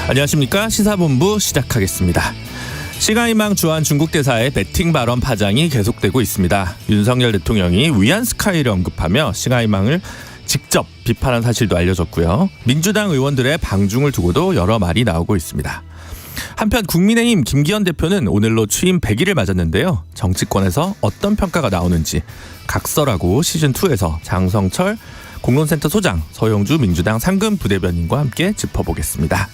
안녕하십니까. 시사본부 시작하겠습니다. 싱하이망 주한 중국 대사의 배팅 발언 파장이 계속되고 있습니다. 윤석열 대통령이 위안스카이를 언급하며 싱하이망을 직접 비판한 사실도 알려졌고요. 민주당 의원들의 방중을 두고도 여러 말이 나오고 있습니다. 한편 국민의힘 김기현 대표는 오늘로 취임 100일을 맞았는데요. 정치권에서 어떤 평가가 나오는지 각설하고 시즌2에서 장성철 공론센터 소장, 서영주 민주당 상근 부대변인과 함께 짚어보겠습니다.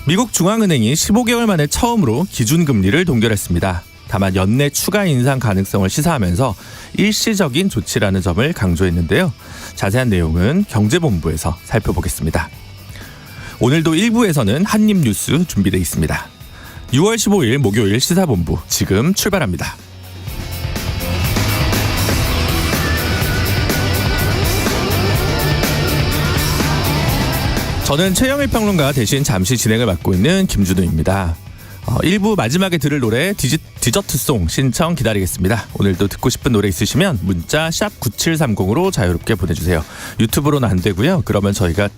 미국 중앙은행이 15개월 만에 처음으로 기준금리를 동결했습니다. 다만 연내 추가 인상 가능성을 시사하면서 일시적인 조치라는 점을 강조했는데요. 자세한 내용은 경제본부에서 살펴보겠습니다. 오늘도 1부에서는 한입뉴스 준비되어 있습니다. 6월 15일 목요일 시사본부 지금 출발합니다. 저는 최영일 평론가 대신 잠시 진행을 맡고 있는 김준우입니다. 1부 마지막에 들을 노래 디저트송 신청 기다리겠습니다. 오늘도 듣고 싶은 노래 있으시면 문자 샵 9730으로 자유롭게 보내주세요. 유튜브로는 안 되고요. 그러면 저희가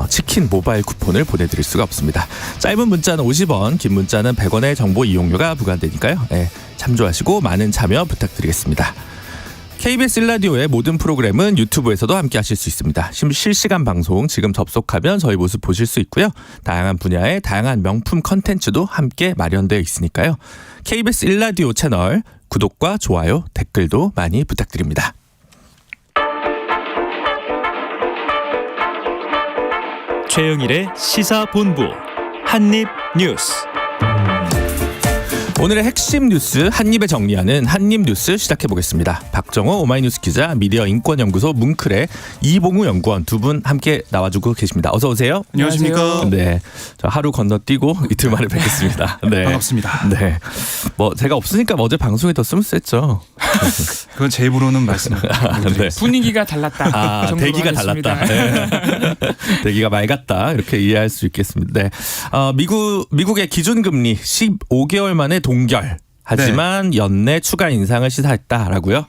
치킨 모바일 쿠폰을 보내드릴 수가 없습니다. 짧은 문자는 50원, 긴 문자는 100원의 정보 이용료가 부과되니까요. 참조하시고 많은 참여 부탁드리겠습니다. KBS 1라디오의 모든 프로그램은 유튜브에서도 함께 하실 수 있습니다. 실시간 방송 지금 접속하면 저희 모습 보실 수 있고요. 다양한 분야의 다양한 명품 컨텐츠도 함께 마련되어 있으니까요. KBS 1라디오 채널 구독과 좋아요, 댓글도 많이 부탁드립니다. 최영일의 시사본부 한입뉴스. 오늘의 핵심 뉴스 한입에 정리하는 한입뉴스 시작해보겠습니다. 박정호 오마이뉴스 기자, 미디어 인권연구소 뭉클의 이봉우 연구원 두 분 함께 나와주고 계십니다. 어서 오세요. 안녕하십니까. 네, 저 하루 건너뛰고 이틀 만에 뵙겠습니다. 네, 반갑습니다. 네, 뭐 제가 없으니까 어제 방송이 더 스무스했죠. 그건 제 입으로는 말씀. 네. 분위기가 달랐다. 대기가 달랐다. 네. 대기가 맑았다. 이렇게 이해할 수 있겠습니다. 네. 미국의 기준금리 15개월 만에 동결. 하지만 연내 추가 인상을 시사했다라고요?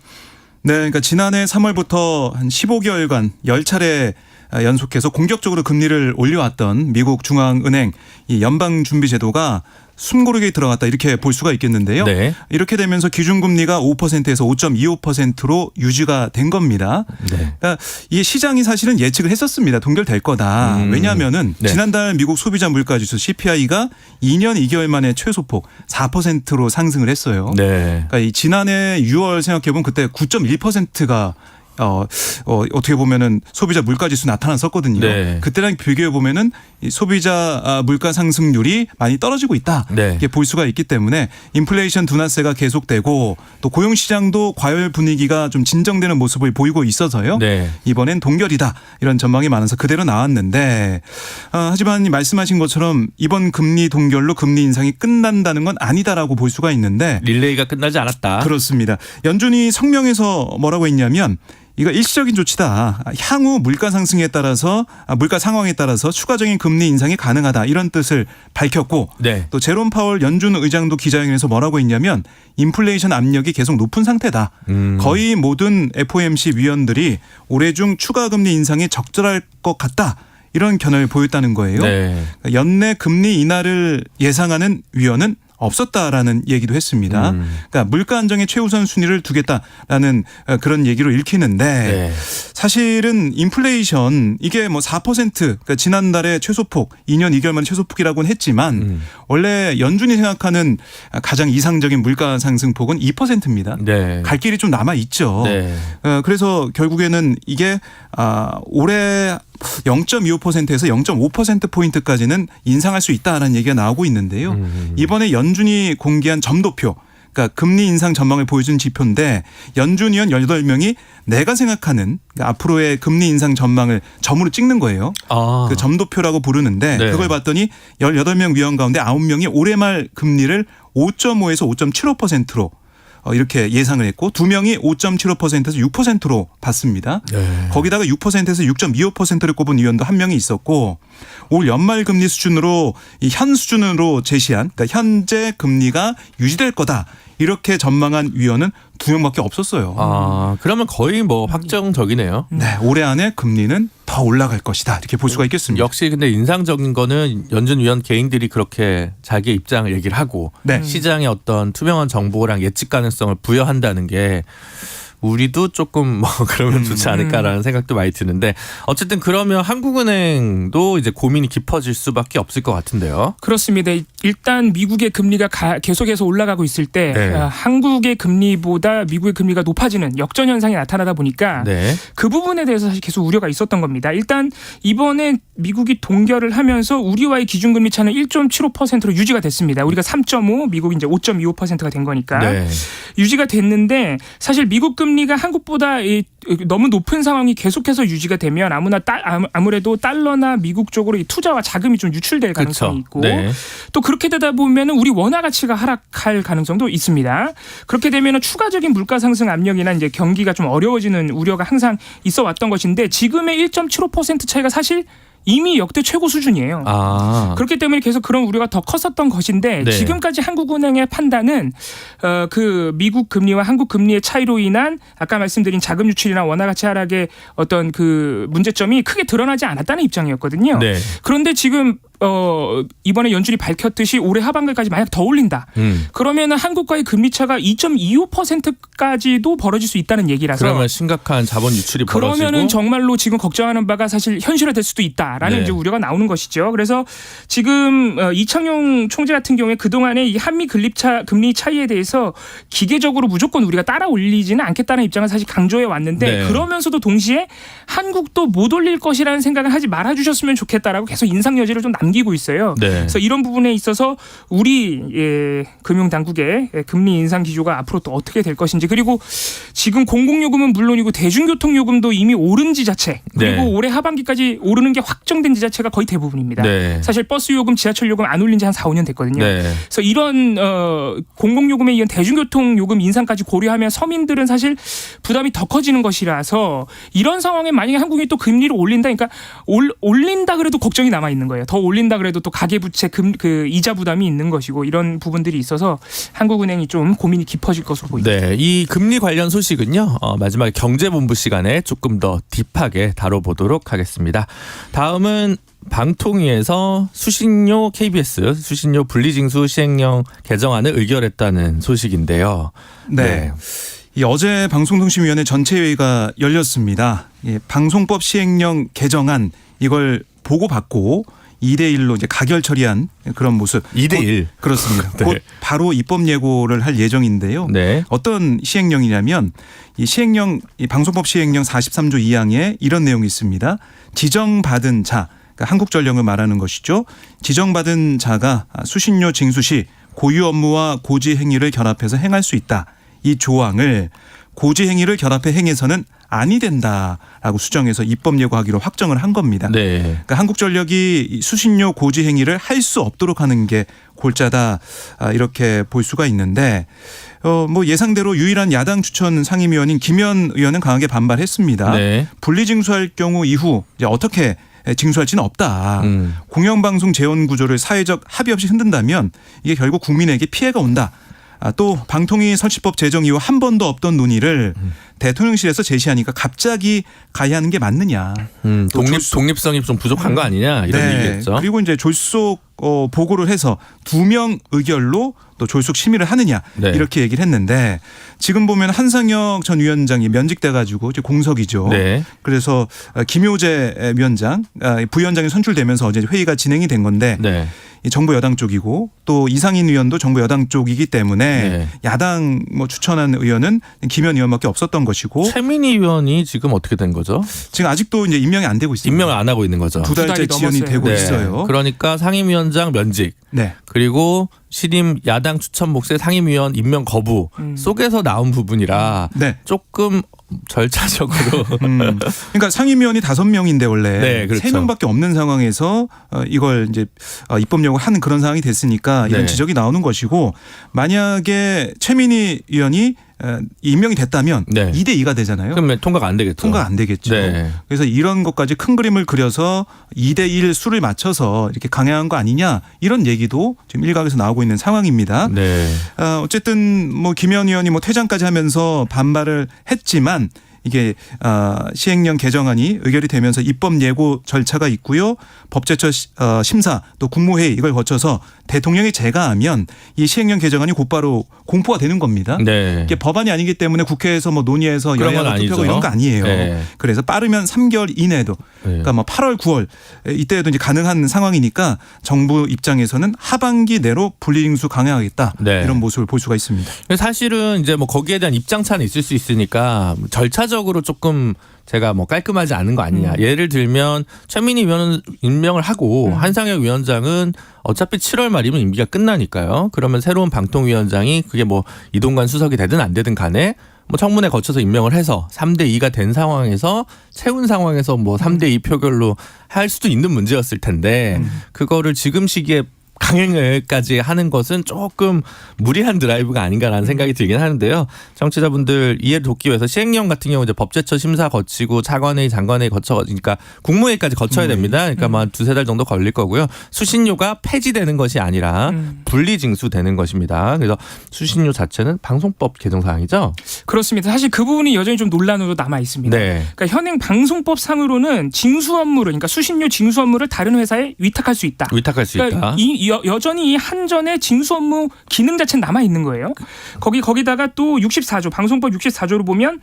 네, 그러니까 지난해 3월부터 한 15개월간 10차례 연속해서 공격적으로 금리를 올려왔던 미국 중앙은행 이 연방준비제도가 숨고르게 들어갔다 이렇게 볼 수가 있겠는데요. 네. 이렇게 되면서 기준금리가 5%에서 5.25%로 유지가 된 겁니다. 네. 그러니까 이 시장이 사실은 예측을 했었습니다. 동결될 거다. 왜냐하면은 네. 지난달 미국 소비자 물가지수 CPI가 2년 2개월 만에 최소폭 4%로 상승을 했어요. 네. 그러니까 이 지난해 6월 생각해보면 그때 9.1%가 어떻게 보면은 소비자 물가지수 나타났었거든요. 네. 그때랑 비교해 보면은 이 소비자 물가 상승률이 많이 떨어지고 있다. 네. 이렇게 볼 수가 있기 때문에 인플레이션 둔화세가 계속되고 또 고용 시장도 과열 분위기가 좀 진정되는 모습을 보이고 있어서요. 네. 이번엔 동결이다 이런 전망이 많아서 그대로 나왔는데 하지만 말씀하신 것처럼 이번 금리 동결로 금리 인상이 끝난다는 건 아니다라고 볼 수가 있는데 릴레이가 끝나지 않았다. 그렇습니다. 연준이 성명에서 뭐라고 했냐면 이거 일시적인 조치다. 향후 물가 상승에 따라서 물가 상황에 따라서 추가적인 금리 인상이 가능하다. 이런 뜻을 밝혔고 네. 또 제롬 파월 연준 의장도 기자회견에서 뭐라고 했냐면 인플레이션 압력이 계속 높은 상태다. 거의 모든 FOMC 위원들이 올해 중 추가 금리 인상이 적절할 것 같다. 이런 견해를 보였다는 거예요. 네. 연내 금리 인하를 예상하는 위원은 없었다라는 얘기도 했습니다. 그러니까 물가 안정에 최우선 순위를 두겠다라는 그런 얘기로 읽히는데 네. 사실은 인플레이션 이게 뭐 4% 그러니까 지난달에 최소폭 2년 2개월 만에 최소폭이라고는 했지만 원래 연준이 생각하는 가장 이상적인 물가 상승폭은 2%입니다. 네. 갈 길이 좀 남아 있죠. 네. 그래서 결국에는 이게 올해 0.25%에서 0.5%포인트까지는 인상할 수 있다라는 얘기가 나오고 있는데요. 이번에 연준이 공개한 점도표 그러니까 금리 인상 전망을 보여준 지표인데 연준 위원 18명이 내가 생각하는 그러니까 앞으로의 금리 인상 전망을 점으로 찍는 거예요. 그 점도표라고 부르는데 네. 그걸 봤더니 18명 위원 가운데 9명이 올해 말 금리를 5.5에서 5.75%로 이렇게 예상을 했고 2명이 5.75%에서 6%로 봤습니다. 네. 거기다가 6%에서 6.25%를 꼽은 위원도 한 명이 있었고 올 연말 금리 수준으로 이 현 수준으로 제시한 그러니까 현재 금리가 유지될 거다. 이렇게 전망한 위원은 2명밖에 없었어요. 아, 그러면 거의 뭐 확정적이네요. 네, 올해 안에 금리는 더 올라갈 것이다 이렇게 볼 수가 있겠습니다. 역시 근데 인상적인 거는 연준 위원 개인들이 그렇게 자기의 입장을 얘기를 하고 네. 시장의 어떤 투명한 정보랑 예측 가능성을 부여한다는 게 우리도 조금 뭐 그러면 좋지 않을까라는 생각도 많이 드는데 어쨌든 그러면 한국은행도 이제 고민이 깊어질 수밖에 없을 것 같은데요. 그렇습니다. 일단 미국의 금리가 계속해서 올라가고 있을 때 네. 한국의 금리보다 미국의 금리가 높아지는 역전 현상이 나타나다 보니까 네. 그 부분에 대해서 사실 계속 우려가 있었던 겁니다. 일단 이번에 미국이 동결을 하면서 우리와의 기준금리 차는 1.75%로 유지가 됐습니다. 우리가 3.5, 미국이 이제 5.25%가 된 거니까 네. 유지가 됐는데 사실 미국 금리가 한국보다 너무 높은 상황이 계속해서 유지가 되면 아무래도 달러나 미국 쪽으로 이 투자와 자금이 좀 유출될 가능성이 있고 네. 또 그렇게 되다 보면 우리 원화 가치가 하락할 가능성도 있습니다. 그렇게 되면 추가적인 물가 상승 압력이나 이제 경기가 좀 어려워지는 우려가 항상 있어 왔던 것인데 지금의 1.75% 차이가 사실 이미 역대 최고 수준이에요. 아. 그렇기 때문에 계속 그런 우려가 더 컸었던 것인데 네. 지금까지 한국은행의 판단은 그 미국 금리와 한국 금리의 차이로 인한 아까 말씀드린 자금 유출이나 원화 가치 하락의 어떤 그 문제점이 크게 드러나지 않았다는 입장이었거든요. 네. 그런데 지금 이번에 연준이 밝혔듯이 올해 하반기까지 만약 더 올린다. 그러면은 한국과의 금리 차가 2.25%까지도 벌어질 수 있다는 얘기라서 그러면 심각한 자본 유출이 벌어지고 그러면은 정말로 지금 걱정하는 바가 사실 현실화될 수도 있다라는 네. 이제 우려가 나오는 것이죠. 그래서 지금 이창용 총재 같은 경우에 그동안에 이 한미 금리 차이에 대해서 기계적으로 무조건 우리가 따라 올리지는 않겠다는 입장을 사실 강조해 왔는데 네. 그러면서도 동시에 한국도 못 올릴 것이라는 생각을 하지 말아 주셨으면 좋겠다라고 계속 인상 여지를 좀 남기고 있어요. 네. 그래서 이런 부분에 있어서 우리 금융 당국의 금리 인상 기조가 앞으로 또 어떻게 될 것인지 그리고 지금 공공요금은 물론이고 대중교통 요금도 이미 오른 지자체 그리고 네. 올해 하반기까지 오르는 게 확정된 지자체가 거의 대부분입니다. 네. 사실 버스 요금, 지하철 요금 안 올린 지 한 4, 5년 됐거든요. 네. 그래서 이런 공공요금에 이은 대중교통 요금 인상까지 고려하면 서민들은 사실 부담이 더 커지는 것이라서 이런 상황에 만약에 한국이 또 금리를 올린다, 그러니까 올린다 그래도 걱정이 남아 있는 거예요. 더 올린다 그래도 또 가계부채 그 이자 부담이 있는 것이고 이런 부분들이 있어서 한국은행이 좀 고민이 깊어질 것으로 보입니다. 네, 이 금리 관련 소식은요. 마지막에 경제본부 시간에 조금 더 딥하게 다뤄보도록 하겠습니다. 다음은 방통위에서 수신료 KBS 수신료 분리징수 시행령 개정안을 의결했다는 소식인데요. 네. 이 어제 방송통신위원회 전체회의가 열렸습니다. 방송법 시행령 개정안 이걸 보고받고 2대1로 이제 가결 처리한 그런 모습. 2대1. 그렇습니다. 네. 곧 바로 입법 예고를 할 예정인데요. 네. 어떤 시행령이냐면 이 시행령, 이 방송법 시행령 43조 2항에 이런 내용이 있습니다. 지정받은 자, 그러니까 한국전력을 말하는 것이죠. 지정받은 자가 수신료 징수 시 고유 업무와 고지 행위를 결합해서 행할 수 있다. 이 조항을 고지 행위를 결합해 행해서는 아니 된다라고 수정해서 입법 예고하기로 확정을 한 겁니다. 네. 그러니까 한국전력이 수신료 고지 행위를 할 수 없도록 하는 게 골자다 이렇게 볼 수가 있는데 뭐 예상대로 유일한 야당 추천 상임위원인 김현 의원은 강하게 반발했습니다. 네. 분리징수할 경우 이후 이제 어떻게 징수할지는 없다. 공영방송 재원 구조를 사회적 합의 없이 흔든다면 이게 결국 국민에게 피해가 온다. 또 방통위 설치법 제정 이후 한 번도 없던 논의를 대통령실에서 제시하니까 갑자기 가야 하는 게 맞느냐. 독립성이 좀 부족한 거 아니냐 이런 네. 얘기겠죠. 그리고 이제 졸속 보고를 해서 2명 의결로 또 졸속 심의를 하느냐 네. 이렇게 얘기를 했는데 지금 보면 한상혁 전 위원장이 면직돼 가지고 이제 공석이죠. 네. 그래서 김효재 위원장 부위원장이 선출되면서 어제 회의가 진행이 된 건데 네. 정부 여당 쪽이고 또 이상인 의원도 정부 여당 쪽이기 때문에 네. 야당 뭐 추천한 의원은 김현 의원밖에 없었던 것이고 최민희 의원이 지금 어떻게 된 거죠? 지금 아직도 이제 임명이 안 되고 있습니다. 임명을 안 하고 있는 거죠. 두 달째 두 달이 지연이 넘었어요. 되고 네. 있어요. 그러니까 상임위원장 면직 네. 그리고 신임 야당 추천 몫의 상임위원 임명 거부 속에서 나온 부분이라 네. 조금 절차적으로 그러니까 상임위원이 5명인데 원래 네, 그렇죠. 3명밖에 없는 상황에서 이걸 이제 입법 예고를 하는 그런 상황이 됐으니까 이런 네. 지적이 나오는 것이고 만약에 최민희 의원이 임명이 됐다면 네. 2대2가 되잖아요. 그러면 통과가 안 되겠죠. 통과가 안 되겠죠. 네. 그래서 이런 것까지 큰 그림을 그려서 2대1 수를 맞춰서 이렇게 강행한 거 아니냐 이런 얘기도 지금 일각에서 나오고 있는 상황입니다. 네. 어쨌든 뭐 김현 의원이 뭐 퇴장까지 하면서 반발을 했지만 이게 시행령 개정안이 의결이 되면서 입법 예고 절차가 있고요. 법제처 심사 또 국무회의 이걸 거쳐서 대통령이 제가하면 이 시행령 개정안이 곧바로 공포가 되는 겁니다. 네. 이게 법안이 아니기 때문에 국회에서 뭐 논의해서 그런 건 여야가 아니죠. 투표하고 이런 거 아니에요. 네. 그래서 빠르면 3개월 이내에도 그러니까 뭐 8월, 9월 이때에도 이제 가능한 상황이니까 정부 입장에서는 하반기 내로 분리징수 강행하겠다 네. 이런 모습을 볼 수가 있습니다. 사실은 이제 뭐 거기에 대한 입장차는 있을 수 있으니까 절차적으로 조금 제가 뭐 깔끔하지 않은 거 아니냐. 예를 들면 최민희 위원은 임명을 하고 한상혁 위원장은 어차피 7월 말이면 임기가 끝나니까요. 그러면 새로운 방통위원장이 그게 뭐 이동관 수석이 되든 안 되든 간에 뭐 청문회 거쳐서 임명을 해서 3대2가 된 상황에서 채운 상황에서 뭐 3대2 표결로 할 수도 있는 문제였을 텐데 그거를 지금 시기에 강행을까지 하는 것은 조금 무리한 드라이브가 아닌가라는 생각이 들긴 하는데요. 정치자분들 이해를 돕기 위해서 시행령 같은 경우 이제 법제처 심사 거치고 차관회의, 장관회의 그러니까 국무회의까지 거쳐야 됩니다. 그러니까 뭐 한 2-3달 정도 걸릴 거고요. 수신료가 폐지되는 것이 아니라 분리징수되는 것입니다. 그래서 수신료 자체는 방송법 개정 사항이죠. 그렇습니다. 사실 그 부분이 여전히 좀 논란으로 남아 있습니다. 네. 그러니까 현행 방송법 상으로는 징수 업무를 그러니까 수신료 징수 업무를 다른 회사에 위탁할 수 있다. 위탁할 수 그러니까 있다. 여전히 이 한전의 징수 업무 기능 자체는 남아 있는 거예요. 거기다가 또 64조 방송법 64조로 보면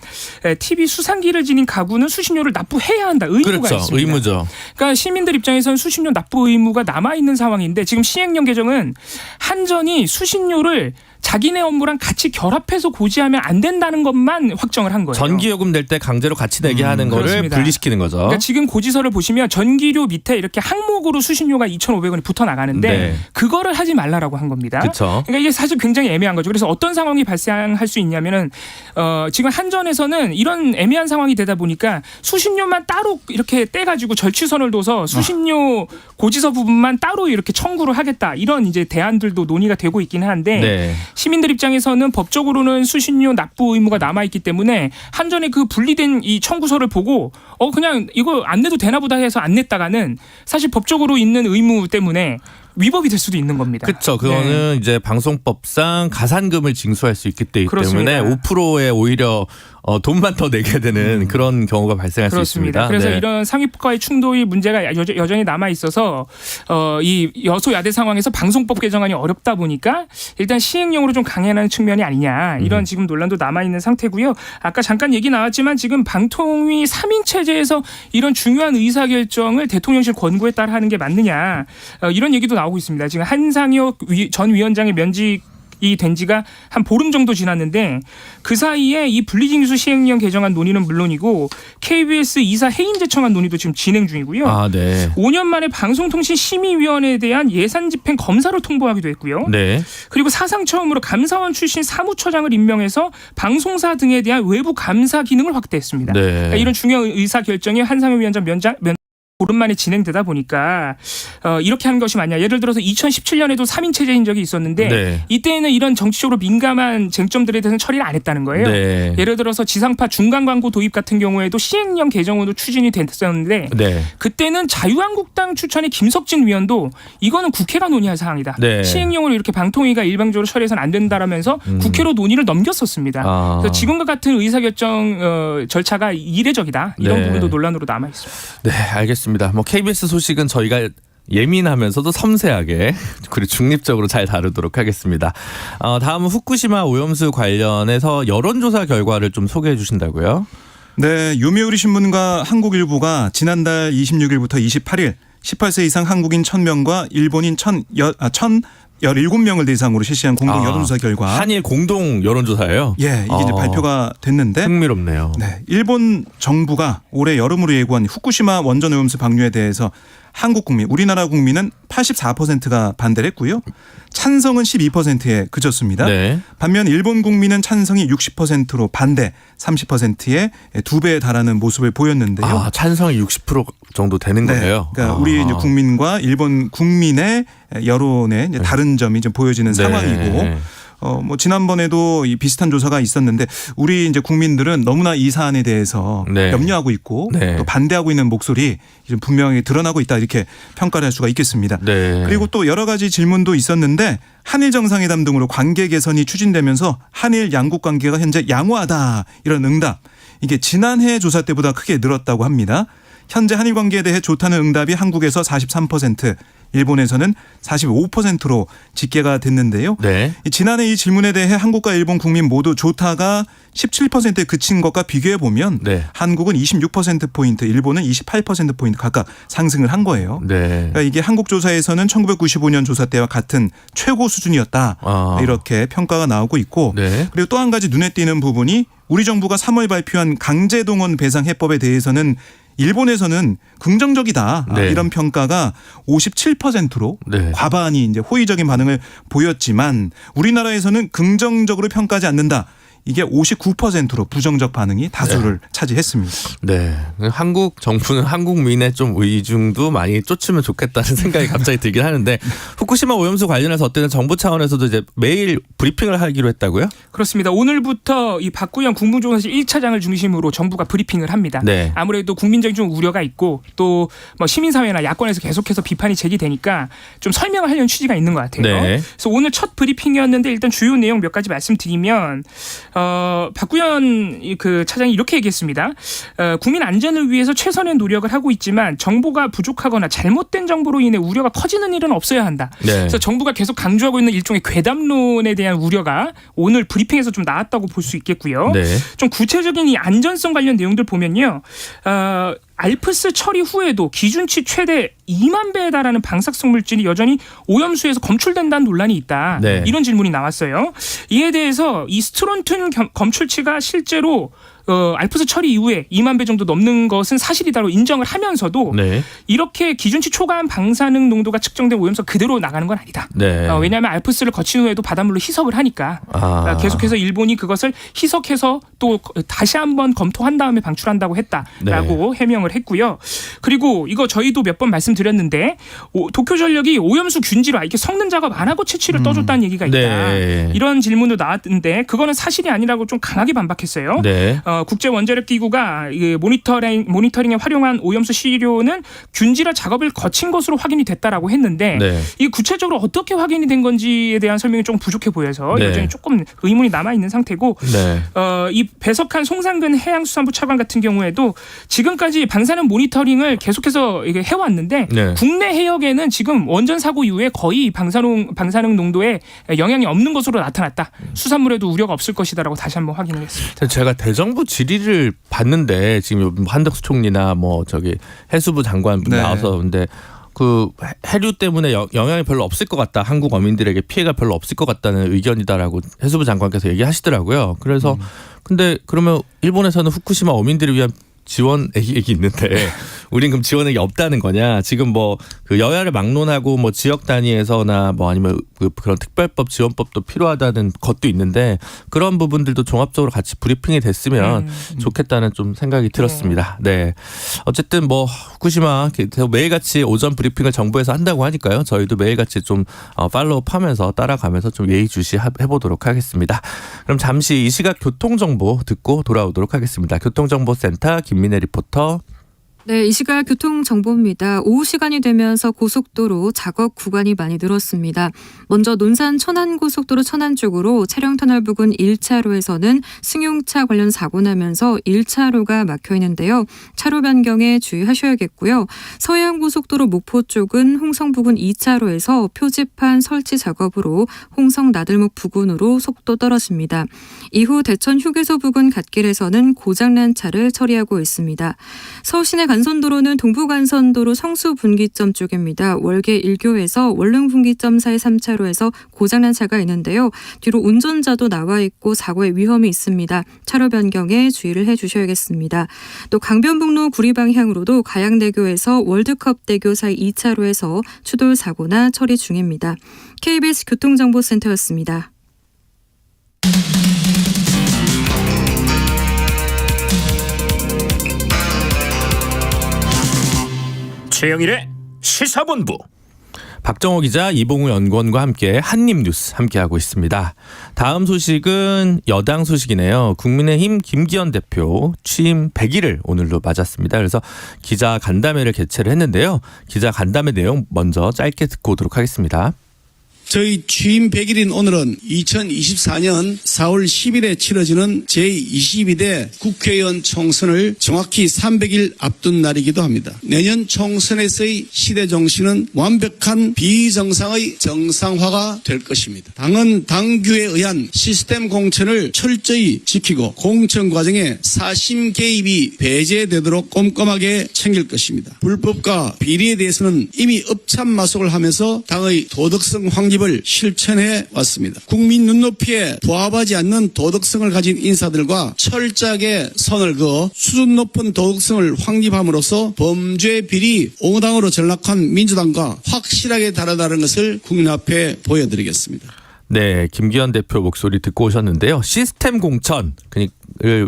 TV 수상기를 지닌 가구는 수신료를 납부해야 한다. 의무가 그렇죠. 있습니다. 의무죠. 그러니까 시민들 입장에서는 수신료 납부 의무가 남아 있는 상황인데 지금 시행령 개정은 한전이 수신료를 자기네 업무랑 같이 결합해서 고지하면 안 된다는 것만 확정을 한 거예요. 전기요금 낼 때 강제로 같이 내게 하는 거를 그렇습니다. 분리시키는 거죠. 그러니까 지금 고지서를 보시면 전기료 밑에 이렇게 항목으로 수신료가 2,500원이 붙어 나가는데 네. 그거를 하지 말라라고 한 겁니다. 그렇죠. 그러니까 이게 사실 굉장히 애매한 거죠. 그래서 어떤 상황이 발생할 수 있냐면은 지금 한전에서는 이런 애매한 상황이 되다 보니까 수신료만 따로 이렇게 떼가지고 절취선을 둬서 수신료 고지서 부분만 따로 이렇게 청구를 하겠다 이런 이제 대안들도 논의가 되고 있긴 한데 네. 시민들 입장에서는 법적으로는 수신료 납부 의무가 남아 있기 때문에 한전의 그 분리된 이 청구서를 보고 그냥 이거 안 내도 되나 보다 해서 안 냈다가는 사실 법적으로 있는 의무 때문에 위법이 될 수도 있는 겁니다. 그렇죠. 그거는 이제 방송법상 가산금을 징수할 수 있기 그렇습니다. 때문에 5%에 오히려 돈만 더 내게 되는 그런 경우가 발생할 그렇습니다. 수 있습니다. 그래서 네. 이런 상위법과의 충돌이 문제가 여전히 남아 있어서 이 여소야대 상황에서 방송법 개정안이 어렵다 보니까 일단 시행령으로 좀 강행하는 측면이 아니냐 이런 지금 논란도 남아 있는 상태고요. 아까 잠깐 얘기 나왔지만 지금 방통위 3인 체제에서 이런 중요한 의사결정을 대통령실 권고에 따라 하는 게 맞느냐 이런 얘기도 나오고 있습니다. 지금 한상혁 전 위원장의 면직 이 된 지가 한 보름 정도 지났는데 그 사이에 이 분리징수 시행령 개정안 논의는 물론이고 KBS 이사 해임 제청안 논의도 지금 진행 중이고요. 아, 네. 5년 만에 방송통신심의위원회에 대한 예산 집행 검사를 통보하기도 했고요. 네. 그리고 사상 처음으로 감사원 출신 사무처장을 임명해서 방송사 등에 대한 외부 감사 기능을 확대했습니다. 네. 그러니까 이런 중요한 의사 결정이 한상혁 위원장 보름 만에 진행되다 보니까 이렇게 하는 것이 맞냐. 예를 들어서 2017년에도 3인 체제인 적이 있었는데 네. 이때는 이런 정치적으로 민감한 쟁점들에 대해서는 처리를 안 했다는 거예요. 네. 예를 들어서 지상파 중간 광고 도입 같은 경우에도 시행령 개정으로 추진이 됐었는데 네. 그때는 자유한국당 추천의 김석진 위원도 이거는 국회가 논의할 사항이다. 네. 시행령으로 이렇게 방통위가 일방적으로 처리해서는 안 된다라면서 국회로 논의를 넘겼었습니다. 아. 그래서 지금과 같은 의사결정 절차가 이례적이다. 이런 네. 부분도 논란으로 남아 있습니다. 네, 알겠습니다. 뭐 KBS 소식은 저희가 예민하면서도 섬세하게 그리고 중립적으로 잘 다루도록 하겠습니다. 다음은 후쿠시마 오염수 관련해서 여론조사 결과를 좀 소개해 주신다고요? 네, 요미우리 신문과 한국일보가 지난달 26일부터 28일 18세 이상 한국인 1000명과 일본인 17명을 대상으로 실시한 공동 여론조사 결과. 한일 공동 여론조사예요? 예, 이게 이제 발표가 됐는데 흥미롭네요. 네, 일본 정부가 올해 여름으로 예고한 후쿠시마 원전 오염수 방류에 대해서 한국 국민, 우리나라 국민은 84%가 반대를 했고요. 찬성은 12%에 그쳤습니다. 네. 반면 일본 국민은 찬성이 60%로 반대 30%의 2배에 달하는 모습을 보였는데요. 아, 찬성이 60% 정도 되는 네, 거예요? 그러니까 우리 이제 국민과 일본 국민의 여론에 이제 다른 점이 좀 보여지는 네. 상황이고 뭐 지난번에도 이 비슷한 조사가 있었는데 우리 이제 국민들은 너무나 이 사안에 대해서 네. 염려하고 있고 네. 또 반대하고 있는 목소리 좀 분명히 드러나고 있다 이렇게 평가를 할 수가 있겠습니다. 네. 그리고 또 여러 가지 질문도 있었는데 한일 정상회담 등으로 관계 개선이 추진되면서 한일 양국 관계가 현재 양호하다 이런 응답 이게 지난해 조사 때보다 크게 늘었다고 합니다. 현재 한일 관계에 대해 좋다는 응답이 한국에서 43%, 일본에서는 45%로 집계가 됐는데요. 네. 지난해 이 질문에 대해 한국과 일본 국민 모두 좋다가 17%에 그친 것과 비교해 보면 네. 한국은 26%포인트, 일본은 28%포인트 각각 상승을 한 거예요. 네. 그러니까 이게 한국 조사에서는 1995년 조사 때와 같은 최고 수준이었다. 아. 이렇게 평가가 나오고 있고 네. 그리고 또 한 가지 눈에 띄는 부분이 우리 정부가 3월 발표한 강제동원 배상 해법에 대해서는 일본에서는 긍정적이다 네. 이런 평가가 57%로 네. 과반이 이제 호의적인 반응을 보였지만 우리나라에서는 긍정적으로 평가하지 않는다. 이게 59%로 부정적 반응이 다수를 차지했습니다. 네. 한국 정부는 한국민의 좀 의중도 많이 쫓으면 좋겠다는 생각이 갑자기 들긴 하는데 후쿠시마 오염수 관련해서 어때는 정부 차원에서도 이제 매일 브리핑을 하기로 했다고요? 그렇습니다. 오늘부터 이 박구현 국무조사실 1차장을 중심으로 정부가 브리핑을 합니다. 네. 아무래도 국민적인 좀 우려가 있고 또 뭐 시민사회나 야권에서 계속해서 비판이 제기되니까 좀 설명을 하려는 취지가 있는 것 같아요. 네. 그래서 오늘 첫 브리핑이었는데 일단 주요 내용 몇 가지 말씀드리면 박구현 그 차장이 이렇게 얘기했습니다. 국민 안전을 위해서 최선의 노력을 하고 있지만 정보가 부족하거나 잘못된 정보로 인해 우려가 커지는 일은 없어야 한다. 네. 그래서 정부가 계속 강조하고 있는 일종의 괴담론에 대한 우려가 오늘 브리핑에서 좀 나왔다고 볼 수 있겠고요. 네. 좀 구체적인 이 안전성 관련 내용들 보면요. 알프스 처리 후에도 기준치 최대 2만 배에 달하는 방사성 물질이 여전히 오염수에서 검출된다는 논란이 있다. 네. 이런 질문이 나왔어요. 이에 대해서 이 스트론툰 검출치가 실제로 알프스 처리 이후에 2만 배 정도 넘는 것은 사실이다로 인정을 하면서도 네. 이렇게 기준치 초과한 방사능 농도가 측정된 오염수 그대로 나가는 건 아니다. 네. 왜냐하면 알프스를 거친 후에도 바닷물로 희석을 하니까 계속해서 일본이 그것을 희석해서 또 다시 한번 검토한 다음에 방출한다고 했다라고 해명을 했고요. 그리고 이거 저희도 몇 번 말씀드렸는데 도쿄전력이 오염수 균질화 이렇게 섞는 작업 안 하고 채취를 떠줬다는 얘기가 있다. 네. 이런 질문도 나왔는데 그거는 사실이 아니라고 좀 강하게 반박했어요. 네. 국제원자력기구가 모니터링에 활용한 오염수 시료는 균질화 작업을 거친 것으로 확인이 됐다라고 했는데 네. 이게 구체적으로 어떻게 확인이 된 건지에 대한 설명이 좀 부족해 보여서 네. 여전히 조금 의문이 남아 있는 상태고 네. 이 배석한 송상근 해양수산부 차관 같은 경우에도 지금까지 방사능 모니터링을 계속해서 이게 해왔는데 네. 국내 해역에는 지금 원전 사고 이후에 거의 방사능 농도에 영향이 없는 것으로 나타났다. 수산물에도 우려가 없을 것이다라고 다시 한번 확인을 했습니다. 제가 대정부 질의를 봤는데 지금 한덕수 총리나 뭐 저기 해수부 장관 분 네. 나와서 근데 그 해류 때문에 영향이 별로 없을 것 같다. 한국 어민들에게 피해가 별로 없을 것 같다는 의견이다라고 해수부 장관께서 얘기하시더라고요. 그래서 근데 그러면 일본에서는 후쿠시마 어민들을 위한 지원액이 있는데 우린 그럼 지원액이 없다는 거냐? 지금 뭐 그 여야를 막론하고 뭐 지역 단위에서나 뭐 아니면 그런 특별법 지원법도 필요하다는 것도 있는데 그런 부분들도 종합적으로 같이 브리핑이 됐으면 좋겠다는 좀 생각이 들었습니다. 네. 어쨌든 뭐 후쿠시마 매일같이 오전 브리핑을 정부에서 한다고 하니까요. 저희도 매일같이 좀 팔로우하면서 따라가면서 좀 예의주시 해보도록 하겠습니다. 그럼 잠시 이 시각 교통정보 듣고 돌아오도록 하겠습니다. 교통정보센터 김민혜 리포터. 네, 이 시각 교통정보입니다. 오후 시간이 되면서 고속도로 작업 구간이 많이 늘었습니다. 먼저 논산 천안고속도로 천안 쪽으로 차량터널 부근 1차로에서는 승용차 관련 사고 나면서 1차로가 막혀 있는데요. 차로 변경에 주의하셔야겠고요. 서해안고속도로 목포 쪽은 홍성 부근 2차로에서 표지판 설치 작업으로 홍성 나들목 부근으로 속도 떨어집니다. 이후 대천 휴게소 부근 갓길에서는 고장난 차를 처리하고 있습니다. 서울시내 간선도로는 동부간선도로 성수분기점 쪽입니다. 월계 1교에서 월릉분기점 사이 3차로에서 고장난 차가 있는데요. 뒤로 운전자도 나와 있고 사고의 위험이 있습니다. 차로 변경에 주의를 해주셔야겠습니다. 또 강변북로 구리 방향으로도 가양대교에서 월드컵대교 사이 2차로에서 추돌 사고나 처리 중입니다. KBS 교통정보센터였습니다. 최영일의 시사본부. 박정호 기자, 이봉우 연구원과 함께 한입뉴스 함께하고 있습니다. 다음 소식은 여당 소식이네요. 국민의힘 김기현 대표 취임 100일을 오늘로 맞았습니다. 그래서 기자 간담회를 개최를 했는데요. 기자 간담회 내용 먼저 짧게 듣고 오도록 하겠습니다. 저희 취임 100일인 오늘은 2024년 4월 10일에 치러지는 제22대 국회의원 총선을 정확히 300일 앞둔 날이기도 합니다. 내년 총선에서의 시대 정신은 완벽한 비정상의 정상화가 될 것입니다. 당은 당규에 의한 시스템 공천을 철저히 지키고 공천 과정에 사심 개입이 배제되도록 꼼꼼하게 챙길 것입니다. 불법과 비리에 대해서는 이미 읍참마속을 하면서 당의 도덕성 확립을 실천해 왔습니다. 국민 눈높이에 부합하지 않는 도덕성을 가진 인사들과 철저하게 선을 그어 수준 높은 도덕성을 확립함으로써 범죄 비리 옹호당으로 전락한 민주당과 확실하게 다르다는 것을 국민 앞에 보여드리겠습니다. 네, 김기현 대표 목소리 듣고 오셨는데요. 시스템 공천을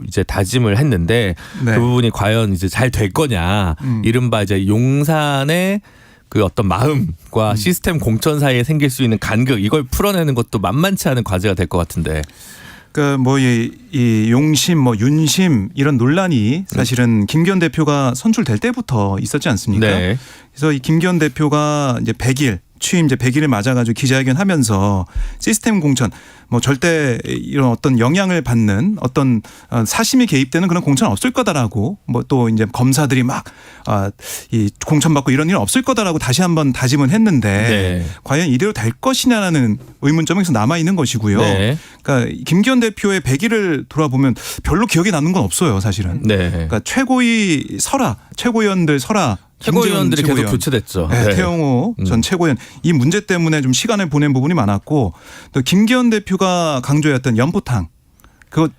이제 다짐을 했는데 네. 그 부분이 과연 이제 잘 될 거냐. 이른바 이제 용산의 그 어떤 마음과 시스템 공천 사이에 생길 수 있는 간극, 이걸 풀어내는 것도 만만치 않은 과제가 될 것 같은데. 그러니까 뭐 이 용심, 뭐 윤심 이런 논란이 사실은 김기현 대표가 선출될 때부터 있었지 않습니까? 네. 그래서 이 김기현 대표가 이제 100일 취임 이제 100일을 맞아가지고 기자회견하면서 시스템 공천 뭐 절대 이런 어떤 영향을 받는 어떤 사심이 개입되는 그런 공천 없을 거다라고 뭐 또 이제 검사들이 막 이 공천 받고 이런 일은 없을 거다라고 다시 한번 다짐은 했는데 네. 과연 이대로 될 것이냐라는 의문점이 계속 남아 있는 것이고요. 네. 그러니까 김기현 대표의 100일을 돌아보면 별로 기억에 남는 건 없어요, 사실은. 네. 그러니까 최고위 설화, 최고위원들 설화. 최고위원들이 김재원 계속 교체됐죠. 네, 네. 태영호 전 최고위원 이 문제 때문에 좀 시간을 보낸 부분이 많았고 또 김기현 대표가 강조했던 연포탕 그거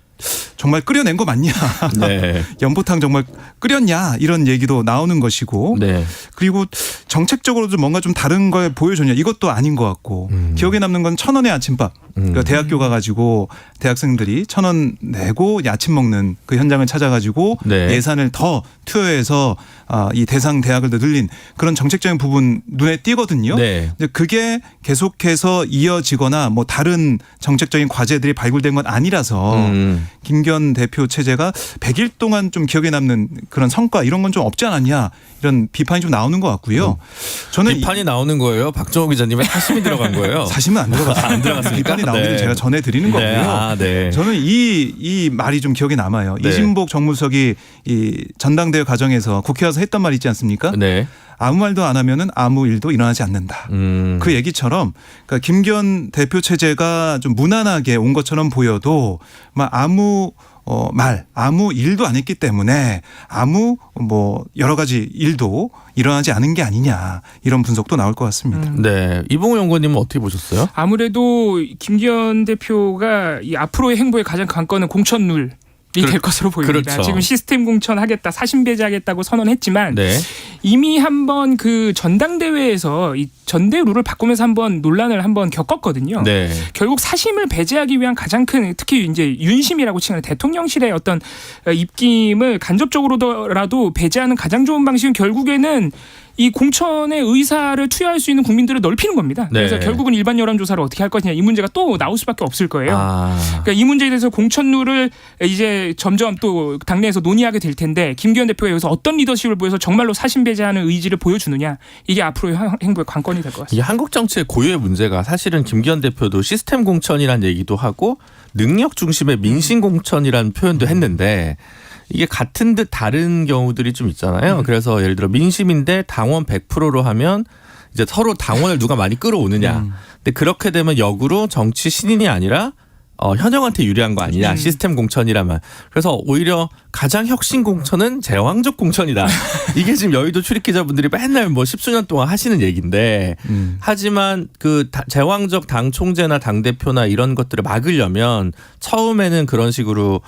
정말 끓여낸 거 맞냐? 네. 연포탕 정말 끓였냐? 이런 얘기도 나오는 것이고 네. 그리고 정책적으로도 뭔가 좀 다른 걸 보여줬냐? 이것도 아닌 것 같고 기억에 남는 건 1,000원의 아침밥. 그러니까 대학교 가가지고 대학생들이 1,000원 내고 야침 먹는 그 현장을 찾아가지고 네. 예산을 더 투여해서 이 대상 대학을 더 늘린 그런 정책적인 부분 눈에 띄거든요. 네. 근데 그게 계속해서 이어지거나 뭐 다른 정책적인 과제들이 발굴된 건 아니라서 김기현 대표 체제가 100일 동안 좀 기억에 남는 그런 성과 이런 건 좀 없지 않았냐 이런 비판이 좀 나오는 것 같고요. 저는 비판이 나오는 거예요. 박정호 기자님의 사심이 들어간 거예요. 사심은 안 들어갔어요. 안 들어갔습니까? 비판이 나오기를 네. 제가 전해드리는 거고요. 네. 아, 네. 저는 이 말이 좀 기억에 남아요. 네. 이진복 정무석이 이 전당대회 과정에서 국회 와서 했던 말 있지 않습니까? 네. 아무 말도 안 하면은 아무 일도 일어나지 않는다. 그 얘기처럼 그러니까 김기현 대표 체제가 좀 무난하게 온 것처럼 보여도 막 아무 아무 일도 안 했기 때문에 아무 뭐 여러 가지 일도 일어나지 않은 게 아니냐 이런 분석도 나올 것 같습니다. 네. 이봉우 연구원님은 어떻게 보셨어요? 아무래도 김기현 대표가 이 앞으로의 행보의 가장 관건은 공천룰. 이 될 것으로 보입니다. 그렇죠. 지금 시스템 공천하겠다, 사심 배제하겠다고 선언했지만 네. 이미 한번 그 전당대회에서 이 전대 룰을 바꾸면서 한번 논란을 한번 겪었거든요. 네. 결국 사심을 배제하기 위한 가장 큰 특히 이제 윤심이라고 칭하는 대통령실의 어떤 입김을 간접적으로라도 배제하는 가장 좋은 방식은 결국에는 이 공천의 의사를 투여할 수 있는 국민들을 넓히는 겁니다. 네. 그래서 결국은 일반 여론조사를 어떻게 할 것이냐 이 문제가 또 나올 수밖에 없을 거예요. 그러니까 이 문제에 대해서 공천룰을 이제 점점 또 당내에서 논의하게 될 텐데 김기현 대표가 여기서 어떤 리더십을 보여서 정말로 사심 배제하는 의지를 보여주느냐 이게 앞으로의 행보의 관건이 될 것 같습니다. 이게 한국 정치의 고유의 문제가 사실은 김기현 대표도 시스템 공천이란 얘기도 하고 능력 중심의 민심 공천이라는 표현도 했는데 이게 같은 듯 다른 경우들이 좀 있잖아요. 그래서 예를 들어 민심인데 당원 100%로 하면 이제 서로 당원을 누가 많이 끌어오느냐. 근데 그렇게 되면 역으로 정치 신인이 아니라 현역한테 유리한 거 아니냐. 시스템 공천이라면. 그래서 오히려 가장 혁신 공천은 제왕적 공천이다. 이게 지금 여의도 출입 기자분들이 맨날 뭐 10수년 동안 하시는 얘기인데 하지만 그 제왕적 당 총재나 당 대표나 이런 것들을 막으려면 처음에는 그런 식으로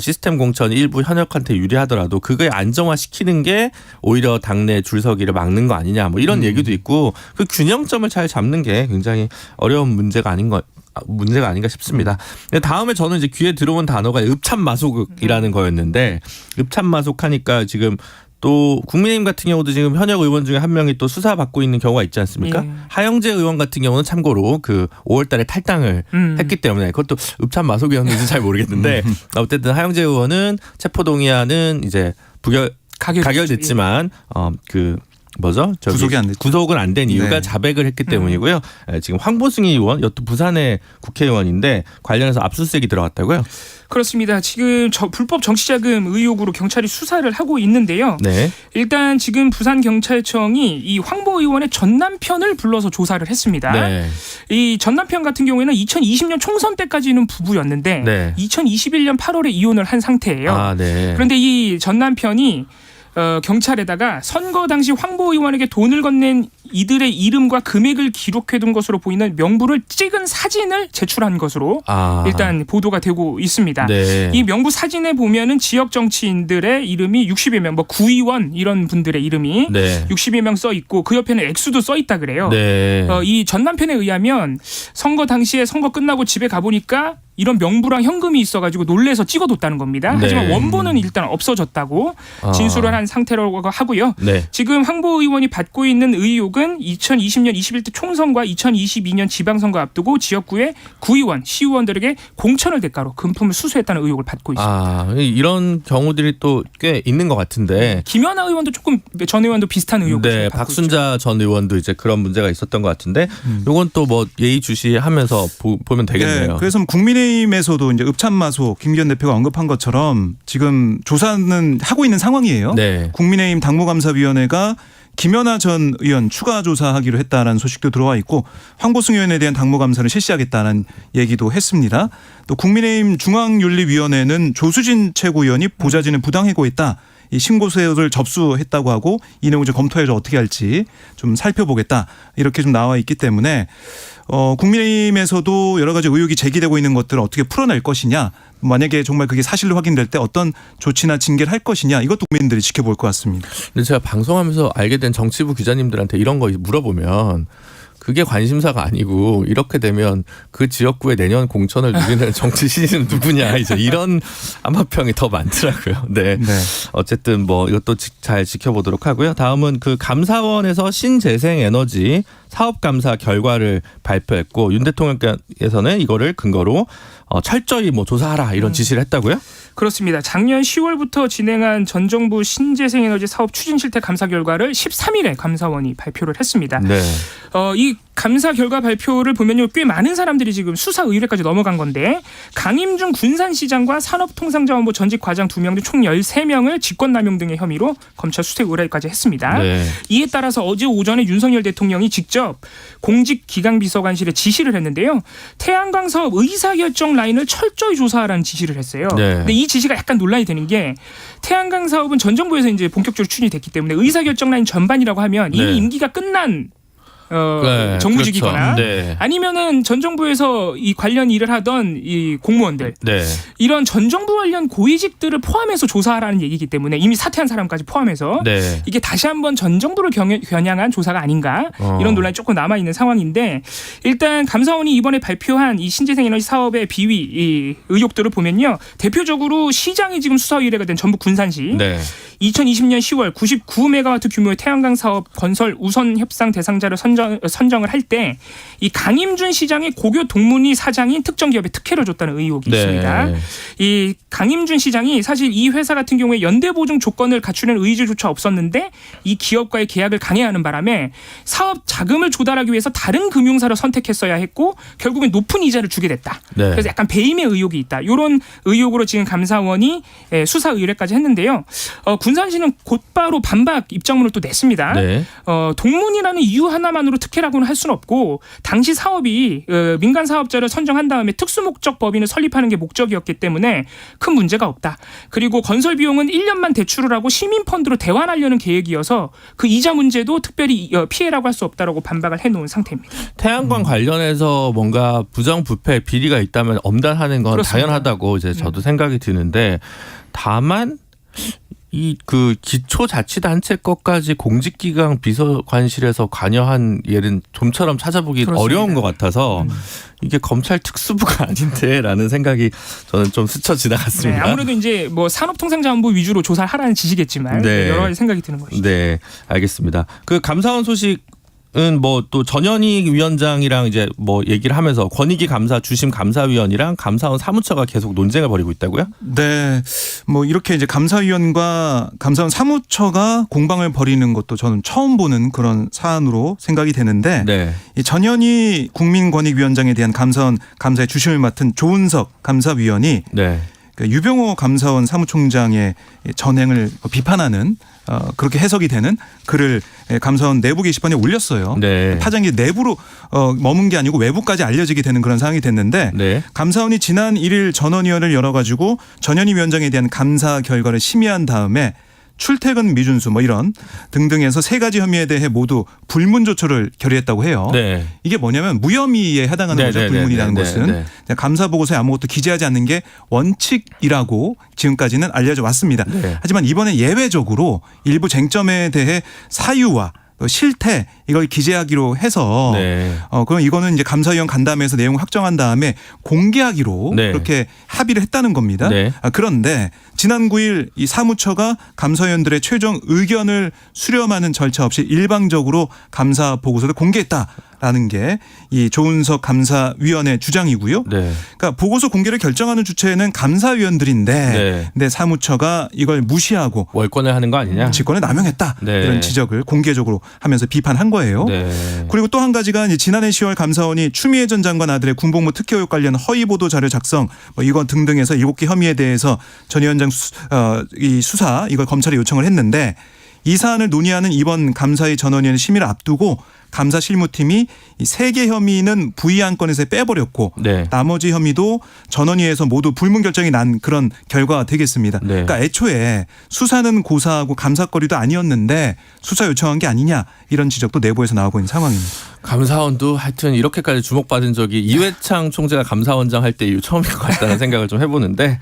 시스템 공천 일부 현역한테 유리하더라도 그거에 안정화시키는 게 오히려 당내 줄서기를 막는 거 아니냐. 뭐 이런 얘기도 있고 그 균형점을 잘 잡는 게 굉장히 어려운 문제가 아닌가 싶습니다. 근데 다음에 저는 이제 귀에 들어온 단어가 읍참마속이라는 거였는데 읍참마속하니까 지금 또 국민의힘 같은 경우도 지금 현역 의원 중에 한 명이 또 수사받고 있는 경우가 있지 않습니까? 예. 하영재 의원 같은 경우는 참고로 그 5월달에 탈당을 했기 때문에 그것도 읍참마속이었는지 잘 모르겠는데 어쨌든 하영재 의원은 체포동의안은 이제 가결됐지만 구속이 안 됐죠. 구속은 안 된 이유가 네. 자백을 했기 때문이고요. 지금 황보승 의원, 여튼 부산의 국회의원인데 관련해서 압수수색이 들어갔다고요? 그렇습니다. 지금 불법 정치자금 의혹으로 경찰이 수사를 하고 있는데요. 네. 일단 지금 부산경찰청이 이 황보 의원의 전 남편을 불러서 조사를 했습니다. 네. 이 전 남편 같은 경우에는 2020년 총선 때까지는 부부였는데 네. 2021년 8월에 이혼을 한 상태예요. 아, 네. 그런데 이 전 남편이 경찰에다가 선거 당시 황보 의원에게 돈을 건넨 이들의 이름과 금액을 기록해둔 것으로 보이는 명부를 찍은 사진을 제출한 것으로 일단 보도가 되고 있습니다. 네. 이 명부 사진에 보면은 지역 정치인들의 이름이 60여 명, 뭐 구의원 이런 분들의 이름이 네. 60여 명 써 있고 그 옆에는 액수도 써 있다 그래요. 네. 이 전 남편에 의하면 선거 당시에 선거 끝나고 집에 가보니까 이런 명부랑 현금이 있어가지고 놀래서 찍어뒀다는 겁니다. 네. 하지만 원본은 일단 없어졌다고 진술을 한 상태라고 하고요. 네. 지금 황보 의원이 받고 있는 의혹은 2020년 21대 총선과 2022년 지방선거 앞두고 지역구의 구의원, 시의원들에게 공천을 대가로 금품을 수수했다는 의혹을 받고 있습니다. 이런 경우들이 또 꽤 있는 것 같은데. 김연아 의원도 조금 전 의원도 비슷한 의혹을 네, 받고 박순자 전 의원도 이제 그런 문제가 있었던 것 같은데, 요건 또 뭐 예의주시하면서 보면 되겠네요. 네, 그래서 국민의힘에서도 이제 읍참마소 김기현 대표가 언급한 것처럼 지금 조사는 하고 있는 상황이에요. 네. 국민의힘 당무감사위원회가 김연아 전 의원 추가 조사하기로 했다는 소식도 들어와 있고 황보승 의원에 대한 당무감사를 실시하겠다는 얘기도 했습니다. 또 국민의힘 중앙윤리위원회는 조수진 최고위원이 보좌진을 부당해고했다. 이 신고서를 접수했다고 하고 이 내용을 좀 검토해서 어떻게 할지 좀 살펴보겠다. 이렇게 좀 나와 있기 때문에 국민의힘에서도 여러 가지 의혹이 제기되고 있는 것들을 어떻게 풀어낼 것이냐. 만약에 정말 그게 사실로 확인될 때 어떤 조치나 징계를 할 것이냐. 이것도 국민들이 지켜볼 것 같습니다. 근데 제가 방송하면서 알게 된 정치부 기자님들한테 이런 거 물어보면 그게 관심사가 아니고 이렇게 되면 그 지역구에 내년 공천을 누리는 정치 신인은 누구냐 이제 이런 암호평이 더 많더라고요. 네. 네. 어쨌든 뭐 이것도 잘 지켜보도록 하고요. 다음은 그 감사원에서 신재생에너지 사업감사 결과를 발표했고 윤 대통령께서는 이거를 근거로 철저히 뭐 조사하라 이런 지시를 했다고요? 그렇습니다. 작년 10월부터 진행한 전 정부 신재생에너지 사업 추진 실태 감사 결과를 13일에 감사원이 발표를 했습니다. 네. 이 감사 결과 발표를 보면요, 꽤 많은 사람들이 지금 수사 의뢰까지 넘어간 건데 강임준 군산시장과 산업통상자원부 전직 과장 2명 등 총 13명을 직권남용 등의 혐의로 검찰 수색 의뢰까지 했습니다. 네. 이에 따라서 어제 오전에 윤석열 대통령이 직접 공직기강비서관실에 지시를 했는데요. 태양광 사업 의사결정 라인을 철저히 조사하라는 지시를 했어요. 네. 근데 이 지시가 약간 논란이 되는 게 태양광 사업은 전 정부에서 이제 본격적으로 추진이 됐기 때문에 의사결정 라인 전반이라고 하면 이미 네. 임기가 끝난 네, 정무직이거나 그렇죠. 네. 아니면은 전 정부에서 이 관련 일을 하던 이 공무원들 네. 이런 전 정부 관련 고위직들을 포함해서 조사하라는 얘기이기 때문에 이미 사퇴한 사람까지 포함해서 네. 이게 다시 한번 전 정부를 겨냥한 조사가 아닌가 이런 논란이 조금 남아 있는 상황인데 일단 감사원이 이번에 발표한 이 신재생에너지 사업의 비위 이 의혹들을 보면요, 대표적으로 시장이 지금 수사 의뢰가 된 전북 군산시 네. 2020년 10월 99메가와트 규모의 태양광 사업 건설 우선 협상 대상자를 선정을 할 때 이 강임준 시장의 고교 동문위 사장인 특정 기업에 특혜를 줬다는 의혹이 네. 있습니다. 이 강임준 시장이 사실 이 회사 같은 경우에 연대 보증 조건을 갖추는 의지조차 없었는데 이 기업과의 계약을 강행하는 바람에 사업 자금을 조달하기 위해서 다른 금융사를 선택했어야 했고 결국엔 높은 이자를 주게 됐다. 네. 그래서 약간 배임의 의혹이 있다. 이런 의혹으로 지금 감사원이 수사 의뢰까지 했는데요. 군산시는 곧바로 반박 입장문을 또 냈습니다. 네. 동문이라는 이유 하나만으로 특혜라고는 할 수는 없고 당시 사업이 민간 사업자를 선정한 다음에 특수목적 법인을 설립하는 게 목적이었기 때문에 큰 문제가 없다. 그리고 건설 비용은 1년만 대출을 하고 시민펀드로 대환하려는 계획이어서 그 이자 문제도 특별히 피해라고 할 수 없다라고 반박을 해놓은 상태입니다. 태양광 관련해서 뭔가 부정부패 비리가 있다면 엄단하는 건 그렇습니다. 당연하다고 이제 저도 생각이 드는데 다만 이 그 기초자치단체 것까지 공직기강 비서관실에서 관여한 예는 좀처럼 찾아보기 그렇습니다. 어려운 것 같아서 이게 검찰 특수부가 아닌데라는 생각이 저는 좀 스쳐 네, 지나갔습니다. 아무래도 이제 뭐 산업통상자원부 위주로 조사를 하라는 지시겠지만 네. 여러 가지 생각이 드는 것이죠. 네, 알겠습니다. 그 감사원 소식은 뭐 또 전현희 위원장이랑 이제 뭐 얘기를 하면서 권익위 감사 주심 감사위원이랑 감사원 사무처가 계속 논쟁을 벌이고 있다고요? 네, 뭐 이렇게 이제 감사위원과 감사원 사무처가 공방을 벌이는 것도 저는 처음 보는 그런 사안으로 생각이 되는데 네. 이 전현희 국민권익위원장에 대한 감사원 감사의 주심을 맡은 조은석 감사위원이 네. 그 유병호 감사원 사무총장의 전행을 비판하는 그렇게 해석이 되는 글을 감사원 내부 게시판에 올렸어요. 네. 파장이 내부로 머문 게 아니고 외부까지 알려지게 되는 그런 상황이 됐는데 네. 감사원이 지난 1일 전원위원회를 열어가지고 전현희 위원장에 대한 감사 결과를 심의한 다음에 출퇴근 미준수 뭐 이런 등등해서 3가지 혐의에 대해 모두 불문 조처를 결의했다고 해요. 네. 이게 뭐냐면 무혐의에 해당하는 네, 거죠. 네, 불문이라는 네, 것은. 네, 네. 감사 보고서에 아무것도 기재하지 않는 게 원칙이라고 지금까지는 알려져 왔습니다. 네. 하지만 이번에 예외적으로 일부 쟁점에 대해 사유와 또 실태 이걸 기재하기로 해서 네. 그럼 이거는 이제 감사위원 간담회에서 내용 확정한 다음에 공개하기로 네. 그렇게 합의를 했다는 겁니다. 네. 그런데 지난 9일 이 사무처가 감사위원들의 최종 의견을 수렴하는 절차 없이 일방적으로 감사 보고서를 공개했다라는 게 이 조은석 감사위원의 주장이고요. 네. 그러니까 보고서 공개를 결정하는 주체는 감사위원들인데 네. 근데 사무처가 이걸 무시하고 월권을 하는 거 아니냐? 직권을 남용했다 네. 이런 지적을 공개적으로 하면서 비판한 거예요. 네. 그리고 또 한 가지가 이제 지난해 10월 감사원이 추미애 전 장관 아들의 군복무 특혜의혹 관련 허위 보도 자료 작성 뭐 이건 등등해서 7개 혐의에 대해서 전 위원장 이 수사 이걸 검찰에 요청을 했는데 이 사안을 논의하는 이번 감사의 전원위원회 심의를 앞두고 감사 실무팀이 이 3개 혐의는 부의 안건에서 빼버렸고 네. 나머지 혐의도 전원위에서 모두 불문 결정이 난 그런 결과가 되겠습니다. 네. 그러니까 애초에 수사는 고사하고 감사거리도 아니었는데 수사 요청한 게 아니냐 이런 지적도 내부에서 나오고 있는 상황입니다. 감사원도 하여튼 이렇게까지 주목받은 적이 이회창 총재가 감사원장 할 때 이후 처음일 것 같다는 생각을 좀 해보는데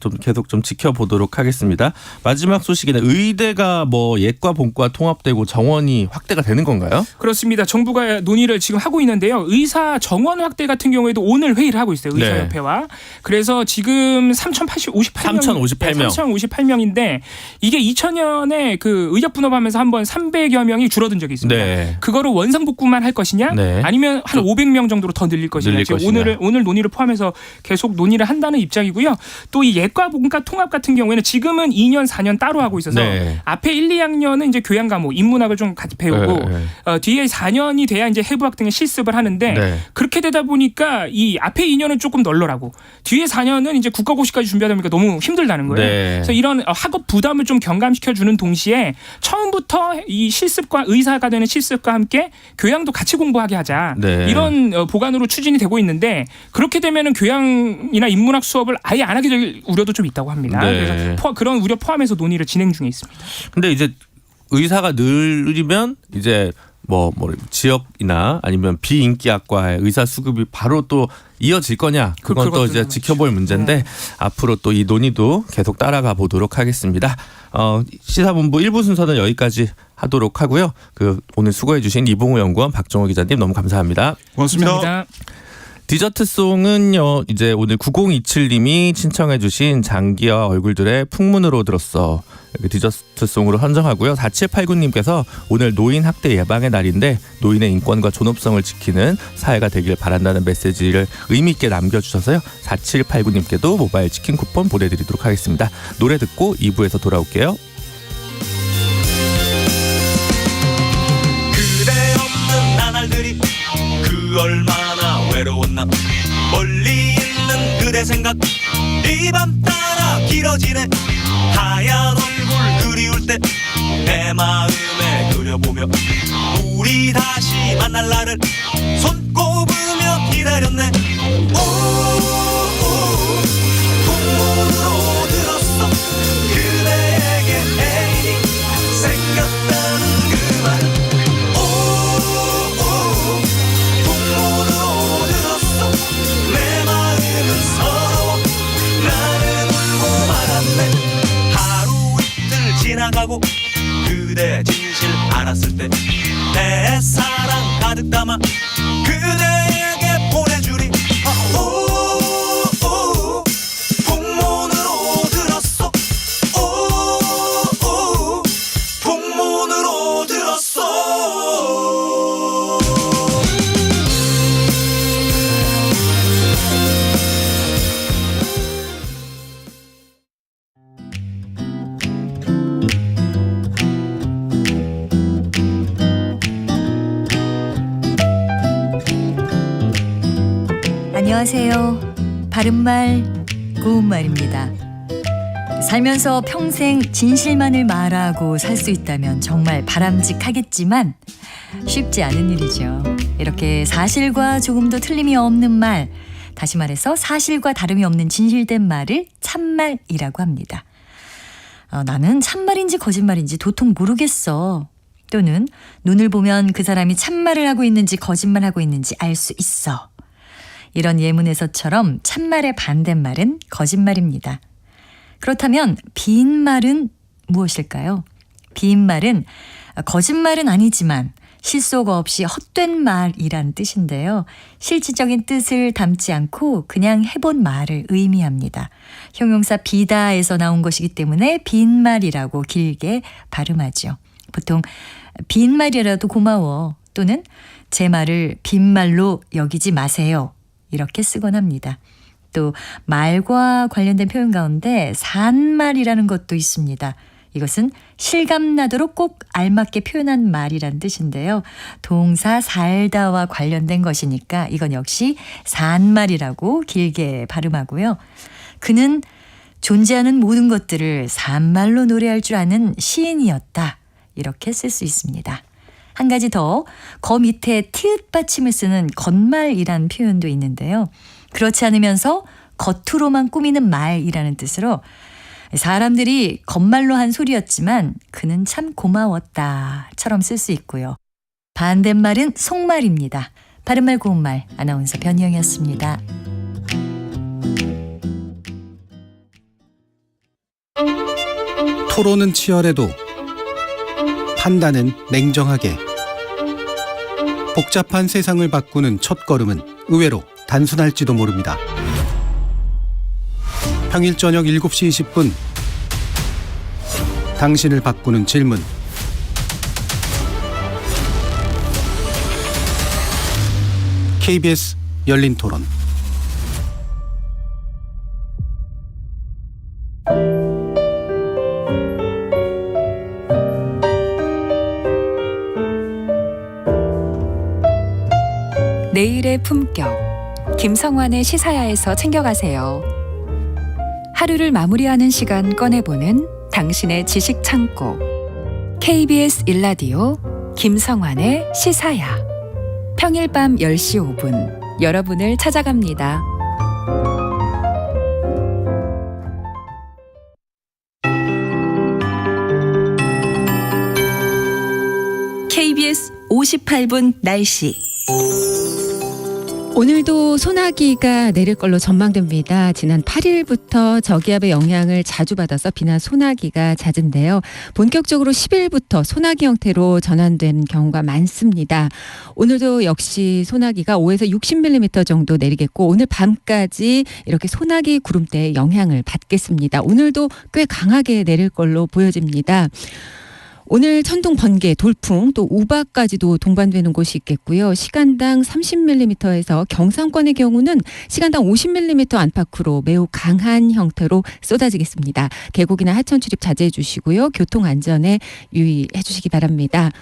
좀 계속 좀 지켜보도록 하겠습니다. 마지막 소식에는 의대가 뭐 예과 본과 통합되고 정원이 확대가 되는 건가요? 그렇습니다. 정부가 논의를 지금 하고 있는데요. 의사 정원 확대 같은 경우에도 오늘 회의를 하고 있어요. 의사협회와. 그래서 지금 3,058명인데 이게 2000년에 그 의학 분업하면서 한번 300여 명이 줄어든 적이 있습니다. 네. 그거를 원상복구만 할 것이냐 네. 아니면 한 500명 정도로 더 늘릴 것이냐. 늘릴 지금 것이냐. 오늘 논의를 포함해서 계속 논의를 한다는 입장이고요. 또 이 예과 본과 통합 같은 경우에는 지금은 2년 4년 따로 하고 있어서 네. 앞에 1, 2학년은 이제 교양 과목 인문학을 좀 같이 배우고 네. 뒤에 4년이 돼야 이제 해부학 등의 실습을 하는데 네. 그렇게 되다 보니까 이 앞에 2년은 조금 널널하고 뒤에 4년은 이제 국가고시까지 준비하다 보니까 너무 힘들다는 거예요. 네. 그래서 이런 학업 부담을 좀 경감시켜 주는 동시에 처음부터 이 실습과 의사가 되는 실습과 함께 교양도 같이 공부하게 하자. 네. 이런 보관으로 추진이 되고 있는데 그렇게 되면은 교양이나 인문학 수업을 아예 안 하게 될 우려도 좀 있다고 합니다. 네. 그래서 그런 우려 포함해서 논의를 진행 중에 있습니다. 근데 이제 의사가 늘리면 이제 뭐 지역이나 아니면 비인기학과의 의사 수급이 바로 또 이어질 거냐 그건 또 이제 지켜볼 문제인데 앞으로 또 이 논의도 계속 따라가 보도록 하겠습니다. 시사본부 1부 순서는 여기까지 하도록 하고요. 오늘 수고해 주신 이봉우 연구원 박정호 기자님 너무 감사합니다. 고맙습니다. 감사합니다. 디저트송은요 이제 오늘 9027님이 신청해주신 장기와 얼굴들의 풍문으로 들었어 디저트송으로 선정하고요. 4789님께서 오늘 노인 학대 예방의 날인데 노인의 인권과 존엄성을 지키는 사회가 되길 바란다는 메시지를 의미 있게 남겨주셔서요. 4789님께도 모바일 치킨 쿠폰 보내드리도록 하겠습니다. 노래 듣고 2부에서 돌아올게요. 그대 없는 나날들이 그 얼마나 외로웠나 멀리 있는 그대 생각 이 밤 따라 길어지네 하얀 얼굴 그리울 때 내 마음에 그려보며 우리 다시 만날 날을 손꼽으며 기다렸네 풍문으로 들었어 그대에게 애인이 생겼다는 그 말 풍문으로 들었어 내 마음은 서러워 나는 울고 말았네 하루 이틀 내 사랑 가득 담아 그대에게 보내주리. 오, 풍문으로 들었어. 오, 풍문으로 들었어. 안녕하세요. 바른말 고운말입니다. 살면서 평생 진실만을 말하고 살 수 있다면 정말 바람직하겠지만 쉽지 않은 일이죠. 이렇게 사실과 조금도 틀림이 없는 말, 다시 말해서 사실과 다름이 없는 진실된 말을 참말이라고 합니다. 나는 참말인지 거짓말인지 도통 모르겠어. 또는 눈을 보면 그 사람이 참말을 하고 있는지 거짓말하고 있는지 알 수 있어. 이런 예문에서처럼 참말의 반대말은 거짓말입니다. 그렇다면 빈말은 무엇일까요? 빈말은 거짓말은 아니지만 실속 없이 헛된 말이란 뜻인데요. 실질적인 뜻을 담지 않고 그냥 해본 말을 의미합니다. 형용사 비다에서 나온 것이기 때문에 빈말이라고 길게 발음하죠. 보통 빈말이라도 고마워 또는 제 말을 빈말로 여기지 마세요. 이렇게 쓰곤 합니다. 또 말과 관련된 표현 가운데 산말이라는 것도 있습니다. 이것은 실감나도록 꼭 알맞게 표현한 말이란 뜻인데요. 동사 살다와 관련된 것이니까 이건 역시 산말이라고 길게 발음하고요. 그는 존재하는 모든 것들을 산말로 노래할 줄 아는 시인이었다. 이렇게 쓸 수 있습니다. 한 가지 더, 거 밑에 티읕 받침을 쓰는 겉말이란 표현도 있는데요. 그렇지 않으면서 겉으로만 꾸미는 말이라는 뜻으로 사람들이 겉말로 한 소리였지만 그는 참 고마웠다처럼 쓸 수 있고요. 반대말은 속말입니다. 바른말 고운말 아나운서 변희영이었습니다. 토론은 치열해도 판단은 냉정하게. 복잡한 세상을 바꾸는 첫걸음은 의외로 단순할지도 모릅니다. 평일 저녁 7시 20분 당신을 바꾸는 질문. KBS 열린 토론. 내일의 품격, 김성환의 시사야에서 챙겨가세요. 하루를 마무리하는 시간 꺼내보는 당신의 지식 창고. KBS 일라디오 김성환의 시사야. 평일 밤 10시 5분 여러분을 찾아갑니다. KBS 58분 날씨. 오늘도 소나기가 내릴 걸로 전망됩니다. 지난 8일부터 저기압의 영향을 자주 받아서 비나 소나기가 잦은데요. 본격적으로 10일부터 소나기 형태로 전환된 경우가 많습니다. 오늘도 역시 소나기가 5에서 60mm 정도 내리겠고 오늘 밤까지 이렇게 소나기 구름대의 영향을 받겠습니다. 오늘도 꽤 강하게 내릴 걸로 보여집니다. 오늘 천둥, 번개, 돌풍, 또 우박까지도 동반되는 곳이 있겠고요. 시간당 30mm에서 경상권의 경우는 시간당 50mm 안팎으로 매우 강한 형태로 쏟아지겠습니다. 계곡이나 하천 출입 자제해 주시고요. 교통 안전에 유의해 주시기 바랍니다.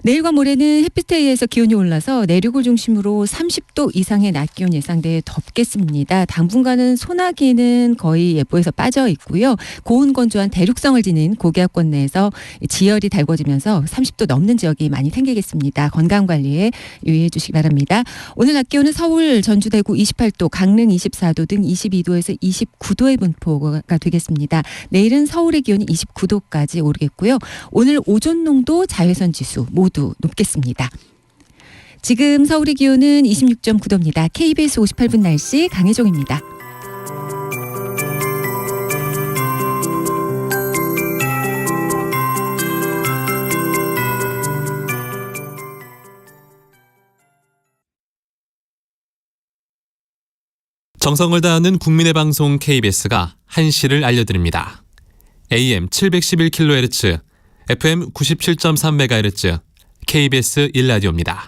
내일과 모레는 햇빛에 의해서 기온이 올라서 내륙을 중심으로 30도 이상의 낮 기온 예상돼 덥겠습니다. 당분간은 소나기는 거의 예보에서 빠져 있고요. 고온 건조한 대륙성을 지닌 고기압권 내에서 지열이 달궈지면서 30도 넘는 지역이 많이 생기겠습니다. 건강관리에 유의해 주시기 바랍니다. 오늘 낮 기온은 서울, 전주, 대구 28도, 강릉 24도 등 22도에서 29도의 분포가 되겠습니다. 내일은 서울의 기온이 29도까지 오르겠고요. 오늘 오존 농도, 자외선 지수 모두 높겠습니다. 지금 서울의 기온은 26.9도입니다. KBS 58분 날씨 강혜종입니다. 정성을 다하는 국민의 방송 KBS가 한시를 알려드립니다. AM 711kHz, FM 97.3MHz, KBS 1라디오입니다.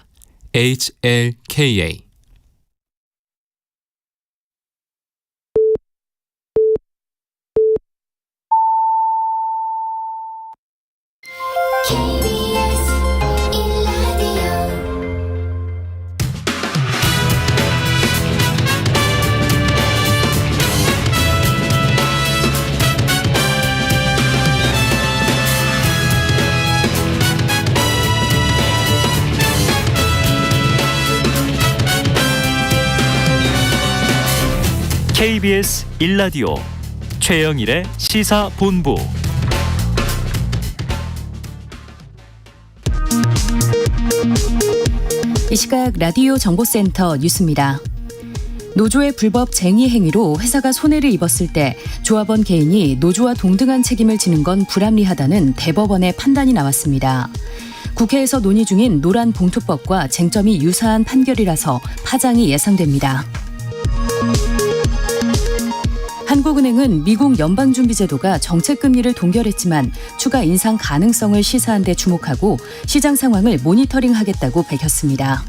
HLKA. KBS 1라디오 최영일의 시사본부. 이 시각 라디오 정보센터 뉴스입니다. 노조의 불법 쟁의 행위로 회사가 손해를 입었을 때 조합원 개인이 노조와 동등한 책임을 지는 건 불합리하다는 대법원의 판단이 나왔습니다. 국회에서 논의 중인 노란봉투법과 쟁점이 유사한 판결이라서 파장이 예상됩니다. 한국은행은 미국 연방준비제도가 정책금리를 동결했지만 추가 인상 가능성을 시사한 데 주목하고 시장 상황을 모니터링하겠다고 밝혔습니다.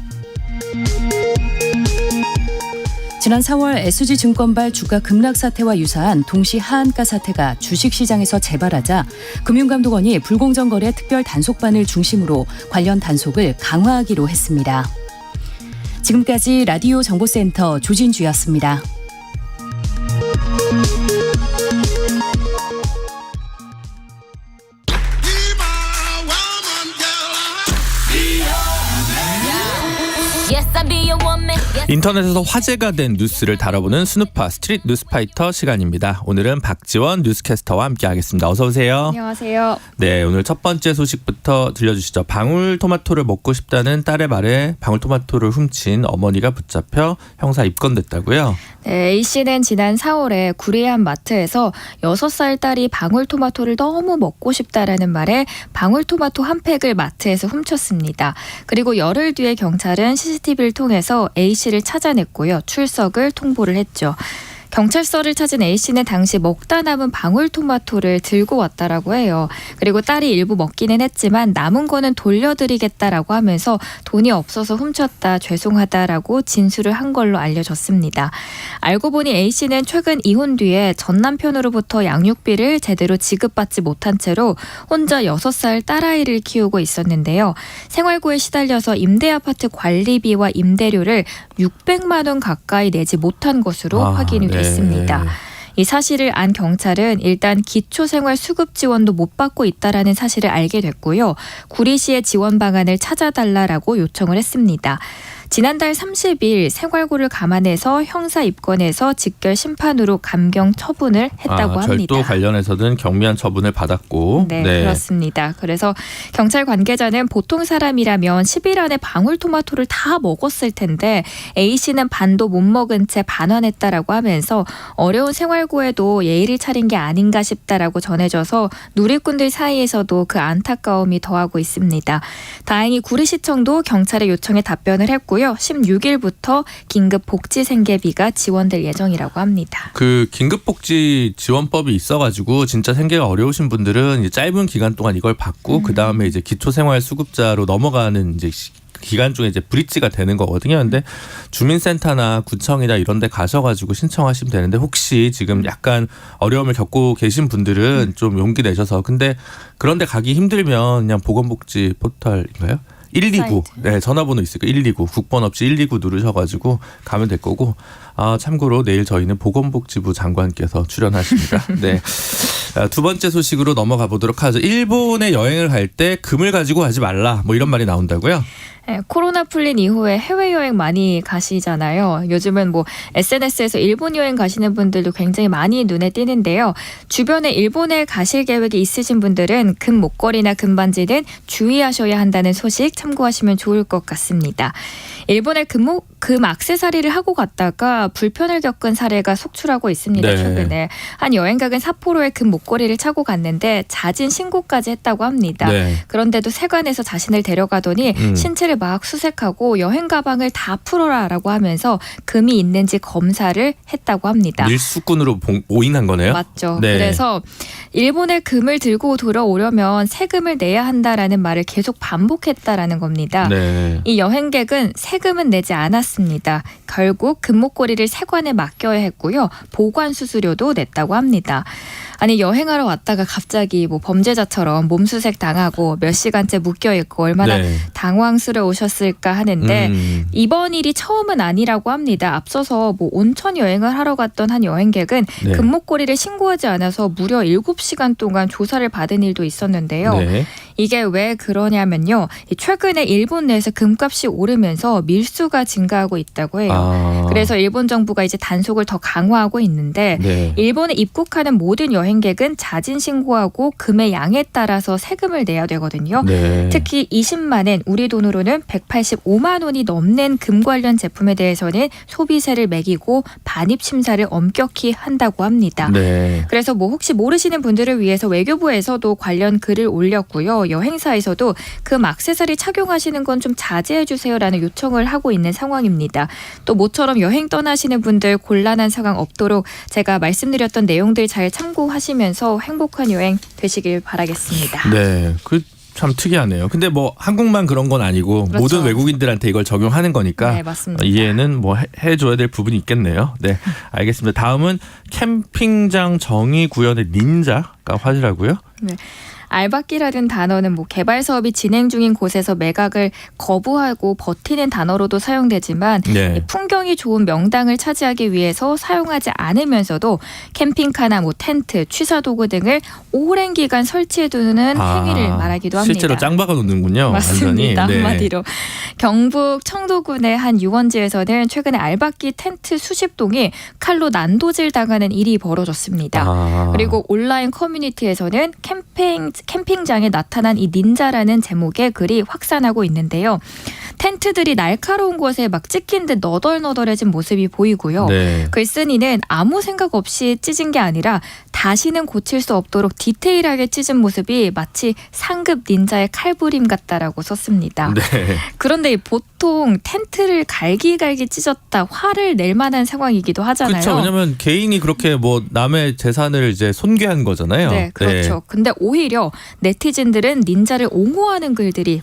지난 4월 SG증권발 주가 급락 사태와 유사한 동시 하한가 사태가 주식시장에서 재발하자 금융감독원이 불공정 거래 특별 단속반을 중심으로 관련 단속을 강화하기로 했습니다. 지금까지 라디오 정보센터 조진주였습니다. 인터넷에서 화제가 된 뉴스를 다뤄보는 스누파 스트릿 뉴스파이터 시간입니다. 오늘은 박지원 뉴스캐스터와 함께하겠습니다. 어서 오세요. 안녕하세요. 네, 오늘 첫 번째 소식부터 들려주시죠. 방울토마토를 먹고 싶다는 딸의 말에 방울토마토를 훔친 어머니가 붙잡혀 형사 입건됐다고요? 네, A씨는 지난 4월에 구리의 한 마트에서 6살 딸이 방울토마토를 너무 먹고 싶다라는 말에 방울토마토 한 팩을 마트에서 훔쳤습니다. 그리고 열흘 뒤에 경찰은 CCTV를 통해서 A씨를 찾아냈고요. 출석을 통보를 했죠. 경찰서를 찾은 A씨는 당시 먹다 남은 방울토마토를 들고 왔다라고 해요. 그리고 딸이 일부 먹기는 했지만 남은 거는 돌려드리겠다라고 하면서 돈이 없어서 훔쳤다, 죄송하다라고 진술을 한 걸로 알려졌습니다. 알고 보니 A씨는 최근 이혼 뒤에 전 남편으로부터 양육비를 제대로 지급받지 못한 채로 혼자 6살 딸아이를 키우고 있었는데요. 생활고에 시달려서 임대아파트 관리비와 임대료를 600만 원 가까이 내지 못한 것으로 확인이 됐습니다. 이 사실을 안 경찰은 일단 기초생활수급 지원도 못 받고 있다라는 사실을 알게 됐고요. 구리시의 지원 방안을 찾아달라고 요청을 했습니다. 지난달 30일 생활고를 감안해서 형사 입건해서 직결 심판으로 감경 처분을 했다고 합니다. 절도 관련해서는 경미한 처분을 받았고. 네, 그렇습니다. 그래서 경찰 관계자는 보통 사람이라면 10일 안에 방울토마토를 다 먹었을 텐데 A씨는 반도 못 먹은 채 반환했다라고 하면서 어려운 생활고에도 예의를 차린 게 아닌가 싶다라고 전해져서 누리꾼들 사이에서도 그 안타까움이 더하고 있습니다. 다행히 구리시청도 경찰의 요청에 답변을 했고요. 16일부터 긴급 복지 생계비가 지원될 예정이라고 합니다. 그 긴급 복지 지원법이 있어가지고 진짜 생계가 어려우신 분들은 이제 짧은 기간 동안 이걸 받고 그 다음에 이제 기초생활수급자로 넘어가는 이제 기간 중에 이제 브릿지가 되는 거거든요. 근데 주민센터나 구청이나 이런 데 가셔가지고 신청하시면 되는데 혹시 지금 약간 어려움을 겪고 계신 분들은 좀 용기 내셔서 근데 그런 데 가기 힘들면 그냥 보건복지 포털인가요? 129. 네, 전화번호 있으니까 129. 국번 없이 129 누르셔가지고 가면 될 거고. 참고로 내일 저희는 보건복지부 장관께서 출연하십니다. 네. 두 번째 소식으로 넘어가 보도록 하죠. 일본에 여행을 갈 때 금을 가지고 가지 말라. 뭐 이런 말이 나온다고요? 네, 코로나 풀린 이후에 해외여행 많이 가시잖아요. 요즘은 뭐 SNS에서 일본 여행 가시는 분들도 굉장히 많이 눈에 띄는데요. 주변에 일본에 가실 계획이 있으신 분들은 금 목걸이나 금반지는 주의하셔야 한다는 소식 참고하시면 좋을 것 같습니다. 일본의 금 액세서리를 하고 갔다가 불편을 겪은 사례가 속출하고 있습니다. 네. 최근에 한 여행객은 사포로에 금 목걸이를 차고 갔는데 자진 신고까지 했다고 합니다. 네. 그런데도 세관에서 자신을 데려가더니 신체를 막 수색하고 여행 가방을 다 풀어라라고 하면서 금이 있는지 검사를 했다고 합니다. 밀수꾼으로 오인한 거네요. 맞죠. 네. 그래서 일본에 금을 들고 들어오려면 세금을 내야 한다라는 말을 계속 반복했다라는 겁니다. 네. 이 여행객은 세금은 내지 않았습니다. 결국 금목걸이를 세관에 맡겨야 했고요. 보관 수수료도 냈다고 합니다. 아니 여행하러 왔다가 갑자기 뭐 범죄자처럼 몸수색 당하고 몇 시간째 묶여 있고 얼마나 네. 당황스러우셨을까 하는데 이번 일이 처음은 아니라고 합니다. 앞서서 뭐 온천 여행을 하러 갔던 한 여행객은 네. 금목걸이를 신고하지 않아서 무려 7시간 동안 조사를 받은 일도 있었는데요. 네. 이게 왜 그러냐면요. 최근에 일본 내에서 금값이 오르면서 밀수가 증가하고 있다고 해요. 아. 그래서 일본 정부가 이제 단속을 더 강화하고 있는데 네. 일본에 입국하는 모든 여행객은 자진 신고하고 금의 양에 따라서 세금을 내야 되거든요. 네. 특히 20만 엔, 우리 돈으로는 185만 원이 넘는 금 관련 제품에 대해서는 소비세를 매기고 반입 심사를 엄격히 한다고 합니다. 네. 그래서 뭐 혹시 모르시는 분들을 위해서 외교부에서도 관련 글을 올렸고요. 여행사에서도 금 액세서리 착용하시는 건 좀 자제해 주세요라는 요청을 하고 있는 상황입니다. 또 모처럼 여행 떠나시는 분들 곤란한 상황 없도록 제가 말씀드렸던 내용들 잘 참고하시면서 행복한 여행 되시길 바라겠습니다. 네. 참 특이하네요. 근데 뭐 한국만 그런 건 아니고 그렇죠. 모든 외국인들한테 이걸 적용하는 거니까 네, 맞습니다. 이해는 뭐 해줘야 될 부분이 있겠네요. 네, 알겠습니다. 다음은 캠핑장 정의 구현의 닌자가 화제라고요? 네. 알박기라는 단어는 뭐 개발 사업이 진행 중인 곳에서 매각을 거부하고 버티는 단어로도 사용되지만 네. 풍경이 좋은 명당을 차지하기 위해서 사용하지 않으면서도 캠핑카나 뭐 텐트, 취사도구 등을 오랜 기간 설치해두는 행위를 말하기도 합니다. 실제로 짱 박아 놓는군요. 맞습니다. 완전히. 네. 한마디로. 경북 청도군의 한 유원지에서는 최근에 알박기 텐트 수십 동이 칼로 난도질 당하는 일이 벌어졌습니다. 아. 그리고 온라인 커뮤니티에서는 캠핑장에 나타난 이 닌자라는 제목의 글이 확산하고 있는데요. 텐트들이 날카로운 곳에 막 찍힌 듯 너덜너덜해진 모습이 보이고요. 네. 글쓴이는 아무 생각 없이 찢은 게 아니라 다시는 고칠 수 없도록 디테일하게 찢은 모습이 마치 상급 닌자의 칼부림 같다라고 썼습니다. 네. 그런데 보통 텐트를 갈기갈기 찢었다 화를 낼 만한 상황이기도 하잖아요. 그렇죠. 왜냐하면 개인이 그렇게 뭐 남의 재산을 이제 손괴한 거잖아요. 네, 그렇죠. 근데 오히려 네티즌들은 닌자를 옹호하는 글들이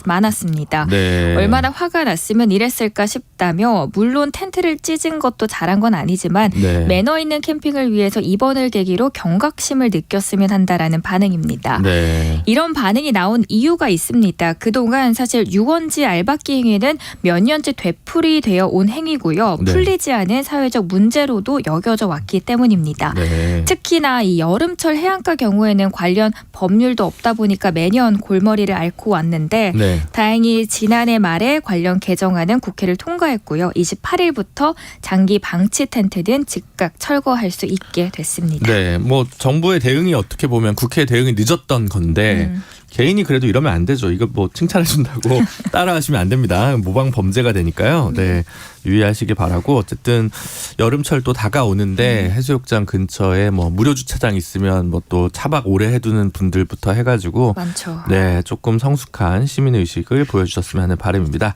많았습니다. 네. 얼마나 화가 났으면 이랬을까 싶다며 물론 텐트를 찢은 것도 잘한 건 아니지만 네. 매너 있는 캠핑을 위해서 이번을 계기로 경각심을 느꼈으면 한다라는 반응입니다. 네. 이런 반응이 나온 이유가 있습니다. 그동안 사실 유원지 알박기 행위는 몇 년째 되풀이되어 온 행위고요. 네. 풀리지 않은 사회적 문제로도 여겨져 왔기 때문입니다. 네. 특히나 이 여름철 해안가 경우에는 관련 법률도 없다 보니까 매년 골머리를 앓고 왔는데 네. 다행히 지난해 말에 관련 개정안은 국회를 통과했고요. 28일부터 장기 방치 텐트는 즉각 철거할 수 있게 됐습니다. 네, 뭐 정부의 대응이 어떻게 보면 국회 대응이 늦었던 건데 개인이 그래도 이러면 안 되죠. 이거 뭐 칭찬해 준다고 따라하시면 안 됩니다. 모방 범죄가 되니까요. 네, 유의하시기 바라고. 어쨌든 여름철 또 다가오는데 해수욕장 근처에 뭐 무료 주차장 있으면 뭐 또 차박 오래 해두는 분들부터 해가지고 많죠. 네, 조금 성숙한 시민 의식을 보여주셨으면 하는 바람입니다.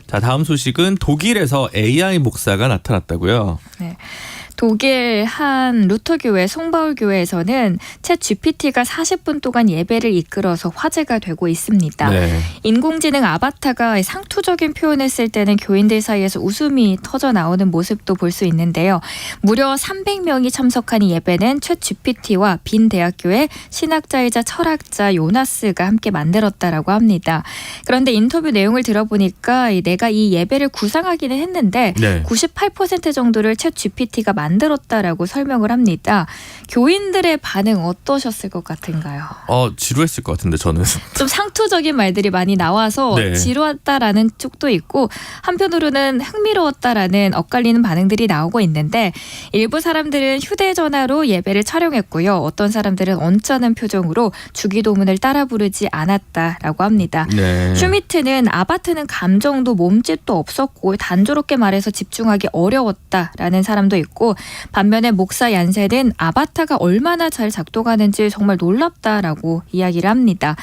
자, 다음 소식은 독일에서 AI 목사가 나타났다고요. 네. 독일 한 루터교회 송바울교회에서는 챗 GPT가 40분 동안 예배를 이끌어서 화제가 되고 있습니다. 네. 인공지능 아바타가 상투적인 표현을 쓸 때는 교인들 사이에서 웃음이 터져 나오는 모습도 볼 수 있는데요. 무려 300명이 참석한 이 예배는 챗 GPT와 빈 대학교의 신학자이자 철학자 요나스가 함께 만들었다라고 합니다. 그런데 인터뷰 내용을 들어보니까 내가 이 예배를 구상하기는 했는데 네. 98% 정도를 챗 GPT가 만들었다라고 설명을 합니다. 교인들의 반응 어떠셨을 것 같은가요? 지루했을 것 같은데 저는. 좀 상투적인 말들이 많이 나와서 네. 지루했다라는 쪽도 있고 한편으로는 흥미로웠다라는 엇갈리는 반응들이 나오고 있는데 일부 사람들은 휴대전화로 예배를 촬영했고요. 어떤 사람들은 언짢은 표정으로 주기도문을 따라 부르지 않았다라고 합니다. 네. 슈미트는 아바트는 감정도 몸짓도 없었고 단조롭게 말해서 집중하기 어려웠다라는 사람도 있고 반면에 목사 얀센은 아바타가 얼마나 잘 작동하는지 정말 놀랍다라고 이야기를 합니다.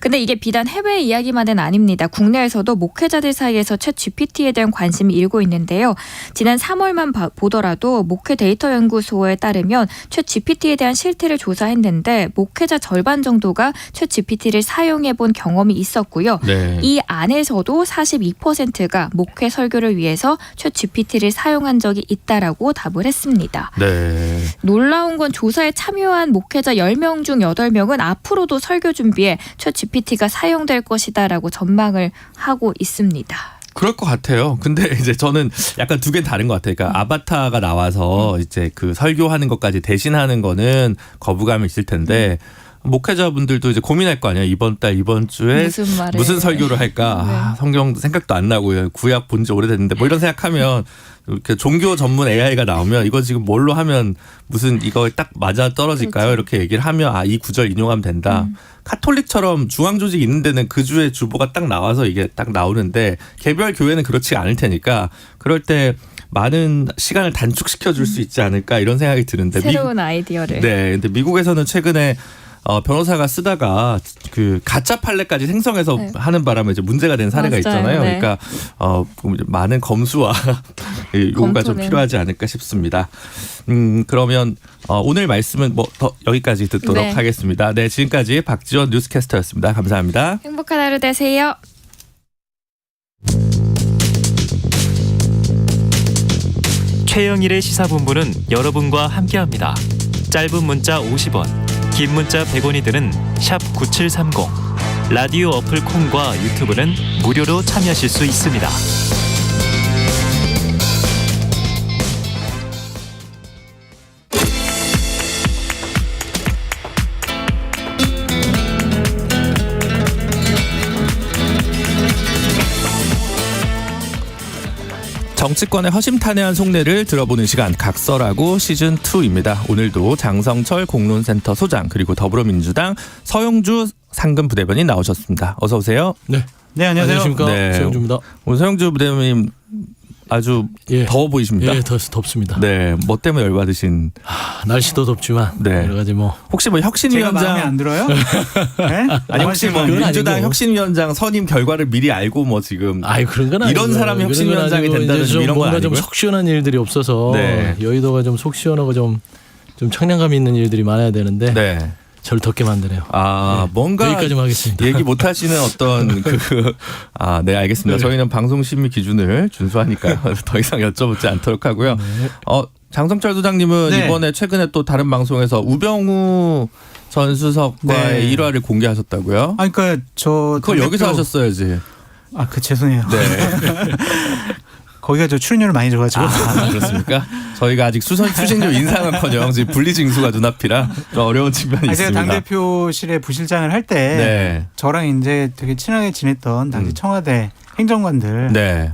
근데 이게 비단 해외 이야기만은 아닙니다. 국내에서도 목회자들 사이에서 챗 GPT에 대한 관심이 일고 있는데요. 지난 3월만 보더라도 목회 데이터 연구소에 따르면 챗 GPT에 대한 실태를 조사했는데 목회자 절반 정도가 챗 GPT를 사용해 본 경험이 있었고요. 네. 이 안에서도 42%가 목회 설교를 위해서 챗 GPT를 사용한 적이 있다라고 답을 했습니다. 네. 놀라운 건 조사에 참여한 목회자 10명 중 8명은 앞으로도 설교 준비에 챗 GPT가 사용될 것이다라고 전망을 하고 있습니다. 그럴 것 같아요. 근데 이제 저는 약간 두 개는 다른 것 같아요. 그러니까 아바타가 나와서 이제 그 설교하는 것까지 대신하는 거는 거부감이 있을 텐데 목회자분들도 이제 고민할 거 아니에요. 이번 주에 무슨 설교를 할까? 성경 생각도 안 나고요. 구약 본 지 오래됐는데 뭐 이런 생각하면 이렇게 종교 전문 AI가 나오면 이거 지금 뭘로 하면 무슨 이거 딱 맞아 떨어질까요? 그렇죠. 이렇게 얘기를 하면 이 구절 인용하면 된다. 카톨릭처럼 중앙 조직 있는 데는 그 주의 주보가 딱 나와서 이게 딱 나오는데 개별 교회는 그렇지 않을 테니까 그럴 때 많은 시간을 단축시켜 줄 수 있지 않을까 이런 생각이 드는데 새로운 아이디어를. 네, 근데 미국에서는 최근에 변호사가 쓰다가 그 가짜 판례까지 생성해서 하는 바람에 이제 문제가 된 사례가 맞아요. 있잖아요. 네. 그러니까 많은 검수와 요구가 좀 검토는. 필요하지 않을까 싶습니다. 그러면 오늘 말씀은 뭐 더 여기까지 듣도록 네. 하겠습니다. 네, 지금까지 박지원 뉴스캐스터였습니다. 감사합니다. 행복한 하루 되세요. 최영일의 시사본부는 여러분과 함께합니다. 짧은 문자 50원, 긴 문자 100원이 드는 샵 9730. 라디오 어플 콩과 유튜브는 무료로 참여하실 수 있습니다. 정치권의 허심탄회한 속내를 들어보는 시간 각설하고 시즌2입니다. 오늘도 장성철 공론센터 소장 그리고 더불어민주당 서영주 상근 부대변인 나오셨습니다. 어서 오세요. 네. 네, 안녕하세요. 안녕하십니까. 네. 서영주입니다. 오늘 서영주 부대변인 아주 더워 보이십니다. 예, 덥습니다. 네, 뭐 때문에 열받으신? 날씨도 덥지만 여러 가지 뭐 혹시 뭐 혁신위원장 제가 마음에 안 들어요? 네? 아니 혹시 뭐 민주당 혁신위원장 선임 결과를 미리 알고 뭐 지금 그런 건 이런 아니고요. 사람이 혁신위원장이 된다는 좀 이런 건 뭔가 아니고요. 좀 속 시원한 일들이 없어서 네. 여의도가 좀 속 시원하고 좀 청량감 있는 일들이 많아야 되는데 네. 저를 덥게 만드네요. 네. 뭔가 여기까지만 하겠습니다. 얘기 못 하시는 어떤 네, 알겠습니다. 저희는 방송 심의 기준을 준수하니까요. 더 이상 여쭤보지 않도록 하고요. 장성철 소장님은 이번에 최근에 또 다른 방송에서 우병우 전 수석과의 일화를 공개하셨다고요? 그러니까 그걸 여기서 하셨어야지. 죄송해요. 네. 거기가 저 출연료를 많이 줘가지고. 그렇습니까? 저희가 아직 수신료 인상은커녕 지금 분리징수가 눈앞이라 좀 어려운 측면이 있습니다. 제가 당대표실에 부실장을 할 때 저랑 이제 되게 친하게 지냈던 당시 청와대 행정관들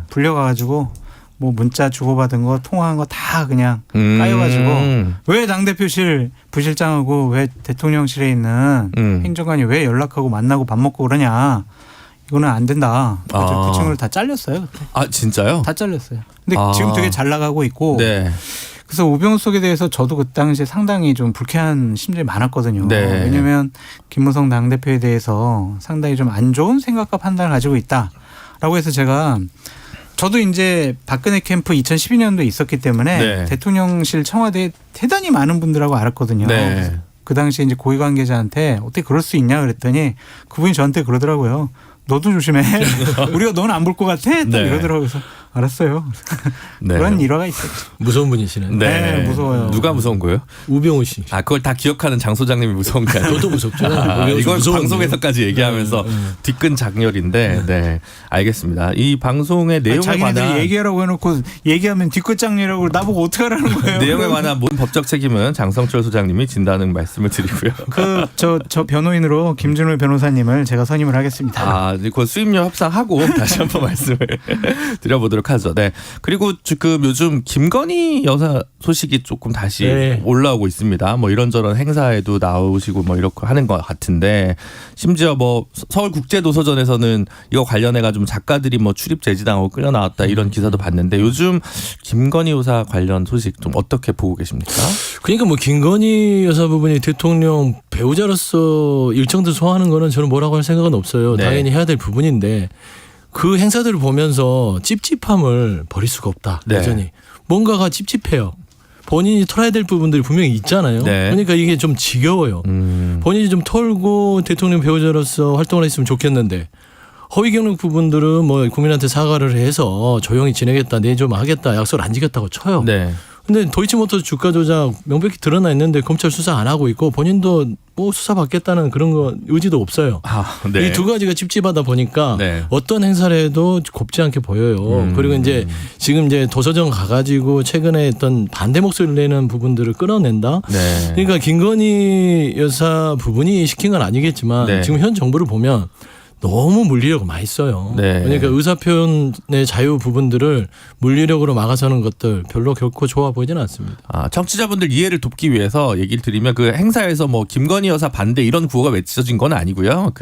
불려가가지고 뭐 문자 주고받은 거 통화한 거 다 그냥 까여가지고 왜 당대표실 부실장하고 왜 대통령실에 있는 행정관이 왜 연락하고 만나고 밥 먹고 그러냐. 이거는 안 된다. 그 친구를 다 잘렸어요. 그때. 진짜요? 다 잘렸어요. 근데 지금 되게 잘 나가고 있고. 그래서 우병우 속에 대해서 저도 그 당시에 상당히 좀 불쾌한 심정이 많았거든요. 왜냐하면 김무성 당대표에 대해서 상당히 좀 안 좋은 생각과 판단을 가지고 있다라고 해서 제가 저도 이제 박근혜 캠프 2012년도에 있었기 때문에 대통령실 청와대에 대단히 많은 분들하고 알았거든요. 그 당시에 이제 고위 관계자한테 어떻게 그럴 수 있냐 그랬더니 그분이 저한테 그러더라고요. 너도 조심해. 우리가 넌 안 볼 것 같아? 딱 이러더라고요. 그래서 알았어요. 네. 그런 일화가 있었죠. 무서운 분이시네. 네. 무서워요. 누가 무서운 거예요? 우병우 씨. 아, 그걸 다 기억하는 장 소장님이 무서운 게 아니에요. 저도 무섭죠. 이걸 방송에서까지 얘기하면서 뒷근 장렬인데, 네, 알겠습니다. 이 방송의 내용에 자기네들이 관한 얘기하라고 해놓고 얘기하면 뒤끝장이라고 나보고 어떻게 하라는 거예요? 내용에 관한 모든 법적 책임은 장성철 소장님이 진다는 말씀을 드리고요. 저 변호인으로 김준호 변호사님을 제가 선임을 하겠습니다. 아, 그 수임료 협상하고 다시 한번 말씀을 드려보도록 하죠. 네. 그리고 지금 요즘 김건희 여사 소식이 조금 다시 네. 올라오고 있습니다. 뭐 이런저런 행사에도 나오시고 뭐 이렇게 하는 것 같은데, 심지어 뭐 서울국제도서전에서는 이거 관련해가지고 작가들이 뭐 출입 제지당하고 끌려 나왔다 이런 기사도 봤는데, 요즘 김건희 여사 관련 소식 좀 어떻게 보고 계십니까? 그러니까 뭐 김건희 여사 부분이 대통령 배우자로서 일정들 소화하는 거는 저는 뭐라고 할 생각은 없어요. 네. 당연히 해야 될 부분인데 그 행사들을 보면서 찝찝함을 버릴 수가 없다. 네. 여전히 뭔가가 찝찝해요. 본인이 털어야 될 부분들이 분명히 있잖아요. 네. 그러니까 이게 좀 지겨워요. 본인이 좀 털고 대통령 배우자로서 활동을 했으면 좋겠는데, 허위 경력 부분들은 뭐 국민한테 사과를 해서 조용히 지내겠다, 내 좀 하겠다, 약속을 안 지켰다고 쳐요. 네. 근데 도이치모터스 주가 조작 명백히 드러나 있는데 검찰 수사 안 하고 있고 본인도 뭐 수사 받겠다는 그런 거 의지도 없어요. 네. 이 두 가지가 찝찝하다 보니까 네. 어떤 행사를 해도 곱지 않게 보여요. 그리고 이제 지금 이제 도서전 가가지고 최근에 어떤 반대 목소리를 내는 부분들을 끌어낸다. 네. 그러니까 김건희 여사 부분이 시킨 건 아니겠지만 네. 지금 현 정부를 보면 너무 물리력을 많이 써요. 네. 그러니까 의사표현의 자유 부분들을 물리력으로 막아서는 것들 별로 결코 좋아 보이지는 않습니다. 아, 청취자분들 이해를 돕기 위해서 얘기를 드리면, 그 행사에서 뭐 김건희 여사 반대 이런 구호가 외쳐진 건 아니고요.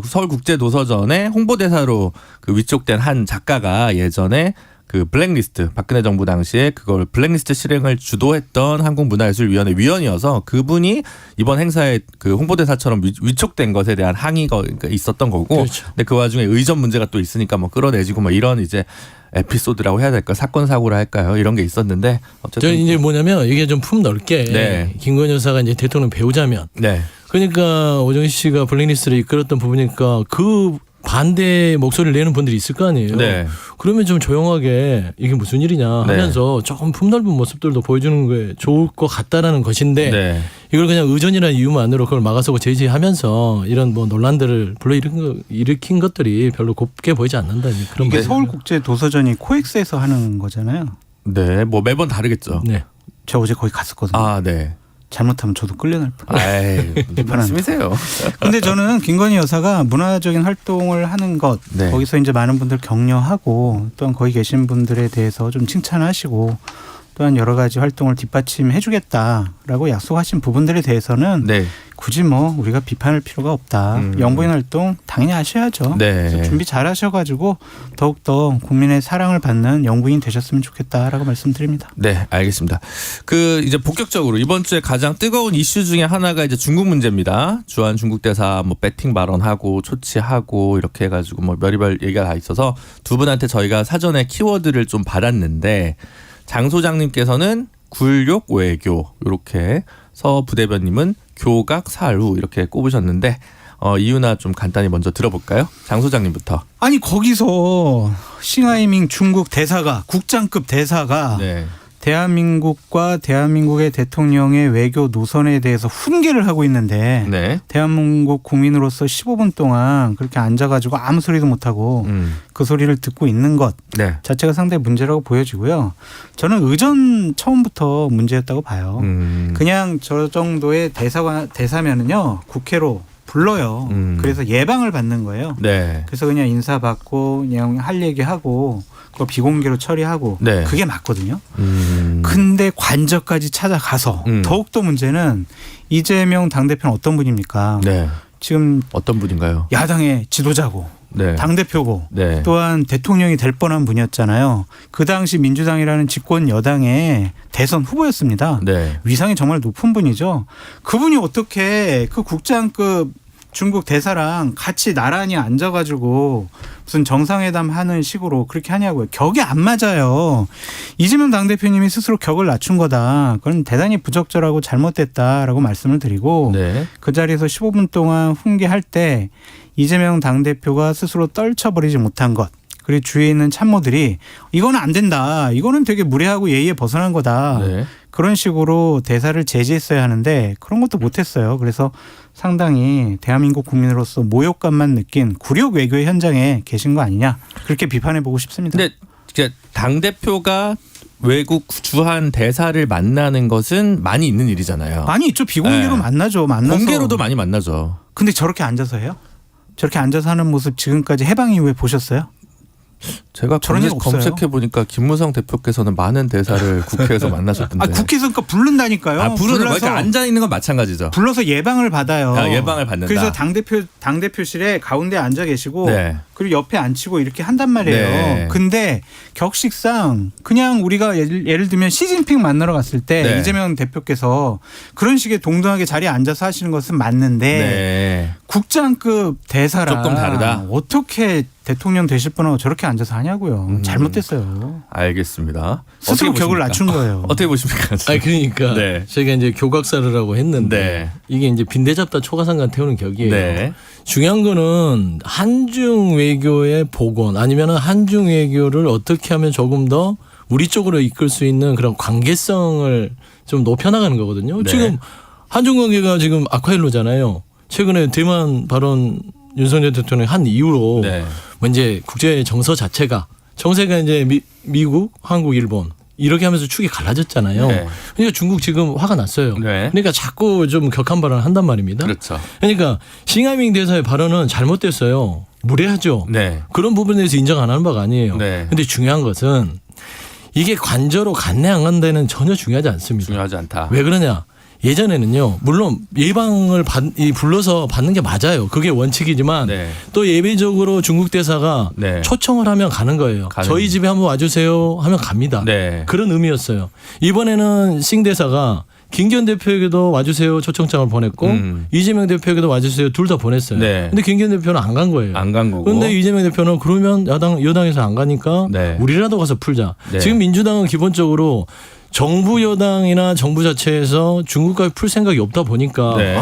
서울국제도서전에 홍보대사로 그 위촉된 한 작가가 예전에 그 블랙리스트, 박근혜 정부 당시에 그걸 블랙리스트 실행을 주도했던 한국문화예술위원회 위원이어서 그분이 이번 행사에 그 홍보대사처럼 위촉된 것에 대한 항의가 있었던 거고, 그렇죠. 근데 그 와중에 의전 문제가 또 있으니까 뭐 끌어내지고 뭐 이런 이제 에피소드라고 해야 될까, 사건 사고라 할까요, 이런 게 있었는데, 어쨌든 저는 이제 뭐냐면 이게 좀 품 넓게 네. 김건희 여사가 이제 대통령 배우자면, 네. 그러니까 오정희 씨가 블랙리스트를 이끌었던 부분이니까 그 반대 목소리를 내는 분들이 있을 거 아니에요. 네. 그러면 좀 조용하게 이게 무슨 일이냐 하면서 조금 품넓은 모습들도 보여주는 게 좋을 것 같다라는 것인데, 네. 이걸 그냥 의전이라는 이유만으로 그걸 막아서고 제지하면서 이런 뭐 논란들을 불러일으킨 것들이 별로 곱게 보이지 않는다. 그런 이게 말이에요. 서울국제도서전이 코엑스에서 하는 거잖아요. 네, 뭐 매번 다르겠죠. 네. 저 어제 거기 갔었거든요. 아, 네. 잘못하면 저도 끌려날 뻔. 아이, 무슨 말씀이세요? 근데 저는 김건희 여사가 문화적인 활동을 하는 것, 네. 거기서 이제 많은 분들 격려하고, 또한 거기 계신 분들에 대해서 좀 칭찬하시고, 또한 여러 가지 활동을 뒷받침해 주겠다라고 약속하신 부분들에 대해서는 네. 굳이 뭐 우리가 비판할 필요가 없다. 영부인 활동 당연히 하셔야죠. 네. 그래서 준비 잘 하셔가지고 더욱더 국민의 사랑을 받는 영부인 되셨으면 좋겠다라고 말씀드립니다. 네, 알겠습니다. 이제 본격적으로 이번 주에 가장 뜨거운 이슈 중에 하나가 이제 중국 문제입니다. 주한 중국 대사 뭐 배팅 발언하고 초치하고 이렇게 해가지고 뭐 별의별 얘기가 다 있어서 두 분한테 저희가 사전에 키워드를 좀 받았는데, 장 소장님께서는 굴욕 외교, 이렇게 서 부대변님은 교각 사루 이렇게 꼽으셨는데, 이유나 좀 간단히 먼저 들어볼까요? 장 소장님부터. 아니 거기서 싱하이밍 중국 대사가, 국장급 대사가 네. 대한민국과 대한민국의 대통령의 외교 노선에 대해서 훈계를 하고 있는데, 네. 대한민국 국민으로서 15분 동안 그렇게 앉아가지고 아무 소리도 못하고 그 소리를 듣고 있는 것 네. 자체가 상당히 문제라고 보여지고요. 저는 의전 처음부터 문제였다고 봐요. 그냥 저 정도의 대사면은요 국회로 불러요. 그래서 예방을 받는 거예요. 네. 그래서 그냥 인사받고 그냥 할 얘기하고 그걸 비공개로 처리하고, 네. 그게 맞거든요. 근데 관저까지 찾아가서 더욱더 문제는 이재명 당대표는 어떤 분입니까? 네. 지금 어떤 분인가요? 야당의 지도자고, 네. 당대표고, 네. 또한 대통령이 될 뻔한 분이었잖아요. 그 당시 민주당이라는 집권 여당의 대선 후보였습니다. 네. 위상이 정말 높은 분이죠. 그분이 어떻게 그 국장급 중국 대사랑 같이 나란히 앉아가지고 무슨 정상회담 하는 식으로 그렇게 하냐고요. 격이 안 맞아요. 이재명 당대표님이 스스로 격을 낮춘 거다. 그건 대단히 부적절하고 잘못됐다라고 말씀을 드리고, 네. 그 자리에서 15분 동안 훈계할 때 이재명 당대표가 스스로 떨쳐버리지 못한 것, 그리고 주위에 있는 참모들이 이거는 안 된다. 이거는 되게 무례하고 예의에 벗어난 거다. 네. 그런 식으로 대사를 제지했어야 하는데 그런 것도 못했어요. 그래서 상당히 대한민국 국민으로서 모욕감만 느낀 굴욕 외교의 현장에 계신 거 아니냐. 그렇게 비판해보고 싶습니다. 근데 당대표가 외국 주한 대사를 만나는 것은 많이 있는 일이잖아요. 많이 있죠. 비공개로 네. 만나죠. 만나서. 공개로도 많이 만나죠. 근데 저렇게 앉아서 해요? 저렇게 앉아서 하는 모습 지금까지 해방 이후에 보셨어요? 제가 저런 일 없어요. 검색해 보니까 김무성 대표께서는 많은 대사를 국회에서 만나셨던데. 아, 국회에서 그러니까 부른다니까요. 그러니까 앉아 있는 건 마찬가지죠. 불러서 예방을 받아요. 예방을 받는다. 그래서 당대표실에 가운데 앉아 계시고 네. 그리고 옆에 앉히고 이렇게 한단 말이에요. 네. 근데 격식상 그냥 우리가 예를 들면 시진핑 만나러 갔을 때 네. 이재명 대표께서 그런 식의 동등하게 자리에 앉아서 하시는 것은 맞는데 네. 국장급 대사랑 조금 다르다. 어떻게 대통령 되실 분하고 저렇게 앉아서 하냐고요. 잘못됐어요. 알겠습니다. 스스로 격을 낮춘 거예요. 어떻게 보십니까? 아니 그러니까 네. 저희가 이제 교각사르라고 했는데 네. 이게 이제 빈대 잡다 초가상간 태우는 격이에요. 네. 중요한 거는 한중 외교의 복원 아니면 한중 외교를 어떻게 하면 조금 더 우리 쪽으로 이끌 수 있는 그런 관계성을 좀 높여나가는 거거든요. 네. 지금 한중 관계가 지금 악화일로잖아요. 최근에 대만 발언 윤석열 대통령이 한 이후로 네. 이제 국제 정서 자체가 정세가 이제 미국, 한국, 일본 이렇게 하면서 축이 갈라졌잖아요. 네. 그러니까 중국 지금 화가 났어요. 네. 그러니까 자꾸 좀 격한 발언을 한단 말입니다. 그렇죠. 그러니까 싱하이밍 대사의 발언은 잘못됐어요. 무례하죠. 네. 그런 부분에 대해서 인정 안 하는 바가 아니에요. 네. 근데 중요한 것은 이게 관저로 간내 안 간 데는 전혀 중요하지 않습니다. 중요하지 않다. 왜 그러냐? 예전에는요, 물론 예방을 불러서 받는 게 맞아요. 그게 원칙이지만 네. 또 예외적으로 중국 대사가 네. 초청을 하면 가는 거예요. 저희 집에 한번 와주세요 하면 갑니다. 네. 그런 의미였어요. 이번에는 싱 대사가 김기현 대표에게도 와주세요 초청장을 보냈고 이재명 대표에게도 와주세요 둘 다 보냈어요. 네. 근데 김기현 대표는 안 간 거예요. 안 간 거고. 그런데 이재명 대표는 그러면 여당에서 안 가니까 네. 우리라도 가서 풀자. 네. 지금 민주당은 기본적으로 정부 여당이나 정부 자체에서 중국과 풀 생각이 없다 보니까 네.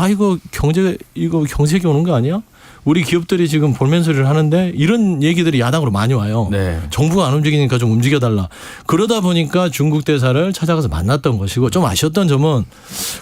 이거 경색이 오는 거 아니야? 우리 기업들이 지금 볼멘 소리를 하는데 이런 얘기들이 야당으로 많이 와요. 네. 정부가 안 움직이니까 좀 움직여달라. 그러다 보니까 중국 대사를 찾아가서 만났던 것이고 좀 아쉬웠던 점은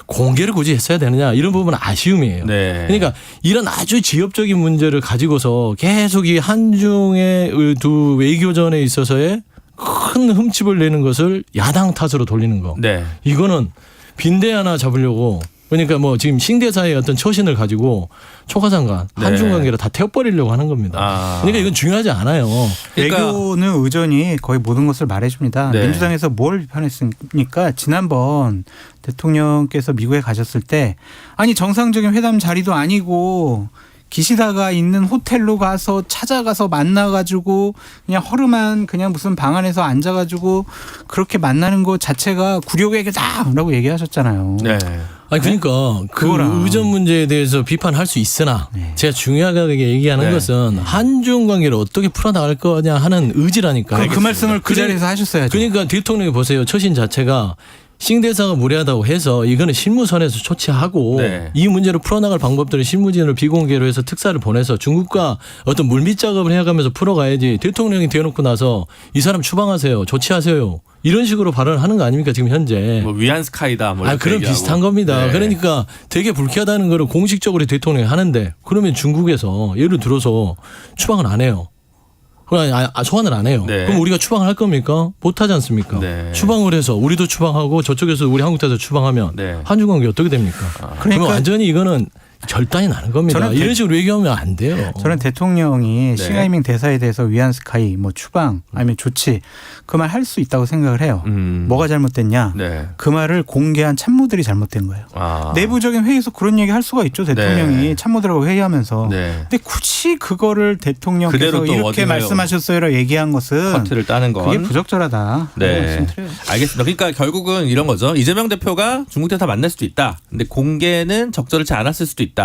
공개를 굳이 했어야 되느냐 이런 부분은 아쉬움이에요. 네. 그러니까 이런 아주 지엽적인 문제를 가지고서 계속 이 한중의 두 외교전에 있어서의 큰 흠집을 내는 것을 야당 탓으로 돌리는 거. 네. 이거는 빈대 하나 잡으려고 그러니까 뭐 지금 신 대사의 어떤 처신을 가지고 초가상간 네. 한중 관계를 다 태워버리려고 하는 겁니다. 그러니까 이건 중요하지 않아요. 그러니까 외교는 의전이 거의 모든 것을 말해줍니다. 네. 민주당에서 뭘 비판했습니까? 지난번 대통령께서 미국에 가셨을 때 아니 정상적인 회담 자리도 아니고 기시다가 있는 호텔로 가서 찾아가서 만나가지고 그냥 허름한 그냥 무슨 방 안에서 앉아가지고 그렇게 만나는 것 자체가 굴욕외교다라고 얘기하셨잖아요. 네. 아니 그러니까 그 그거랑. 의전 문제에 대해서 비판할 수 있으나 제가 중요하게 얘기하는 네. 것은 한중 관계를 어떻게 풀어나갈 거냐 하는 의지라니까요. 그 말씀을 그 자리에서 하셨어야죠. 그러니까 대통령이 보세요. 처신 자체가 싱 대사가 무례하다고 해서 이거는 실무선에서 조치하고 네. 이 문제를 풀어나갈 방법들을 실무진을 비공개로 해서 특사를 보내서 중국과 어떤 물밑 작업을 해가면서 풀어가야지 대통령이 대놓고 나서 이 사람 추방하세요. 조치하세요. 이런 식으로 발언을 하는 거 아닙니까 지금 현재. 뭐 위안스카이다. 뭐 이렇게 그런 얘기하고. 비슷한 겁니다. 네. 그러니까 되게 불쾌하다는 거를 공식적으로 대통령이 하는데 그러면 중국에서 예를 들어서 추방을 안 해요. 소환을 안 해요. 네. 그럼 우리가 추방을 할 겁니까? 못하지 않습니까? 네. 추방을 해서 우리도 추방하고 저쪽에서 우리 한국 대사 추방하면 네. 한중 관계 어떻게 됩니까? 그러면 완전히 이거는 결단이 나는 겁니다. 저는 이런 식으로 얘기하면 안 돼요. 저는 대통령이 네. 싱하이밍 대사에 대해서 위안스카이, 뭐 추방, 아니면 조치 그 말 할 수 있다고 생각을 해요. 뭐가 잘못됐냐? 네. 그 말을 공개한 참모들이 잘못된 거예요. 내부적인 회의에서 그런 얘기 할 수가 있죠. 대통령이 네. 참모들하고 회의하면서. 네. 근데 굳이 그거를 대통령께서 그대로 또 이렇게 어디서요? 말씀하셨어요라고 얘기한 것은 커트를 따는 건 그게 부적절하다. 네. 말씀드려요. 알겠습니다. 그러니까 결국은 이런 거죠. 이재명 대표가 중국 대사 만날 수도 있다. 근데 공개는 적절치 않았을 수도 있다.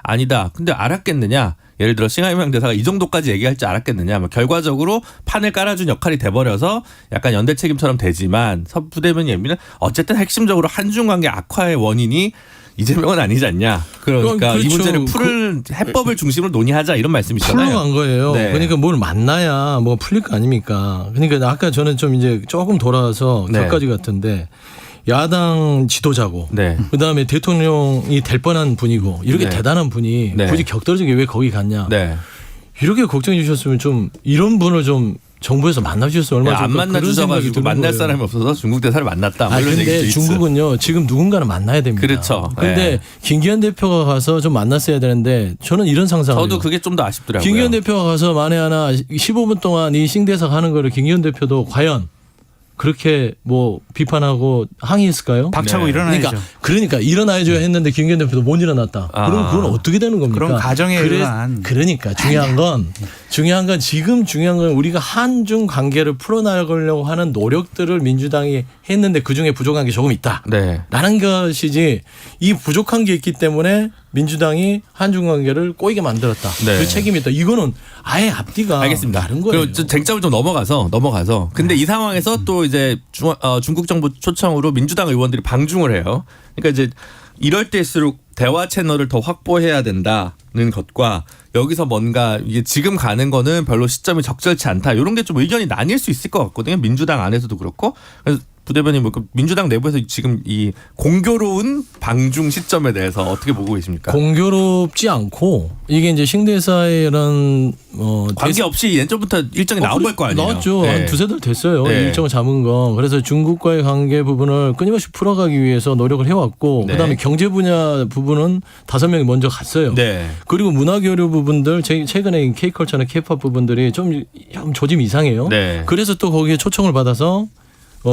아니다. 근데 알았겠느냐? 예를 들어 싱하이밍 대사가 이 정도까지 얘기할 줄 알았겠느냐? 뭐 결과적으로 판을 깔아준 역할이 돼버려서 약간 연대 책임처럼 되지만 서 부대변인 얘기는 어쨌든 핵심적으로 한중 관계 악화의 원인이 이재명은 아니지 않냐. 그러니까 그렇죠. 이 문제를 풀을 해법을 중심으로 논의하자 이런 말씀이시잖아요. 풀러간 거예요. 네. 그러니까 뭘 만나야 뭐 풀릴 거 아닙니까? 그러니까 아까 저는 좀 이제 조금 돌아와서 네. 격가지 같은데 야당 지도자고 네. 그다음에 대통령이 될 뻔한 분이고 이렇게 네. 대단한 분이 네. 굳이 격떨어지게 왜 거기 갔냐? 네. 이렇게 걱정해 주셨으면 좀 이런 분을 좀 정부에서 만나 주셨으면 얼마나 안 좋을까 만나 그런 생각이 주셔가지고 드는 만날 거예요. 사람이 없어서 중국 대사를 만났다. 뭐 이런 근데 얘기도 있어요. 중국은요 지금 누군가는 만나야 됩니다. 그렇죠. 근데 네. 김기현 대표가 가서 좀 만났어야 되는데 저는 이런 상상을 저도 해요. 그게 좀 더 아쉽더라고요. 김기현 대표가 가서 만에 하나 15분 동안 이 싱대사 하는 거를 김기현 대표도 과연 그렇게 뭐 비판하고 항의했을까요? 박차고 네. 일어나야죠. 그러니까 일어나야죠 했는데 김기현 대표도 못 일어났다. 아. 그럼 그건 어떻게 되는 겁니까? 그런 가정에 의한. 그러니까 중요한 건 지금 중요한 건 우리가 한중 관계를 풀어나가려고 하는 노력들을 민주당이 했는데 그 중에 부족한 게 조금 있다. 네. 라는 것이지 이 부족한 게 있기 때문에 민주당이 한중 관계를 꼬이게 만들었다. 네. 그 책임이 있다. 이거는 아예 앞뒤가 알겠습니다. 다른 거예요. 그리고 쟁점을 좀 넘어가서. 근데 이 상황에서 또 이제 중국 정부 초청으로 민주당 의원들이 방중을 해요. 그러니까 이제 이럴 때일수록 대화 채널을 더 확보해야 된다는 것과 여기서 뭔가 이게 지금 가는 거는 별로 시점이 적절치 않다. 이런 게 좀 의견이 나뉠 수 있을 것 같거든요. 민주당 안에서도 그렇고. 그래서 부대변인 민주당 내부에서 지금 이 공교로운 방중 시점에 대해서 어떻게 보고 계십니까? 공교롭지 않고 이게 이제 싱대사의 이런 관계 없이 예전부터 일정이 나온 걸 거 아니에요? 나왔죠. 네. 한 두세 달 됐어요. 네. 일정을 잡은 거. 그래서 중국과의 관계 부분을 끊임없이 풀어가기 위해서 노력을 해왔고 네. 그다음에 경제 분야 부분은 5명이 먼저 갔어요. 네. 그리고 문화교류 부분들 최근에 K컬처나 K팝 부분들이 좀 조짐이 이상해요. 네. 그래서 또 거기에 초청을 받아서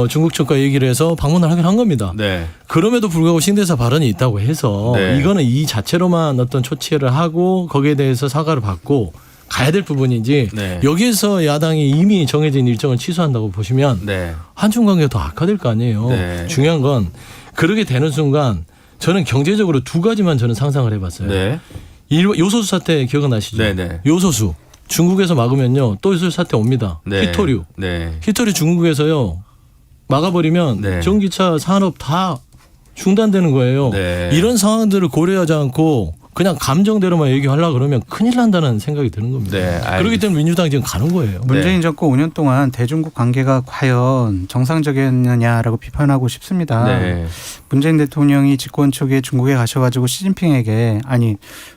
중국 측과 얘기를 해서 방문을 하긴 한 겁니다. 네. 그럼에도 불구하고 싱대사 발언이 있다고 해서 네. 이거는 이 자체로만 어떤 조치를 하고 거기에 대해서 사과를 받고 가야 될 부분이지 네. 여기에서 야당이 이미 정해진 일정을 취소한다고 보시면 네. 한중 관계가 더 악화될 거 아니에요. 네. 중요한 건 그렇게 되는 순간 저는 경제적으로 두 가지만 저는 상상을 해봤어요. 네. 요소수 사태 기억나시죠? 네, 네. 요소수 중국에서 막으면요 또 요소수 사태 옵니다. 네. 히토류. 네. 히토류 중국에서요 막아버리면 네. 전기차 산업 다 중단되는 거예요. 네. 이런 상황들을 고려하지 않고 그냥 감정대로만 얘기하려고 그러면 큰일 난다는 생각이 드는 겁니다. 네, 그렇기 때문에 민주당이 지금 가는 거예요. 문재인 정권 5년 동안 대중국 관계가 과연 정상적이었느냐라고 비판하고 싶습니다. 네. 문재인 대통령이 집권 초기에 중국에 가셔가지고 시진핑에게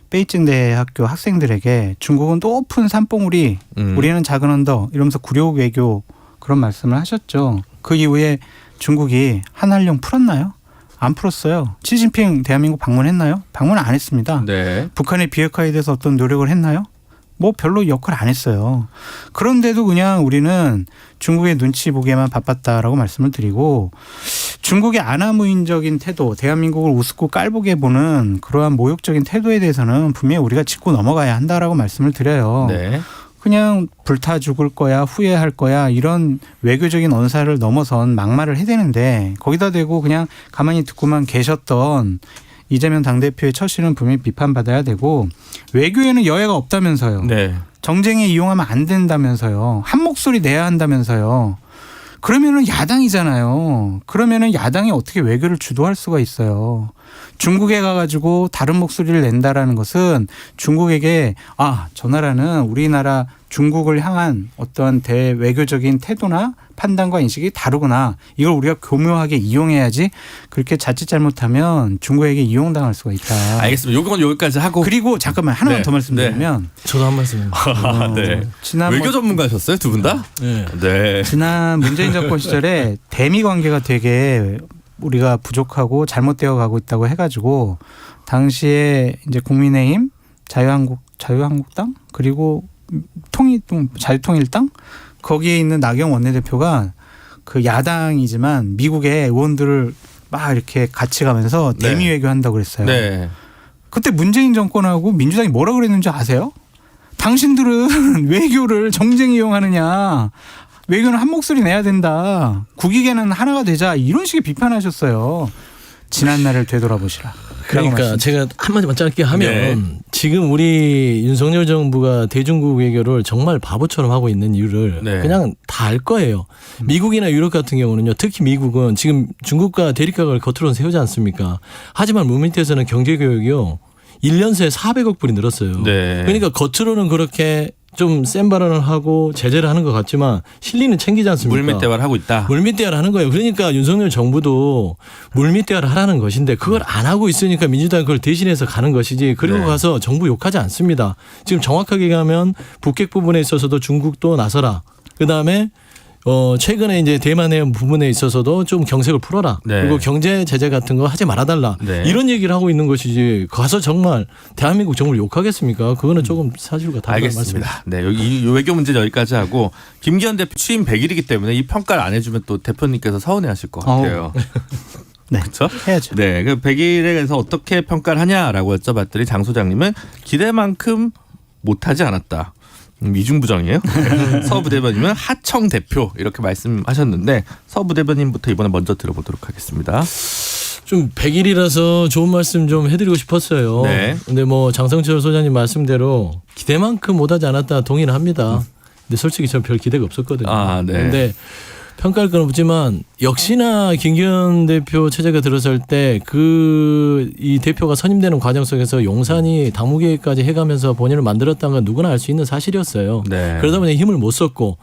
베이징 대학교 학생들에게 중국은 높은 산봉우리, 우리는 작은 언덕 이러면서 구려욱 외교 그런 말씀을 하셨죠. 그 이후에 중국이 한한령 풀었나요? 안 풀었어요. 시진핑 대한민국 방문했나요? 방문 안 했습니다. 네. 북한의 비핵화에 대해서 어떤 노력을 했나요? 뭐 별로 역할 안 했어요. 그런데도 그냥 우리는 중국의 눈치 보기에만 바빴다라고 말씀을 드리고 중국의 아나무인적인 태도, 대한민국을 우습고 깔보게 보는 그러한 모욕적인 태도에 대해서는 분명히 우리가 짚고 넘어가야 한다라고 말씀을 드려요. 네. 그냥 불타 죽을 거야, 후회할 거야 이런 외교적인 언사를 넘어선 막말을 해대는데 거기다 대고 그냥 가만히 듣고만 계셨던 이재명 당대표의 처신은 분명히 비판받아야 되고 외교에는 여야가 없다면서요. 네. 정쟁에 이용하면 안 된다면서요. 한 목소리 내야 한다면서요. 그러면은 야당이잖아요. 그러면은 야당이 어떻게 외교를 주도할 수가 있어요. 중국에 가가지고 다른 목소리를 낸다라는 것은 중국에게 저 나라는 우리나라 중국을 향한 어떤 대외교적인 태도나 판단과 인식이 다르구나. 이걸 우리가 교묘하게 이용해야지 그렇게 자칫 잘못하면 중국에게 이용당할 수가 있다. 알겠습니다. 요건 여기까지 하고. 그리고 잠깐만 하나만 네. 더 말씀드리면 저도 한 말씀. 네. 지난 외교 전문가셨어요, 두 분 다? 네. 네. 지난 문재인 정권 시절에 대미 관계가 되게 우리가 부족하고 잘못되어 가고 있다고 해가지고 당시에 이제 국민의힘, 자유한국당 그리고 자유통일당 거기에 있는 나경 원내대표가 그 야당이지만 미국의 의원들을 막 이렇게 같이 가면서 대미 외교한다고 그랬어요. 네. 그때 문재인 정권하고 민주당이 뭐라 그랬는지 아세요? 당신들은 외교를 정쟁 이용하느냐. 외교는 한 목소리 내야 된다. 국익에는 하나가 되자. 이런 식의 비판하셨어요. 지난 날을 되돌아보시라. 그러니까 제가 한마디만 짧게 하면 지금 우리 윤석열 정부가 대중국 외교를 정말 바보처럼 하고 있는 이유를 그냥 다 알 거예요. 미국이나 유럽 같은 경우는요. 특히 미국은 지금 중국과 대립각을 겉으로는 세우지 않습니까? 하지만 물밑에서는 경제교육이요. 1년 새에 400억 불이 늘었어요. 그러니까 겉으로는 그렇게 좀 센 발언을 하고 제재를 하는 것 같지만 실리는 챙기지 않습니까? 물밑 대화를 하고 있다. 물밑 대화를 하는 거예요. 그러니까 윤석열 정부도 물밑 대화를 하라는 것인데 그걸 안 하고 있으니까 민주당이 그걸 대신해서 가는 것이지 그리고 가서 정부 욕하지 않습니다. 지금 정확하게 가면 북핵 부분에 있어서도 중국도 나서라. 그다음에 최근에 이제 대만의 부분에 있어서도 좀 경색을 풀어라. 그리고 경제 제재 같은 거 하지 말아달라. 이런 얘기를 하고 있는 것이지 가서 정말 대한민국 정부를 욕하겠습니까? 그거는 조금 사실과 다른 말씀입니다. 알겠습니다. 네, 여기 외교 문제 여기까지 하고 김기현 대표 취임 100일이기 때문에 이 평가를 안 해주면 또 대표님께서 서운해하실 것 같아요. 네, 그렇죠? 해야죠. 네, 그 100일에 대해서 어떻게 평가를 하냐라고 여쭤봤더니 장 소장님은 기대만큼 못하지 않았다. 이중부정이에요. 서 부대변인은 하청 대표 이렇게 말씀하셨는데 서 부대변인부터 이번에 먼저 들어보도록 하겠습니다. 좀 100일이라서 좋은 말씀 좀 해드리고 싶었어요. 근데 뭐 장성철 소장님 말씀대로 기대만큼 못하지 않았다 동의는 합니다. 근데 솔직히 저는 별 기대가 없었거든요. 근데 평가할 건 없지만 역시나 김기현 대표 체제가 들어설 때 이 대표가 선임되는 과정 속에서 용산이 당무계획까지 해가면서 본인을 만들었다는 건 누구나 알 수 있는 사실이었어요. 그러다 보니 힘을 못 썼고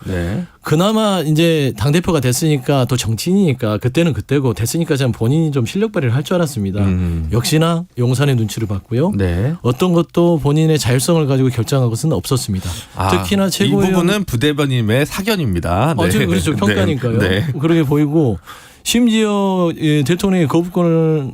그나마 이제 당대표가 됐으니까 또 정치인이니까 그때는 그때고 됐으니까 참 본인이 좀 실력 발휘를 할 줄 알았습니다. 역시나 용산의 눈치를 봤고요. 어떤 것도 본인의 자율성을 가지고 결정한 것은 없었습니다. 특히나 최고위원 이 부분은 부대변인의 사견입니다. 그렇죠. 평가니까요. 그렇게 보이고 심지어 대통령이 거부권을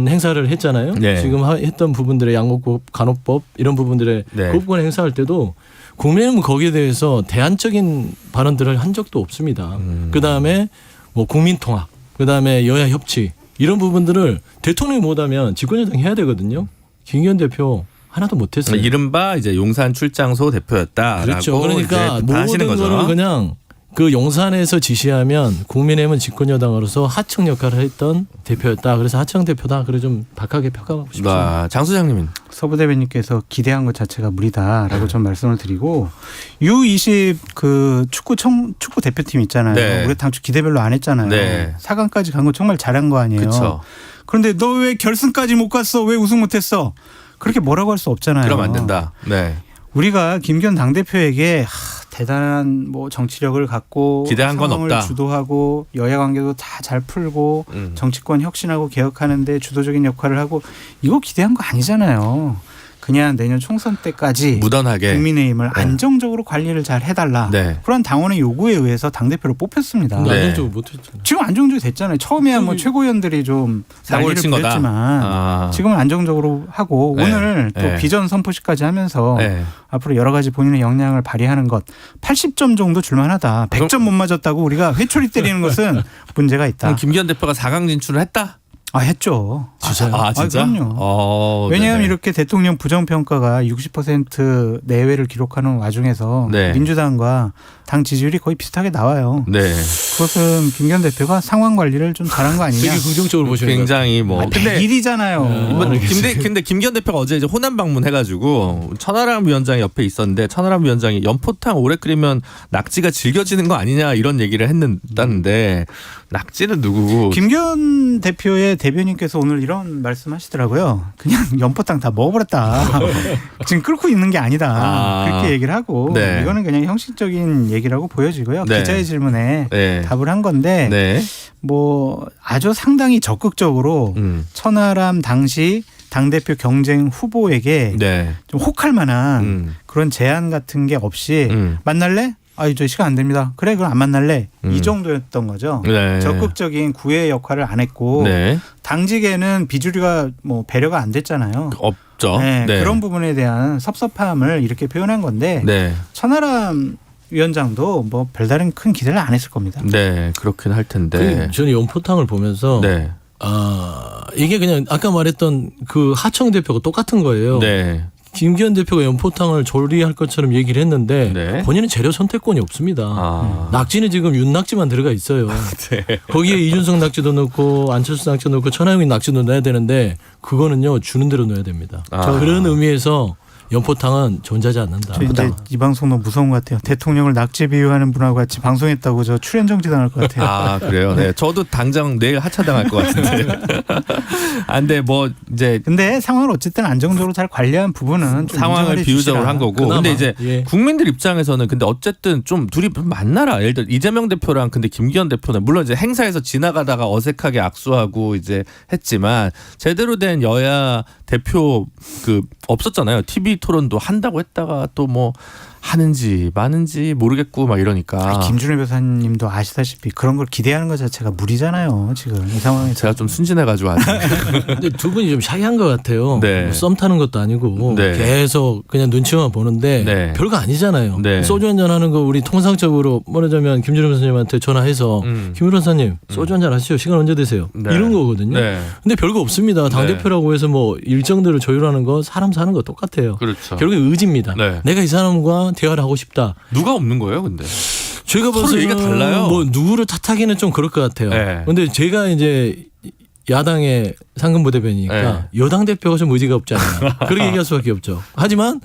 행사를 했잖아요. 지금 했던 부분들의 양곡법, 간호법 이런 부분들의 거부권 행사할 때도 국민의힘은 거기에 대해서 대안적인 발언들을 한 적도 없습니다. 그다음에 뭐 국민통합, 그다음에 여야 협치 이런 부분들을 대통령이 못하면 집권여당이 해야 되거든요. 김기현 대표 하나도 못했어요. 이른바 이제 용산 출장소 대표였다라고 그렇죠. 그러니까 하시는 모든 거를 그냥 그 용산에서 지시하면 국민의힘은 집권여당으로서 하청 역할을 했던 대표였다. 그래서 하청 대표다. 그래 좀 박하게 평가하고 싶습니다. 장 소장님은 서부 대변인께서 기대한 것 자체가 무리다라고 좀 말씀을 드리고 U20 그 축구 대표팀 있잖아요. 우리 당초 기대 별로 안 했잖아요. 4강까지 간 거 정말 잘한 거 아니에요. 그런데 너 왜 결승까지 못 갔어? 왜 우승 못했어? 그렇게 뭐라고 할 수 없잖아요. 그러면 안 된다. 우리가 김기현 당대표에게 대단한 뭐 정치력을 갖고 기대한 건 상황을 없다. 주도하고 여야 관계도 다 잘 풀고 정치권 혁신하고 개혁하는데 주도적인 역할을 하고 이거 기대한 거 아니잖아요. 그냥 내년 총선 때까지 무던하게 국민의힘을 안정적으로 관리를 잘 해달라. 그런 당원의 요구에 의해서 당대표를 뽑혔습니다. 안정적으로 못했잖아요. 지금 안정적으로 됐잖아요. 처음에야 뭐 최고위원들이 좀 난리를 부렸지만 지금은 안정적으로 하고 오늘 또 비전 선포식까지 하면서 앞으로 여러 가지 본인의 역량을 발휘하는 것 80점 정도 줄만하다. 100점 못 맞았다고 우리가 회초리 때리는 것은 문제가 있다. 그럼 김기현 대표가 4강 진출을 했다? 했죠. 진짜요? 진짜? 그럼요. 왜냐하면 이렇게 대통령 부정평가가 60% 내외를 기록하는 와중에서 민주당과 당 지지율이 거의 비슷하게 나와요. 그것은 김기현 대표가 상황 관리를 좀 잘한 거 아니냐. 되게 긍정적으로 보시는 굉장히 뭐. 근데 일이잖아요. 근데 김기현 대표가 어제 이제 호남 방문해가지고 천하람 위원장이 옆에 있었는데 천하람 위원장이 연포탕 오래 끓이면 낙지가 질겨지는 거 아니냐 이런 얘기를 했는데 낙지는 누구고? 김기현 대표의 대변인께서 오늘 이런 말씀하시더라고요. 그냥 연포탕 다 먹어버렸다. 지금 끓고 있는 게 아니다. 그렇게 얘기를 하고 이거는 그냥 형식적인 얘기라고 보여지고요. 기자의 질문에 답을 한 건데 뭐 아주 상당히 적극적으로 천하람 당시 당대표 경쟁 후보에게 좀 혹할 만한 그런 제안 같은 게 없이 만날래? 저 시간 안 됩니다. 그래 그럼 안 만날래. 이 정도였던 거죠. 적극적인 구애 역할을 안 했고 당직에는 비주류가 뭐 배려가 안 됐잖아요. 없죠. 그런 부분에 대한 섭섭함을 이렇게 표현한 건데 천하람 위원장도 뭐 별다른 큰 기대를 안 했을 겁니다. 그렇긴 할 텐데. 저는 연포탕을 보면서 이게 그냥 아까 말했던 그 하청 대표가 똑같은 거예요. 김기현 대표가 연포탕을 조리할 것처럼 얘기를 했는데 네. 본인은 재료 선택권이 없습니다. 낙지는 지금 윤낙지만 들어가 있어요. 네. 거기에 이준석 낙지도 넣고 안철수 낙지도 넣고 천하영인 낙지도 넣어야 되는데 그거는요 주는 대로 넣어야 됩니다. 그런 의미에서 연포탕은 존재하지 않는다. 저 이제 이 방송 너무 무서운 것 같아요. 대통령을 낙지 비유하는 분하고 같이 방송했다고 저 출연 정지 당할 것 같아요. 아 그래요. 네, 저도 당장 내일 하차당할 것 같은데. 안돼 뭐 이제 근데 상황을 어쨌든 안정적으로 잘 관리한 부분은 좀 상황을 비유적으로 한 거고. 그나마, 근데 이제 예. 국민들 입장에서는 근데 어쨌든 좀 둘이 만나라. 예를 들어 이재명 대표랑 근데 김기현 대표는 물론 이제 행사에서 지나가다가 어색하게 악수하고 이제 했지만 제대로 된 여야 대표 그 없었잖아요. TV 토론도 한다고 했다가 또 뭐 하는지 마는지 모르겠고 막 이러니까. 김준일 변호사님도 아시다시피 그런 걸 기대하는 것 자체가 무리잖아요. 지금 이 상황에서. 제가 좀 순진해가지고 아직. 근데 두 분이 좀 샤이한 것 같아요. 네. 뭐 썸 타는 것도 아니고 네. 계속 그냥 눈치만 보는데 네. 별거 아니잖아요. 네. 소주 한잔 하는 거 우리 통상적으로 말하자면 김준일 변호사님한테 전화해서 김 변호사님 소주 한잔 하시죠. 시간 언제 되세요? 네. 이런 거거든요. 네. 근데 별거 없습니다. 당대표라고 해서 뭐 일정들을 조율하는 거 사람 사는 거 똑같아요. 그렇죠. 결국에 의지입니다. 네. 내가 이 사람과 대화를 하고 싶다. 누가 없는 거예요, 근데? 제가 서로 봐서는 얘기가 달라요. 뭐 누구를 탓하기는 좀 그럴 것 같아요. 네. 근데 제가 이제 야당의 상근부대변이니까 네. 여당 대표가 좀 의지가 없잖아요. 그렇게 얘기할 수밖에 없죠. 하지만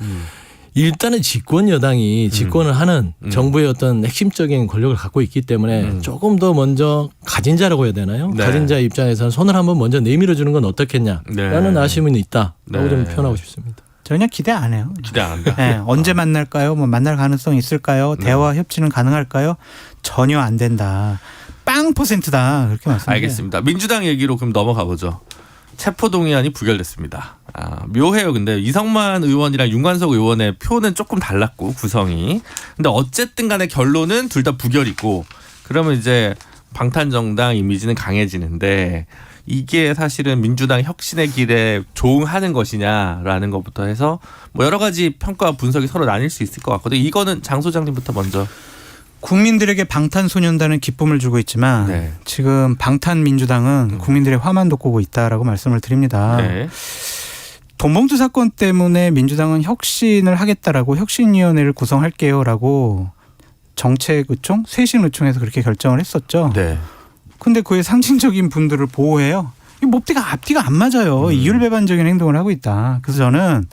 일단은 집권 여당이 집권을 하는 정부의 어떤 핵심적인 권력을 갖고 있기 때문에 조금 더 먼저 가진 자라고 해야 되나요? 네. 가진 자 입장에서는 손을 한번 먼저 내밀어 주는 건 어떻겠냐라는 네. 아쉬움은 있다라고 네. 좀 표현하고 싶습니다. 전혀 기대 안 해요. 기대 안 한다. 네, 언제 만날까요? 뭐 만날 가능성이 있을까요? 대화 협치는 가능할까요? 전혀 안 된다. 빵 %다 그렇게 말씀드려요. 알겠습니다. 민주당 얘기로 그럼 넘어가 보죠. 체포동의안이 부결됐습니다. 묘해요. 근데 이성만 의원이랑 윤관석 의원의 표는 조금 달랐고 구성이. 근데 어쨌든 간에 결론은 둘 다 부결이고 그러면 이제 방탄정당 이미지는 강해지는데 이게 사실은 민주당 혁신의 길에 조응하는 것이냐라는 것부터 해서 뭐 여러 가지 평가와 분석이 서로 나뉠 수 있을 것 같거든요. 이거는 장 소장님부터 먼저. 국민들에게 방탄소년단은 기쁨을 주고 있지만 네. 지금 방탄민주당은 국민들의 화만 돋구고 있다라고 말씀을 드립니다. 네. 돈봉투 사건 때문에 민주당은 혁신을 하겠다라고 혁신위원회를 구성할게요라고 정책의총, 쇄신의총에서 그렇게 결정을 했었죠. 네. 근데 그의 상징적인 분들을 보호해요. 이 앞뒤가 안 맞아요. 이율배반적인 행동을 하고 있다. 그래서 저는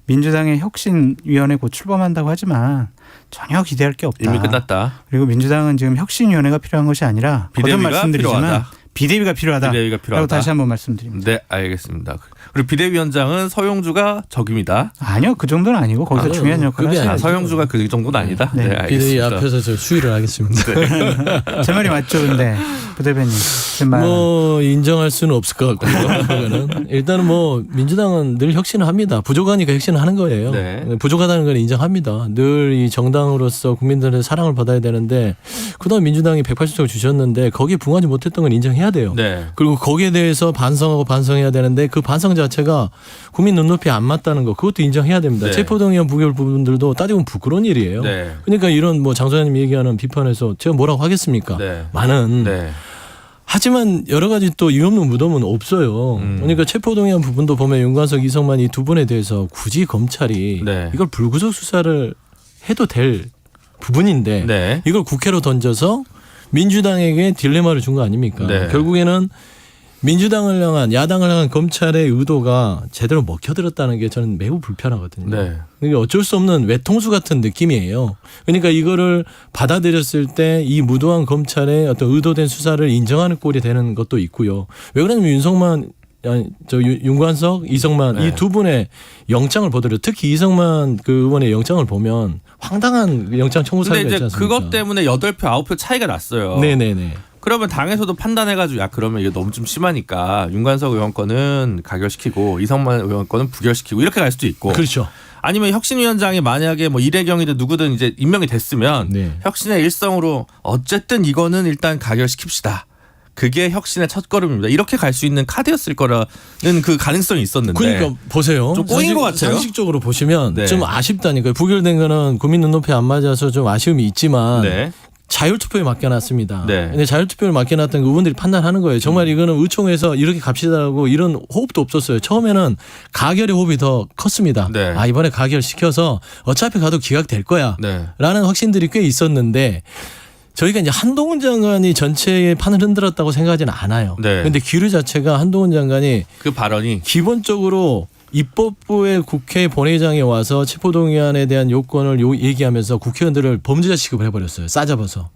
민주당의 혁신위원회 곧 출범한다고 하지만 전혀 기대할 게 없다. 이미 끝났다. 그리고 민주당은 지금 혁신위원회가 필요한 것이 아니라 거듭 비대위가 말씀드리지만 필요하다. 비대위가 필요하다. 비대위가 필요하다. 라고 다시 한번 말씀드립니다. 네, 알겠습니다. 그리고 비대위원장은 서영주가 적입니다. 아니요, 그 정도는 아니고 거기서 중요한 역할을 그게 하셔야죠. 서영주가 그 정도는 아니다. 네. 네, 비대위 알겠습니다. 앞에서 저 수위를 하겠습니다. 제 말이 맞죠, 근데 부대변인. 제 말. 뭐 인정할 수는 없을 것 같고요. 그거는 일단은 뭐 민주당은 늘 혁신을 합니다. 부족하니까 혁신을 하는 거예요. 네. 부족하다는 걸 인정합니다. 늘 이 정당으로서 국민들의 사랑을 받아야 되는데 그동안 민주당이 180석 주셨는데 거기에 부응하지 못했던 건 인정해야 돼요. 네. 그리고 거기에 대해서 반성하고 반성해야 되는데 그 반성 자체가 국민 눈높이에 안 맞다는 거 그것도 인정해야 됩니다. 네. 체포동의안 부결 부분들도 따지면 부끄러운 일이에요. 네. 그러니까 이런 뭐 장 소장님 얘기하는 비판에서 제가 뭐라고 하겠습니까? 네. 많은. 네. 하지만 여러 가지 또 이유 없는 무덤은 없어요. 그러니까 체포동의안 부분도 보면 윤관석, 이성만 이 두 분에 대해서 굳이 검찰이 네. 이걸 불구속 수사를 해도 될 부분인데 네. 이걸 국회로 던져서 민주당에게 딜레마를 준 거 아닙니까? 네. 결국에는 민주당을 향한 야당을 향한 검찰의 의도가 제대로 먹혀들었다는 게 저는 매우 불편하거든요. 네. 그러니까 어쩔 수 없는 외통수 같은 느낌이에요. 그러니까 이거를 받아들였을 때 이 무도한 검찰의 어떤 의도된 수사를 인정하는 꼴이 되는 것도 있고요. 왜 그러냐면 윤관석, 이성만 네. 이 두 분의 영장을 보더라도 특히 이성만 그 의원의 영장을 보면 황당한 영장 청구 근데 사유가 있지 이제 않습니까? 그것 때문에 8표, 9표 차이가 났어요. 네네네. 그러면 당에서도 판단해가지고 야 그러면 이게 너무 좀 심하니까 윤관석 의원 거는 가결시키고 이성만 의원 거는 부결시키고 이렇게 갈 수도 있고. 그렇죠. 아니면 혁신위원장이 만약에 뭐 이래경이든 누구든 이제 임명이 됐으면 네. 혁신의 일성으로 어쨌든 이거는 일단 가결시킵시다. 그게 혁신의 첫걸음입니다. 이렇게 갈 수 있는 카드였을 거라는 그 가능성이 있었는데. 그러니까 보세요. 좀 꼬인 것 같아요. 상식적으로 보시면 네. 좀 아쉽다니까요. 부결된 거는 국민 눈높이에 안 맞아서 좀 아쉬움이 있지만 네. 자율투표에 맡겨놨습니다. 네. 근데 자율투표를 맡겨놨던 그분들이 판단하는 거예요. 정말 이거는 의총에서 이렇게 갑시다라고 이런 호흡도 없었어요. 처음에는 가결의 호흡이 더 컸습니다. 네. 아 이번에 가결시켜서 어차피 가도 기각될 거야 네. 라는 확신들이 꽤 있었는데 저희가 이제 한동훈 장관이 전체의 판을 흔들었다고 생각하지는 않아요. 네. 근데 기류 자체가 한동훈 장관이 그 발언이 기본적으로 입법부의 국회 본회의장에 와서 체포동의안에 대한 요건을 얘기하면서 국회의원들을 범죄자 취급을 해버렸어요. 싸잡아서.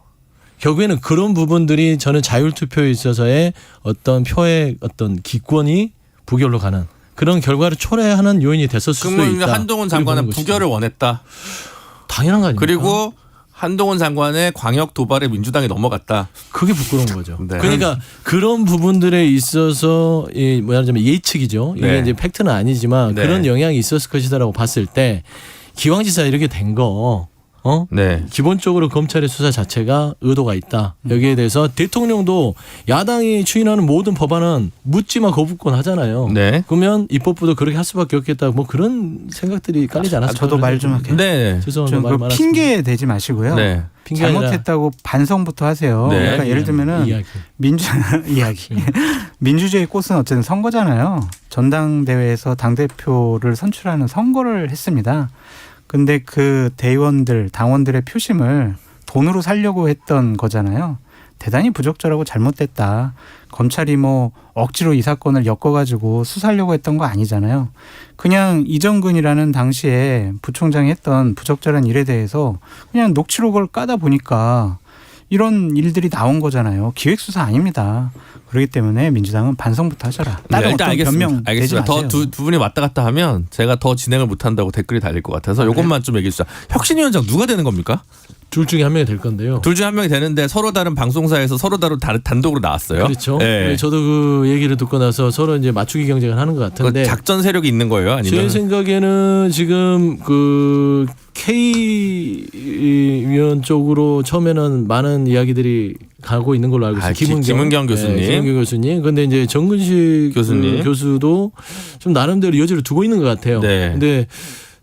결국에는 그런 부분들이 저는 자율투표에 있어서의 어떤 표의 어떤 기권이 부결로 가는 그런 결과를 초래하는 요인이 됐을 수도 그러면 있다. 한동훈 장관은 부결을 원했다. 당연한 거 아닙니까? 그리고 한동훈 장관의 광역 도발에 민주당이 넘어갔다. 그게 부끄러운 거죠. 네. 그러니까 그런 부분들에 있어서 뭐냐면 예측이죠. 이게 네. 이제 팩트는 아니지만 네. 그런 영향이 있었을 것이다라고 봤을 때 기왕지사 이렇게 된 거. 네. 기본적으로 검찰의 수사 자체가 의도가 있다. 여기에 대해서 대통령도 야당이 추인하는 모든 법안은 묻지마 거부권 하잖아요. 네. 그러면 입법부도 그렇게 할 수밖에 없겠다. 뭐 그런 생각들이 깔리지 않았을까? 저도 말 좀 할게요. 네. 죄송합니다. 말 그 많았습니다. 핑계 대지 마시고요. 네. 핑계 아니라 잘못했다고 반성부터 하세요. 네. 그러니까 예를 들면은 이야기. 이야기. 민주주의 꽃은 어쨌든 선거잖아요. 전당대회에서 당대표를 선출하는 선거를 했습니다. 근데 그 대의원들, 당원들의 표심을 돈으로 살려고 했던 거잖아요. 대단히 부적절하고 잘못됐다. 검찰이 뭐 억지로 이 사건을 엮어가지고 수사하려고 했던 거 아니잖아요. 그냥 이정근이라는 당시에 부총장이 했던 부적절한 일에 대해서 그냥 녹취록을 까다 보니까 이런 일들이 나온 거잖아요. 기획수사 아닙니다. 그렇기 때문에 민주당은 반성부터 하셔라. 다른 네, 일단 어떤 알겠습니다. 변명 내지 알겠습니다. 마세요. 두 분이 왔다 갔다 하면 제가 더 진행을 못한다고 댓글이 달릴 것 같아서 이것만 좀 얘기해 주자. 혁신위원장 누가 되는 겁니까? 둘 중에 한 명이 될 건데요. 둘 중에 한 명이 되는데 서로 다른 방송사에서 서로 다른 단독으로 나왔어요. 그렇죠. 네. 저도 그 얘기를 듣고 나서 서로 이제 맞추기 경쟁을 하는 것 같은데 작전 세력이 있는 거예요? 아니면 제 생각에는 지금 그 K 위원 쪽으로 처음에는 많은 이야기들이 가고 있는 걸로 알고 있어요. 김은경 교수님. 네, 김은경 교수님. 근데 이제 정근식 교수님. 교수도 좀 나름대로 여지를 두고 있는 것 같아요. 네. 근데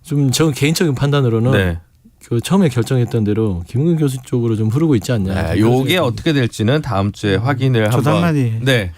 좀 저 개인적인 판단으로는 네. 그 처음에 결정했던 대로 김은경 교수 쪽으로 좀 흐르고 있지 않냐. 네, 요게 어떻게 될지는 다음 주에 확인을 저도 한번. 한마디. 네.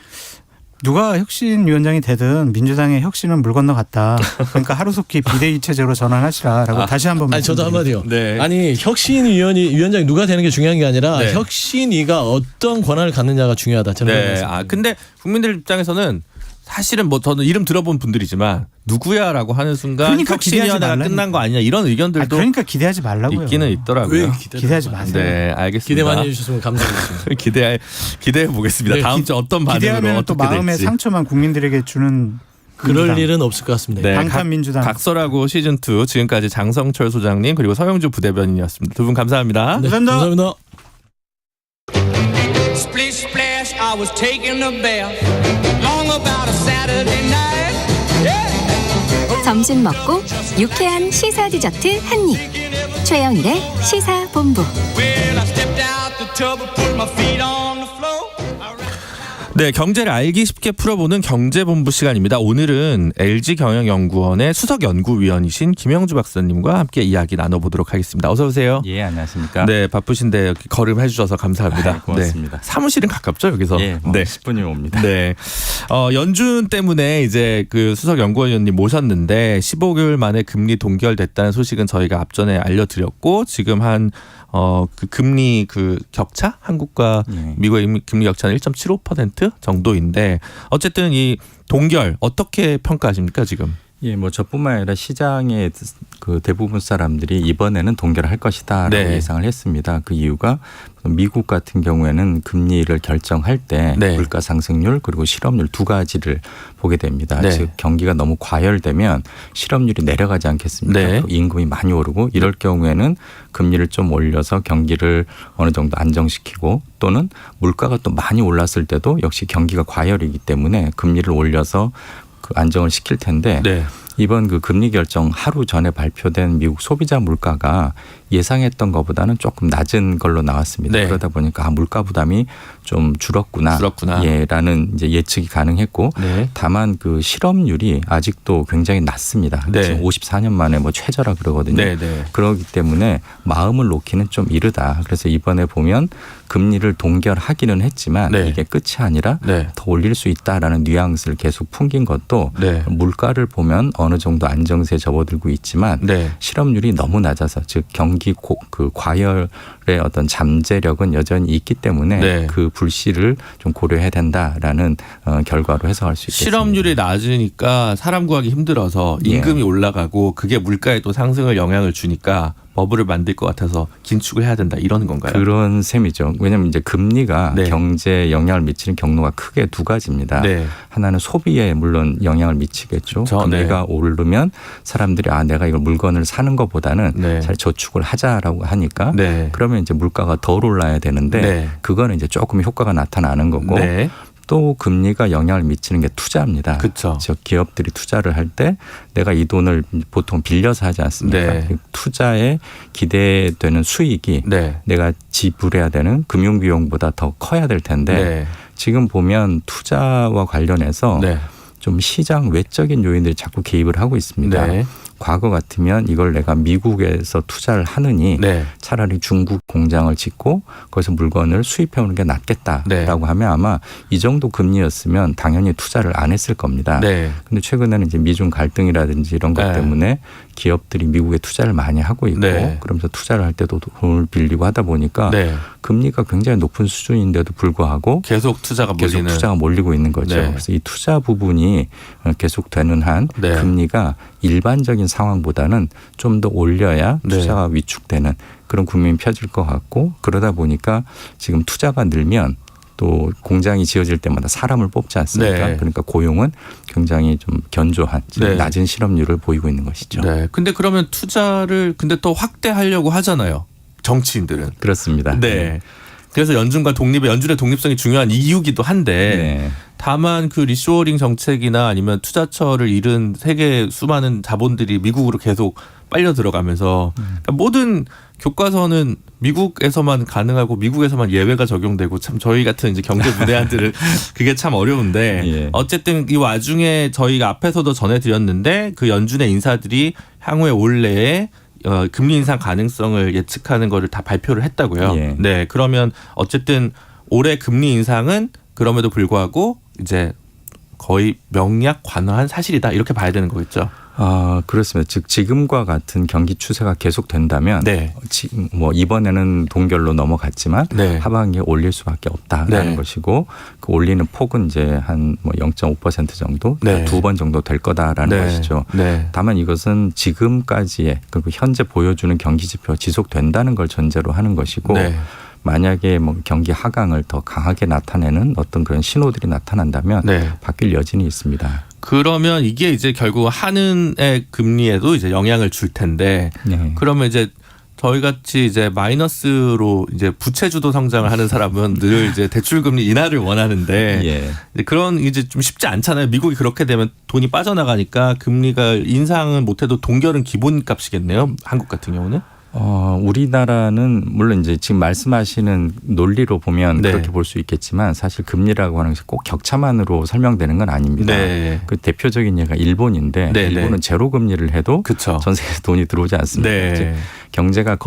누가 혁신위원장이 되든 민주당의 혁신은 물 건너갔다. 그러니까 하루속히 비대위 체제로 전환하시라라고 다시 한번 아니 저도 한마디요. 네. 아니 혁신위원장이 누가 되는 게 중요한 게 아니라 네. 혁신위가 어떤 권한을 갖느냐가 중요하다. 저는 네. 생각합니다. 근데 국민들 입장에서는 사실은 뭐 저는 이름 들어본 분들이지만 누구야라고 하는 순간 그러니까 혁신위원회가 기대하지 끝난 거 아니냐 이런 의견들도 그러니까 기대하지 말라고요. 있기는 있더라고요. 왜 기대하지 마세요. 네, 알겠습니다. 기대 많이 해주셨으면 감사하겠습니다. 기대해 보겠습니다. 네, 다음 주 어떤 반응으로 기대하면 또 어떻게 마음의 될지. 상처만 국민들에게 주는 그럴 민주당. 일은 없을 것 같습니다. 네, 방탄민주당. 각설하고 시즌 2 지금까지 장성철 소장님 그리고 서영주 부대변인이었습니다. 두 분 감사합니다. 네, 감사합니다. Splish splash, I was taking a bath. Long about a Saturday night. Yeah. 점심 먹고 유쾌한 시사 디저트 한 입. 최영일의 시사본부. Well, I stepped out the tub and put my feet on the floor. 네, 경제를 알기 쉽게 풀어보는 경제본부 시간입니다. 오늘은 LG경영연구원의 수석연구위원이신 김영주 박사님과 함께 이야기 나눠보도록 하겠습니다. 어서 오세요. 예, 안녕하십니까. 네, 바쁘신데 여기 걸음해 주셔서 감사합니다. 고맙습니다. 네, 사무실은 가깝죠, 여기서? 예, 뭐 네. 10분이면 옵니다. 네. 연준 때문에 이제 그 수석연구원님 모셨는데 15개월 만에 금리 동결됐다는 소식은 저희가 앞전에 알려드렸고 지금 그 금리 그 격차 한국과 미국의 금리 격차는 1.75% 정도인데 어쨌든 이 동결 어떻게 평가하십니까 지금? 예, 뭐 저뿐만 아니라 시장의 그 대부분 사람들이 이번에는 동결할 것이다라고 네. 예상을 했습니다. 그 이유가 미국 같은 경우에는 금리를 결정할 때 네. 물가 상승률 그리고 실업률 두 가지를 보게 됩니다. 네. 즉 경기가 너무 과열되면 실업률이 내려가지 않겠습니까? 네. 임금이 많이 오르고 이럴 경우에는 금리를 좀 올려서 경기를 어느 정도 안정시키고 또는 물가가 또 많이 올랐을 때도 역시 경기가 과열이기 때문에 금리를 올려서 그 안정을 시킬 텐데 네. 이번 그 금리 결정 하루 전에 발표된 미국 소비자 물가가 예상했던 것보다는 조금 낮은 걸로 나왔습니다. 네. 그러다 보니까 물가 부담이 좀 줄었구나. 예라는 이제 예측이 가능했고 네. 다만 그 실업률이 아직도 굉장히 낮습니다. 네. 지금 54년 만에 뭐 최저라 그러거든요. 네, 네. 그렇기 때문에 마음을 놓기는 좀 이르다. 그래서 이번에 보면 금리를 동결하기는 했지만 네. 이게 끝이 아니라 네. 더 올릴 수 있다라는 뉘앙스를 계속 풍긴 것도 네. 물가를 보면 어느 정도 안정세에 접어들고 있지만 네. 실업률이 너무 낮아서 즉 경기 그 과열의 어떤 잠재력은 여전히 있기 때문에 네. 그 불씨를 좀 고려해야 된다라는 결과로 해석할 수 있겠습니다. 실업률이 낮으니까 사람 구하기 힘들어서 임금이 올라가고 그게 물가에 또 상승을 영향을 주니까 버블을 만들 것 같아서 긴축을 해야 된다 이런 건가요? 그런 셈이죠. 왜냐하면 이제 금리가 네. 경제에 영향을 미치는 경로가 크게 두 가지입니다. 네. 하나는 소비에 물론 영향을 미치겠죠. 금리가 네. 오르면 사람들이 내가 이걸 물건을 사는 것보다는 잘 저축을 하자라고 하니까 네. 그러면 이제 물가가 덜 올라야 되는데 네. 그거는 이제 조금 효과가 나타나는 거고 네. 또 금리가 영향을 미치는 게 투자입니다. 그렇죠. 즉 기업들이 투자를 할 때 내가 이 돈을 보통 빌려서 하지 않습니까? 네. 투자에 기대되는 수익이 내가 지불해야 되는 금융 비용보다 더 커야 될 텐데 네. 지금 보면 투자와 관련해서 좀 시장 외적인 요인들이 자꾸 개입을 하고 있습니다. 네. 과거 같으면 이걸 내가 미국에서 투자를 하느니 차라리 중국 공장을 짓고 거기서 물건을 수입해 오는 게 낫겠다라고 하면 아마 이 정도 금리였으면 당연히 투자를 안 했을 겁니다. 근데 최근에는 이제 미중 갈등이라든지 이런 것 때문에 기업들이 미국에 투자를 많이 하고 있고 그러면서 투자를 할 때도 돈을 빌리고 하다 보니까 금리가 굉장히 높은 수준인데도 불구하고 계속 투자가 몰리고 있는 거죠. 그래서 이 투자 부분이 계속되는 한 금리가 일반적인 상황보다는 좀 더 올려야 투자가 위축되는 그런 국면이 펴질 것 같고 그러다 보니까 지금 투자가 늘면 또 공장이 지어질 때마다 사람을 뽑지 않습니까? 그러니까 고용은 굉장히 좀 견조한 낮은 실업률을 보이고 있는 것이죠. 네. 근데 그러면 투자를 근데 또 확대하려고 하잖아요. 정치인들은. 그렇습니다. 네. 그래서 연준의 독립성이 중요한 이유기도 한데 다만 그 리쇼어링 정책이나 아니면 투자처를 잃은 세계 수많은 자본들이 미국으로 계속 빨려 들어가면서 그러니까 모든 교과서는 미국에서만 가능하고 미국에서만 예외가 적용되고 참 저희 같은 이제 경제 문외한들은 그게 참 어려운데 어쨌든 이 와중에 저희가 앞에서도 전해드렸는데 그 연준의 인사들이 향후에 올해에 금리 인상 가능성을 예측하는 거를 다 발표를 했다고요. 네, 그러면 어쨌든 올해 금리 인상은 그럼에도 불구하고 이제 거의 명약 관화한 사실이다 이렇게 봐야 되는 거겠죠. 그렇습니다. 즉 지금과 같은 경기 추세가 계속된다면 뭐 이번에는 동결로 넘어갔지만 하반기에 올릴 수밖에 없다라는 것이고 그 올리는 폭은 이제 한 뭐 0.5% 정도 두 번 정도 될 거다라는 것이죠. 다만 이것은 지금까지의 그리고 현재 보여주는 경기 지표가 지속된다는 걸 전제로 하는 것이고 만약에 뭐 경기 하강을 더 강하게 나타내는 어떤 그런 신호들이 나타난다면 바뀔 여지는 있습니다. 그러면 이게 이제 결국 한은의 금리에도 이제 영향을 줄 텐데 그러면 이제 저희 같이 이제 마이너스로 이제 부채 주도 성장을 하는 사람은 늘 이제 대출 금리 인하를 원하는데 그런 이제 좀 쉽지 않잖아요. 미국이 그렇게 되면 돈이 빠져나가니까 금리가 인상은 못해도 동결은 기본값이겠네요. 한국 같은 경우는. 우리나라는 물론 이제 지금 말씀하시는 논리로 보면 그렇게 볼 수 있겠지만 사실 금리라고 하는 것이 꼭 격차만으로 설명되는 건 아닙니다. 그 대표적인 예가 일본인데 일본은 제로 금리를 해도 전 세계에서 돈이 들어오지 않습니다. 즉 경제가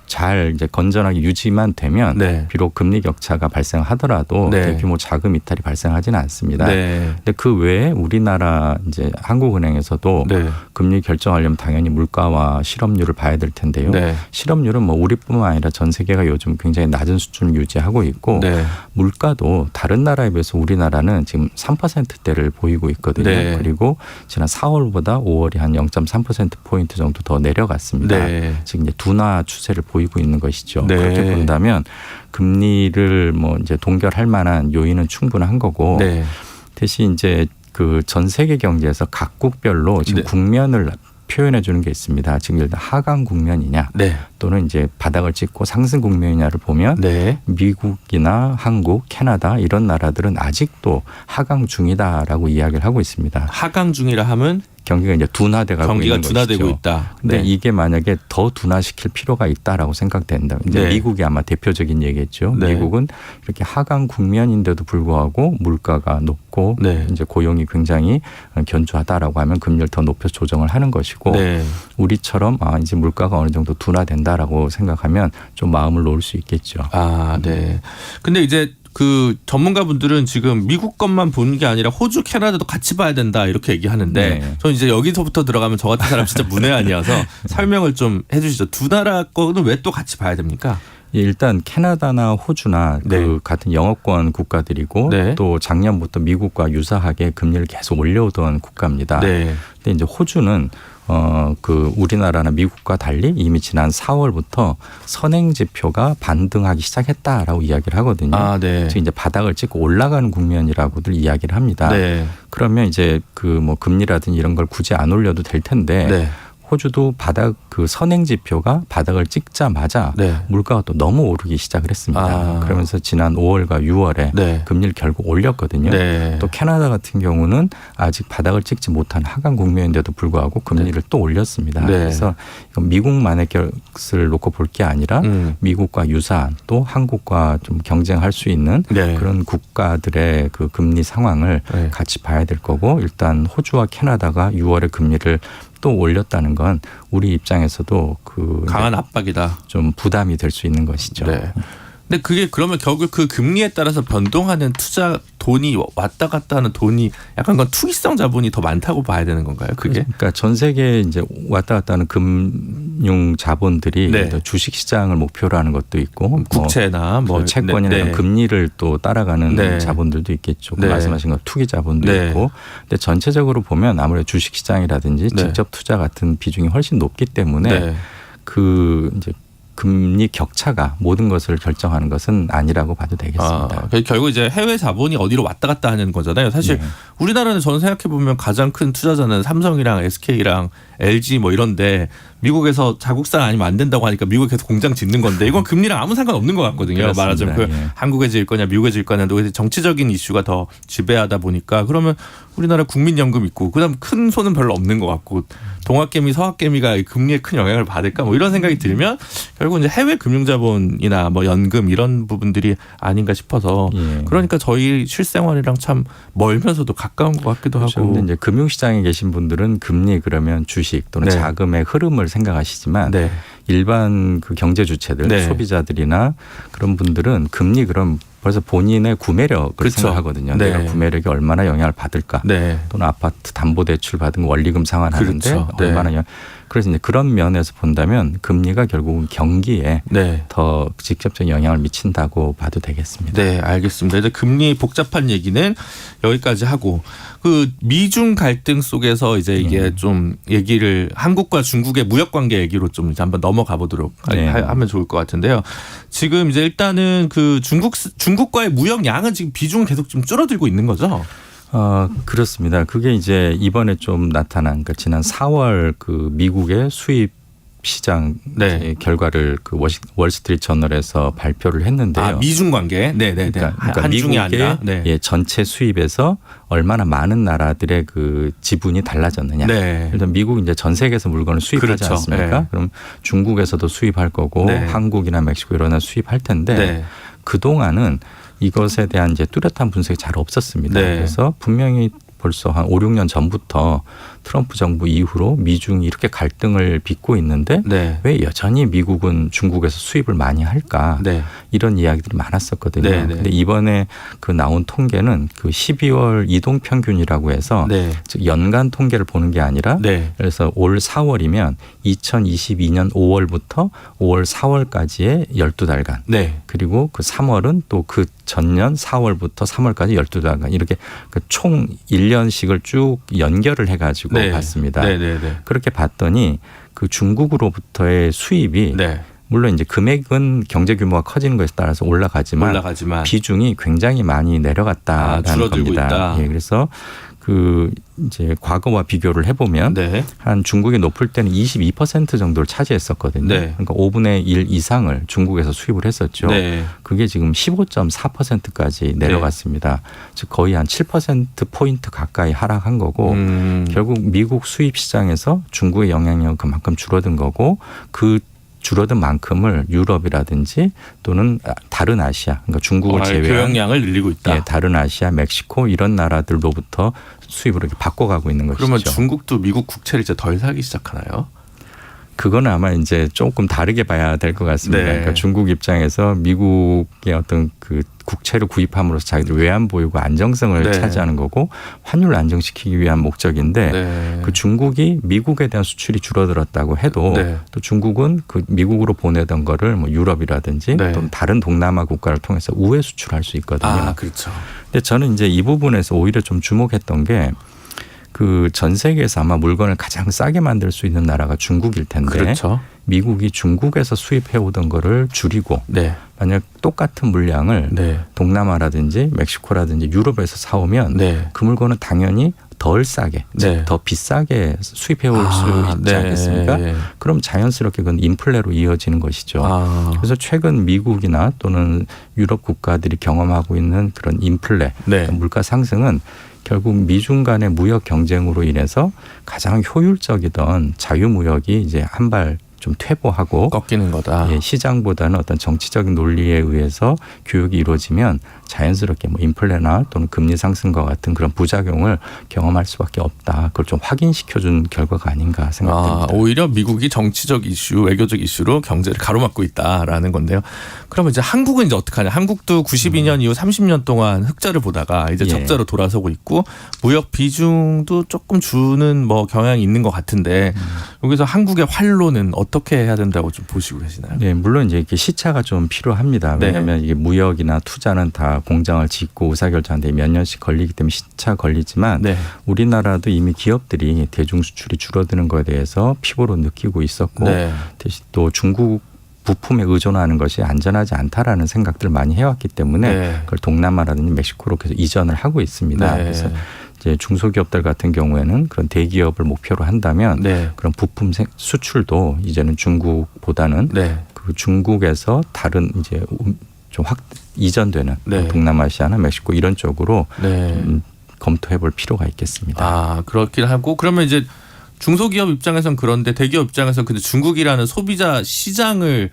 잘 이제 건전하게 유지만 되면 비록 금리 격차가 발생하더라도 대규모 자금 이탈이 발생하지는 않습니다. 근데 그 외에 우리나라 이제 한국은행에서도 금리 결정하려면 당연히 물가와 실업률을 봐야 될 텐데요. 실업률은 뭐 우리뿐만 아니라 전 세계가 요즘 굉장히 낮은 수준을 유지하고 있고 물가도 다른 나라에 비해서 우리나라는 지금 3%대를 보이고 있거든요. 그리고 지난 4월보다 5월이 한 0.3%포인트 정도 더 내려갔습니다. 즉 이제 둔화 추세를 보이고 있는 것이죠. 그렇게 본다면 금리를 뭐 이제 동결할 만한 요인은 충분한 거고 대신 이제 그 전 세계 경제에서 각국별로 지금 국면을 표현해 주는 게 있습니다. 지금 일단 하강 국면이냐 또는 이제 바닥을 찍고 상승 국면이냐를 보면 네. 미국이나 한국, 캐나다 이런 나라들은 아직도 하강 중이다라고 이야기를 하고 있습니다. 하강 중이라 하면 경기가 이제 둔화돼가고 경기가 있는 둔화되고 것이죠. 있다. 근데 네. 이게 만약에 더 둔화시킬 필요가 있다라고 생각된다. 이제 네. 미국이 아마 대표적인 얘기겠죠. 네. 미국은 이렇게 하강 국면인데도 불구하고 물가가 높고 네. 이제 고용이 굉장히 견조하다라고 하면 금리를 더 높여서 조정을 하는 것이고 네. 우리처럼 이제 물가가 어느 정도 둔화된다라고 생각하면 좀 마음을 놓을 수 있겠죠. 아, 네. 근데 이제 그 전문가분들은 지금 미국 것만 보는 게 아니라 호주, 캐나다도 같이 봐야 된다 이렇게 얘기하는데 네. 저는 이제 여기서부터 들어가면 저 같은 사람 진짜 문외한이어서 설명을 좀 해주시죠. 두 나라 거는 왜 또 같이 봐야 됩니까? 일단 캐나다나 호주나 네. 그 같은 영어권 국가들이고 네. 또 작년부터 미국과 유사하게 금리를 계속 올려오던 국가입니다. 네. 근데 이제 호주는 그 우리나라나 미국과 달리 이미 지난 4월부터 선행 지표가 반등하기 시작했다라고 이야기를 하거든요. 아, 네. 즉 이제 바닥을 찍고 올라가는 국면이라고들 이야기를 합니다. 네. 그러면 이제 그 뭐 금리라든지 이런 걸 굳이 안 올려도 될 텐데 네. 호주도 바닥 그 선행 지표가 바닥을 찍자마자 네. 물가가 또 너무 오르기 시작을 했습니다. 아. 그러면서 지난 5월과 6월에 네. 금리를 결국 올렸거든요. 네. 또 캐나다 같은 경우는 아직 바닥을 찍지 못한 하강 국면인데도 불구하고 금리를 또 올렸습니다. 네. 그래서 이건 미국만의 것을 놓고 볼 게 아니라 미국과 유사한 또 한국과 좀 경쟁할 수 있는 네. 그런 국가들의 그 금리 상황을 네. 같이 봐야 될 거고 일단 호주와 캐나다가 6월에 금리를 또 올렸다는 건 우리 입장에서도 그 강한 압박이다. 좀 부담이 될 수 있는 것이죠. 네. 근데 그게 그러면 결국 그 금리에 따라서 변동하는 투자 돈이 왔다 갔다 하는 돈이 약간 건 투기성 자본이 더 많다고 봐야 되는 건가요? 그게? 그러니까 전 세계 이제 왔다 갔다 하는 금융 자본들이 네. 주식 시장을 목표로 하는 것도 있고 국채나 뭐 채권이나 네. 금리를 또 따라가는 네. 자본들도 있겠죠. 네. 말씀하신 것 투기 자본도 네. 있고. 근데 전체적으로 보면 아무래도 주식 시장이라든지 네. 직접 투자 같은 비중이 훨씬 높기 때문에 네. 그 이제 금리 격차가 모든 것을 결정하는 것은 아니라고 봐도 되겠습니다. 결국 이제 해외 자본이 어디로 왔다 갔다 하는 거잖아요. 사실 네. 우리나라는 저는 생각해 보면 가장 큰 투자자는 삼성이랑 SK랑 LG 뭐 이런데 미국에서 자국산 아니면 안 된다고 하니까 미국에 계속 공장 짓는 건데 이건 금리랑 아무 상관없는 것 같거든요. 그렇습니다. 말하자면 그 예. 한국에 지을 거냐 미국에 지을 거냐 정치적인 이슈가 더 지배하다 보니까 그러면 우리나라 국민연금 있고 그다음 큰 손은 별로 없는 것 같고 동학개미 서학개미가 금리에 큰 영향을 받을까 뭐 이런 생각이 들면 결국 이제 해외 금융자본이나 뭐 연금 이런 부분들이 아닌가 싶어서 예. 그러니까 저희 실생활이랑 참 멀면서도 가까운 것 같기도 그렇죠. 하고. 근데 이제 금융시장에 계신 분들은 금리 그러면 주식 또는 네. 자금의 흐름을 생각하시지만 네. 일반 그 경제 주체들 네. 소비자들이나 그런 분들은 금리 그럼 벌써 본인의 구매력을 그렇죠. 생각하거든요. 네. 내가 구매력이 얼마나 영향을 받을까. 네. 또는 아파트 담보대출 받은 거 원리금 상환하는데 그렇죠. 네. 얼마나 그래서 이제 그런 면에서 본다면 금리가 결국은 경기에 네. 더 직접적인 영향을 미친다고 봐도 되겠습니다. 네, 알겠습니다. 이제 금리 복잡한 얘기는 여기까지 하고 그 미중 갈등 속에서 이제 이게 좀 얘기를 한국과 중국의 무역 관계 얘기로 좀 이제 한번 넘어가 보도록 하면 좋을 것 같은데요. 지금 이제 일단은 그 중국과의 무역 양은 지금 비중은 계속 좀 줄어들고 있는 거죠. 그렇습니다. 그게 이제 이번에 좀 나타난 그러니까 지난 4월 그 미국의 수입 시장 결과를 그 월스트리트 저널에서 발표를 했는데요. 미중 관계, 네네네. 그러니까 한중이 미국의 아니라 예, 전체 수입에서 얼마나 많은 나라들의 그 지분이 달라졌느냐. 네. 일단 미국 이제 전 세계에서 물건을 수입하지 그렇죠. 않습니까? 네. 그럼 중국에서도 수입할 거고 네. 한국이나 멕시코 이런 데 수입할 텐데 네. 그 동안은 이것에 대한 이제 뚜렷한 분석이 잘 없었습니다. 네. 그래서 분명히 벌써 한 5, 6년 전부터 트럼프 정부 이후로 미중이 이렇게 갈등을 빚고 있는데 네. 왜 여전히 미국은 중국에서 수입을 많이 할까 네. 이런 이야기들이 많았었거든요. 네, 네. 근데 이번에 그 나온 통계는 그 12월 이동 평균이라고 해서 네. 즉 연간 통계를 보는 게 아니라 네. 그래서 올 4월이면 2022년 5월부터 5월 4월까지의 12달간 네. 그리고 그 3월은 또 그 전년 4월부터 3월까지 12달간 이렇게 그 총 1년씩을 쭉 연결을 해가지고 네. 봤습니다. 네, 네, 네. 그렇게 봤더니 그 중국으로부터의 수입이 네. 물론 이제 금액은 경제 규모가 커지는 것에 따라서 올라가지만 비중이 굉장히 많이 내려갔다라는 줄어들고 겁니다. 있다. 예, 그래서 그 이제 과거와 비교를 해보면 한 중국이 높을 때는 22% 정도를 차지했었거든요. 그러니까 5분의 1 이상을 중국에서 수입을 했었죠. 그게 지금 15.4%까지 내려갔습니다. 즉 거의 한 7%포인트 가까이 하락한 거고 결국 미국 수입 시장에서 중국의 영향력은 그만큼 줄어든 거고 그 줄어든 만큼을 유럽이라든지 또는 다른 아시아, 그러니까 중국을 제외한 교역량을 늘리고 있다. 예, 다른 아시아, 멕시코 이런 나라들로부터 수입으로 이렇게 바꿔가고 있는 것이죠. 그러면 중국도 미국 국채를 이제 덜 사기 시작하나요? 그건 아마 이제 조금 다르게 봐야 될 것 같습니다. 그러니까 중국 입장에서 미국의 어떤 그 국채를 구입함으로써 자기들 외환 보유고 안정성을 차지하는 거고 환율을 안정시키기 위한 목적인데 그 중국이 미국에 대한 수출이 줄어들었다고 해도 또 중국은 그 미국으로 보내던 거를 뭐 유럽이라든지 또는 다른 동남아 국가를 통해서 우회 수출할 수 있거든요. 아, 그렇죠. 근데 저는 이제 이 부분에서 오히려 좀 주목했던 게 그 전 세계에서 아마 물건을 가장 싸게 만들 수 있는 나라가 중국일 텐데 미국이 중국에서 수입해 오던 거를 줄이고 만약 똑같은 물량을 동남아라든지 멕시코라든지 유럽에서 사오면 그 물건은 당연히 덜 싸게, 즉 더 비싸게 수입해 올 수 있지 않겠습니까? 그럼 자연스럽게 그건 인플레로 이어지는 것이죠. 그래서 최근 미국이나 또는 유럽 국가들이 경험하고 있는 그런 인플레, 그러니까 물가 상승은 결국 미중 간의 무역 경쟁으로 인해서 가장 효율적이던 자유무역이 이제 한 발 좀 퇴보하고 꺾이는 거다. 예, 시장보다는 어떤 정치적인 논리에 의해서 교육이 이루어지면 자연스럽게 뭐 인플레나 또는 금리 상승과 같은 그런 부작용을 경험할 수밖에 없다. 그걸 좀 확인시켜준 결과가 아닌가 생각됩니다. 오히려 미국이 정치적 이슈, 외교적 이슈로 경제를 가로막고 있다라는 건데요. 그러면 이제 한국은 이제 어떻게 하냐? 한국도 92년 이후 30년 동안 흑자를 보다가 이제 적자로 돌아서고 있고 무역 비중도 조금 주는 뭐 경향이 있는 것 같은데 여기서 한국의 활로는 어떻게 해야 된다고 좀 보시고 계시나요? 네, 물론 이제 이렇게 시차가 좀 필요합니다. 왜냐하면 이게 무역이나 투자는 다 공장을 짓고 의사결정하는데 몇 년씩 걸리기 때문에 시차 걸리지만 우리나라도 이미 기업들이 대중 수출이 줄어드는 것에 대해서 피부로 느끼고 있었고 대신 또 중국 부품에 의존하는 것이 안전하지 않다라는 생각들을 많이 해왔기 때문에 그걸 동남아라든지 멕시코로 계속 이전을 하고 있습니다. 그래서 이제 중소기업들 같은 경우에는 그런 대기업을 목표로 한다면 그런 부품 수출도 이제는 중국보다는 그 중국에서 다른 이제 좀 확 이전되는 동남아시아나 멕시코 이런 쪽으로 좀 검토해볼 필요가 있겠습니다. 아, 그렇긴 하고 그러면 이제 중소기업 입장에서는 그런데 대기업 입장에서는 근데 중국이라는 소비자 시장을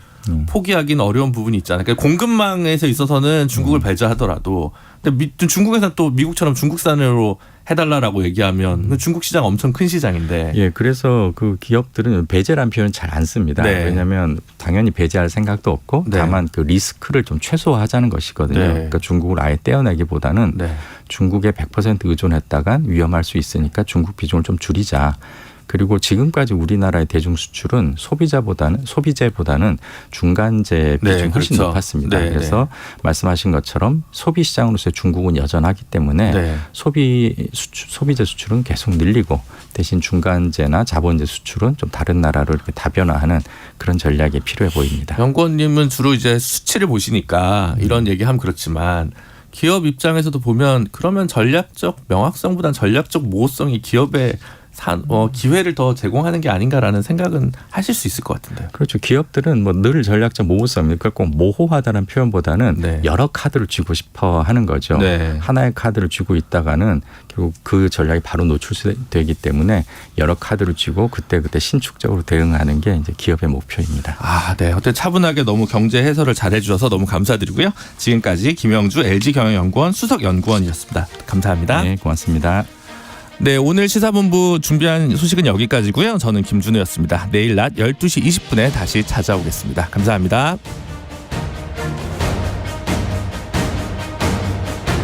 포기하기는 어려운 부분이 있잖아요. 그러니까 공급망에서 있어서는 중국을 배제하더라도 근데 중국에서는 또 미국처럼 중국산으로 해달라라고 얘기하면 중국 시장 엄청 큰 시장인데. 예, 그래서 그 기업들은 배제라는 표현은 잘 안 씁니다. 왜냐하면 당연히 배제할 생각도 없고 다만 그 리스크를 좀 최소화하자는 것이거든요. 그러니까 중국을 아예 떼어내기보다는 중국에 100% 의존했다간 위험할 수 있으니까 중국 비중을 좀 줄이자. 그리고 지금까지 우리나라의 대중 수출은 소비재보다는 중간재 비중이 훨씬 높았습니다. 그래서 말씀하신 것처럼 소비 시장으로서의 중국은 여전하기 때문에 소비재 수출은 계속 늘리고 대신 중간재나 자본재 수출은 좀 다른 나라로 이렇게 다변화하는 그런 전략이 필요해 보입니다. 연구원님은 주로 이제 수치를 보시니까 이런 얘기하면 그렇지만 기업 입장에서도 보면 그러면 전략적 명확성보다는 전략적 모호성이 기업의 기회를 더 제공하는 게 아닌가라는 생각은 하실 수 있을 것 같은데요. 그렇죠. 기업들은 뭐 늘 전략적 모호성입니다. 그걸 꼭 모호하다는 표현보다는 여러 카드를 쥐고 싶어 하는 거죠. 하나의 카드를 쥐고 있다가는 결국 그 전략이 바로 노출되기 때문에 여러 카드를 쥐고 그때그때 신축적으로 대응하는 게 이제 기업의 목표입니다. 아, 네. 어때 차분하게 너무 경제 해설을 잘해 주셔서 너무 감사드리고요. 지금까지 김영주 LG경영연구원 수석연구원이었습니다. 감사합니다. 네, 고맙습니다. 네, 오늘 시사본부 준비한 소식은 여기까지고요. 저는 김준우였습니다. 내일 낮 12시 20분에 다시 찾아오겠습니다. 감사합니다.